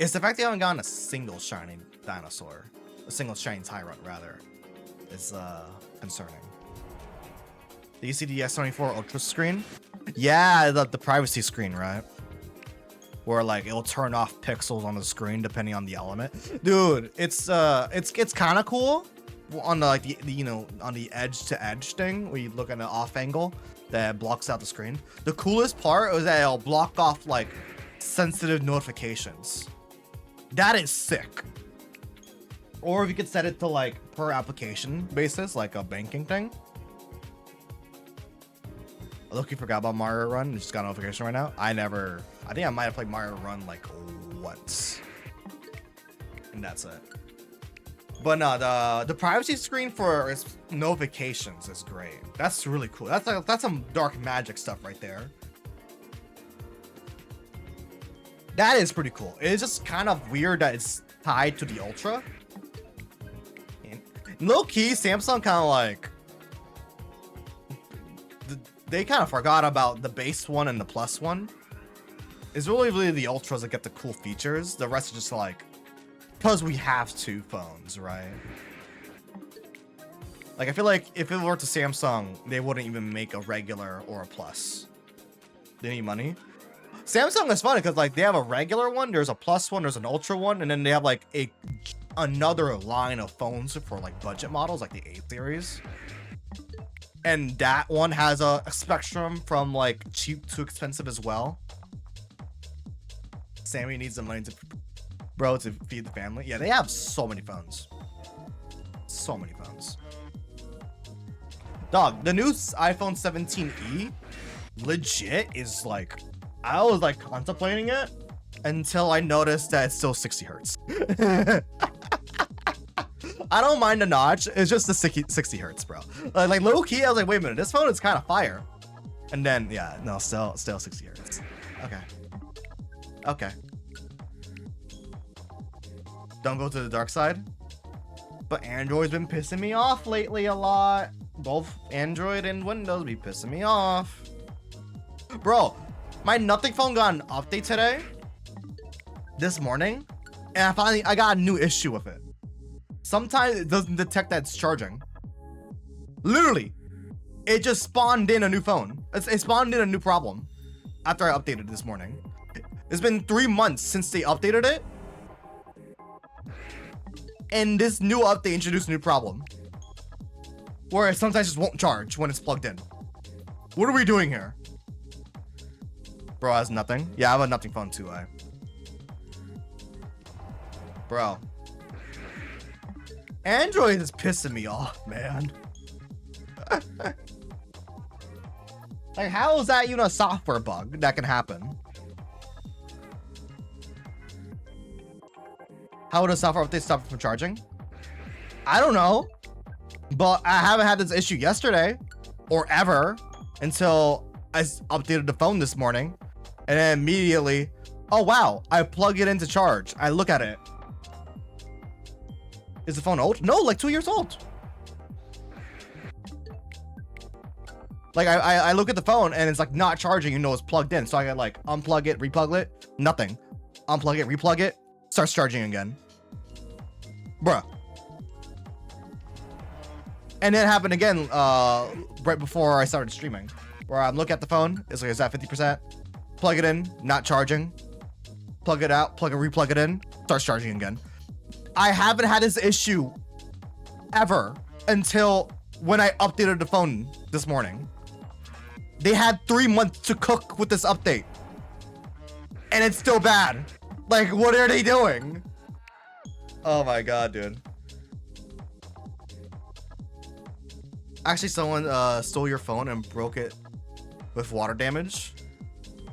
It's the fact they haven't gotten a single shiny dinosaur. A single shiny Tyrant, rather. Is concerning. Do you see the S24 Ultra screen? Yeah, the privacy screen, right? Where like it'll turn off pixels on the screen depending on the element. Dude, it's kind of cool on the like the you know, on the edge to edge thing where you look at an off angle that blocks out the screen. The coolest part is that it'll block off like sensitive notifications. That is sick. Or if you could set it to like per application basis, like a banking thing. Look, you forgot about Mario Run. Just got a notification right now. I think I might have played Mario Run like once. And that's it. But no, the privacy screen for its notifications is great. That's really cool. That's some dark magic stuff right there. That is pretty cool. It's just kind of weird that it's tied to the Ultra. Low key, Samsung kind of like they kind of forgot about the base one and the plus one. It's really the Ultras that get the cool features. The rest is just like, because we have two phones, right? Like I feel like if it were to Samsung, they wouldn't even make a regular or a plus. They need money. Samsung is funny because like they have a regular one, there's a plus one, there's an Ultra one, and then they have like another line of phones for like budget models, like the A series. And that one has a spectrum from like cheap to expensive as well. Sammy needs the money to feed the family. Yeah, they have so many phones. So many phones. Dog, the new iPhone 17e legit is like, I was like contemplating it until I noticed that it's still 60 hertz. I don't mind the notch. It's just the 60 hertz, bro. Like low key, I was like, wait a minute, this phone is kind of fire. And then, yeah, no, still 60 hertz. Okay. Okay. Don't go to the dark side. But Android's been pissing me off lately a lot. Both Android and Windows be pissing me off. Bro, my Nothing phone got an update today. This morning. And I got a new issue with it. Sometimes it doesn't detect that it's charging. Literally, it just spawned in a new phone. It spawned in a new problem after I updated this morning. It's been 3 months since they updated it. And this new update introduced a new problem. Where it sometimes just won't charge when it's plugged in. What are we doing here? Bro has nothing. Yeah, I have a Nothing phone too, Bro. Android is pissing me off, man. Like, how is that even a software bug that can happen? How would a software update stop it from charging? I don't know. But I haven't had this issue yesterday or ever until I updated the phone this morning. And then immediately, oh wow, I plug it in to charge. I look at it. Is the phone old? No, like 2 years old. Like I look at the phone and it's like not charging, you know it's plugged in. So I got like unplug it, replug it, nothing. Unplug it, replug it, starts charging again. Bruh. And it happened again right before I started streaming, where I'm looking at the phone, it's like, it's at 50%, plug it in, not charging, plug it out, replug it in, starts charging again. I haven't had this issue ever until when I updated the phone this morning. They had 3 months to cook with this update, and it's still bad. Like, what are they doing? Oh my god, dude. Actually, someone stole your phone and broke it with water damage.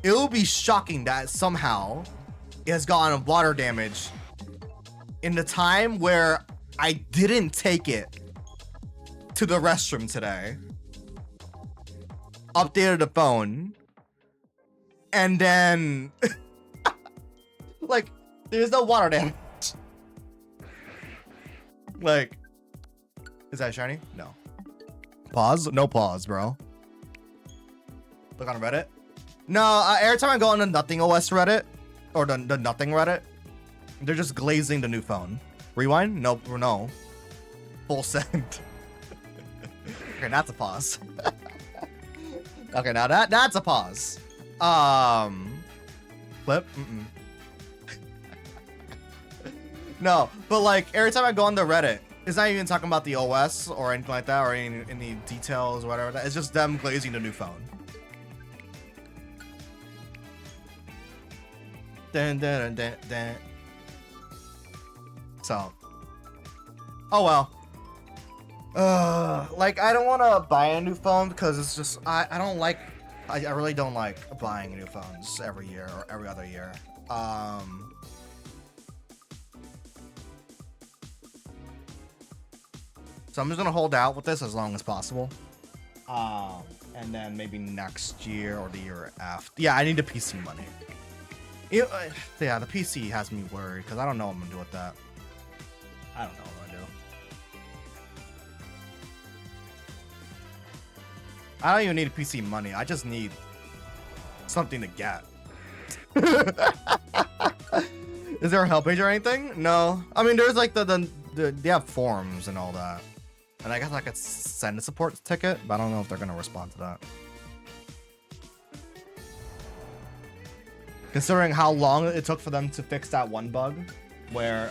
It will be shocking that somehow it has gotten water damage in the time where I didn't take it to the restroom today, updated the phone, and then like, there's no water damage. Like, is that shiny? No. Pause? No pause, bro. Look on Reddit. No, every time I go on the Nothing OS Reddit, or the Nothing Reddit, they're just glazing the new phone. Rewind? Nope, no. Full send. Okay, that's a pause. Okay, now that's a pause. Flip? No, but like, every time I go on the Reddit, it's not even talking about the OS or anything like that, or any details or whatever. It's just them glazing the new phone. Dun, dun, dun, dun, dun. So, oh well. Like, I don't want to buy a new phone because it's just, I don't like, I really don't like buying new phones every year or every other year. So I'm just gonna hold out with this as long as possible. And then maybe next year or the year after. Yeah, I need the PC money. Yeah, the PC has me worried because I don't know what I'm gonna do with that. I don't know what I'm gonna do. I don't even need PC money. I just need something to get. Is there a help page or anything? No. I mean, there's like they have forums and all that. And I guess I could send a support ticket, but I don't know if they're gonna respond to that. Considering how long it took for them to fix that one bug, where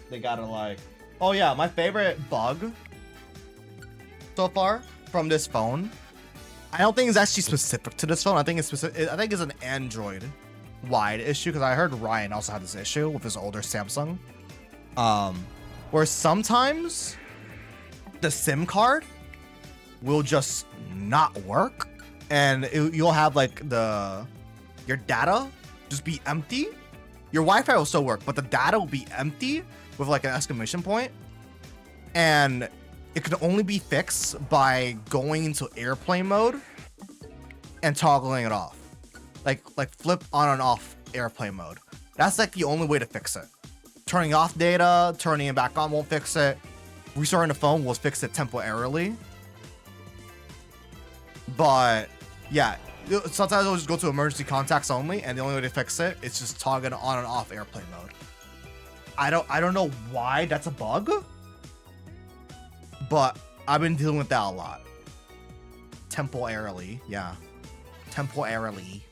they gotta like, oh yeah, my favorite bug so far from this phone, I don't think it's actually specific to this phone. I think it's specific. I think it's an Android wide issue because I heard Ryan also had this issue with his older Samsung. Where sometimes the SIM card will just not work, and you'll have like your data just be empty. Your Wi-Fi will still work, but the data will be empty with like an exclamation point, and it can only be fixed by going into airplane mode and toggling it off, like flip on and off airplane mode. That's like the only way to fix it. Turning off data, turning it back on won't fix it. Restarting the phone will fix it temporarily. But yeah, sometimes I'll just go to emergency contacts only, and the only way to fix it is just toggling on and off airplane mode. I don't know why that's a bug, but I've been dealing with that a lot. Temporarily, yeah. Temporarily.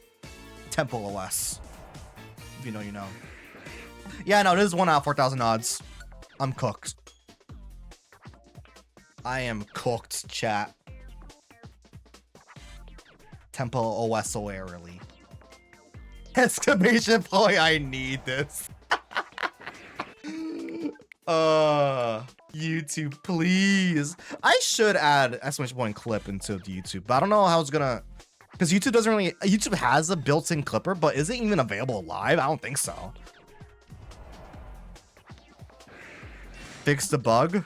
Temple OS. If you know, you know. Yeah, no, this is 1 out of 4,000 odds. I'm cooked. I am cooked, chat. Temple OS so early. Exclamation point, I need this. YouTube, please. I should add exclamation point clip into the YouTube, but I don't know how it's gonna, because YouTube doesn't really, YouTube has a built-in clipper, but is it even available live? I don't think so. Fix the bug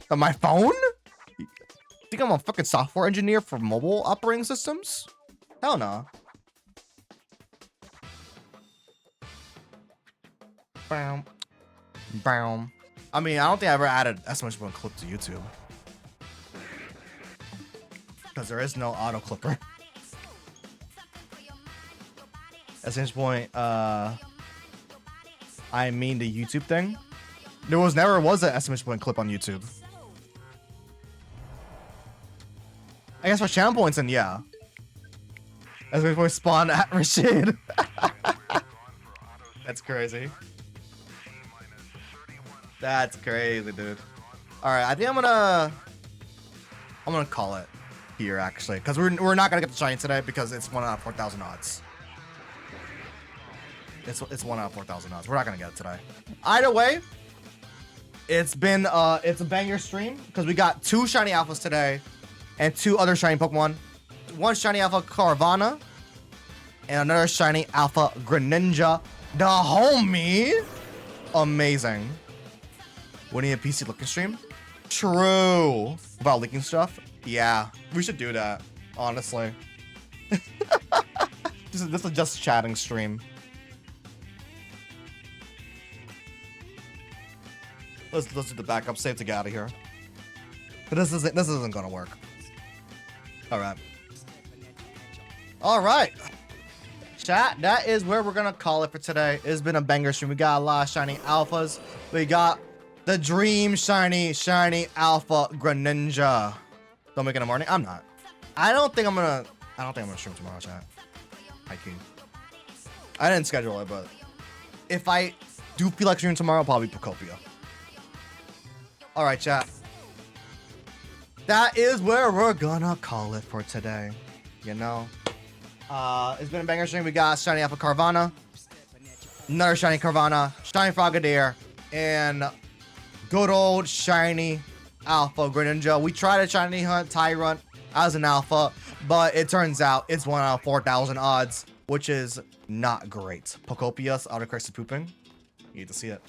on my phone? You think I'm a fucking software engineer for mobile operating systems? Hell no. Bam. Bam. I mean, I don't think I ever added exclamation point clip to YouTube, because there is no auto clipper. Exclamation point I mean the YouTube thing. There never was an estimation point clip on YouTube. I guess for channel points, and yeah. Estimation point spawn at Rashid. That's crazy. That's crazy, dude. All right, I think I'm gonna call it here actually, because we're not gonna get the shiny today because it's 1 out of 4,000 odds. It's 1 out of 4,000 odds. We're not gonna get it today. Either way, it's a banger stream because we got 2 shiny alphas today and 2 other shiny Pokemon. 1 shiny alpha Carvana and another shiny alpha Greninja. The homie, amazing. We need a PC looking stream. True. About leaking stuff. Yeah, we should do that. Honestly, this is just chatting stream. Let's do the backup save to get out of here. But this isn't gonna work. All right. Chat, that is where we're gonna call it for today. It's been a banger stream. We got a lot of shiny alphas. We got the dream shiny alpha Greninja. Don't make it in the morning. I'm not. I don't think I'm gonna stream tomorrow, chat. I didn't schedule it, but if I do feel like streaming tomorrow, I'll probably Pokopia. All right, chat. That is where we're gonna call it for today. You know. It's been a banger stream. We got shiny alpha Carvana, another shiny Carvana, shiny Frogadier, and good old shiny alpha Greninja. We tried a shiny hunt Tyrant as an alpha, but it turns out it's 1 out of 4,000 odds, which is not great. Pocopius autocorrects pooping. You need to see it.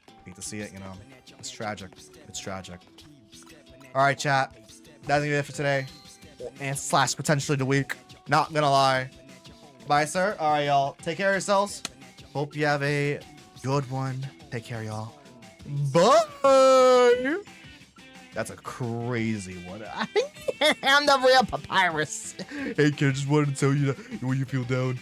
You need to see it, you know. It's tragic. It's tragic. All right, chat. That's gonna be it for today. And / potentially the week. Not gonna lie. Bye, sir. All right, y'all. Take care of yourselves. Hope you have a good one. Take care, y'all. Bye. That's a crazy one. I think I'm the real Papyrus. Hey, kid, just wanted to tell you that when you feel down.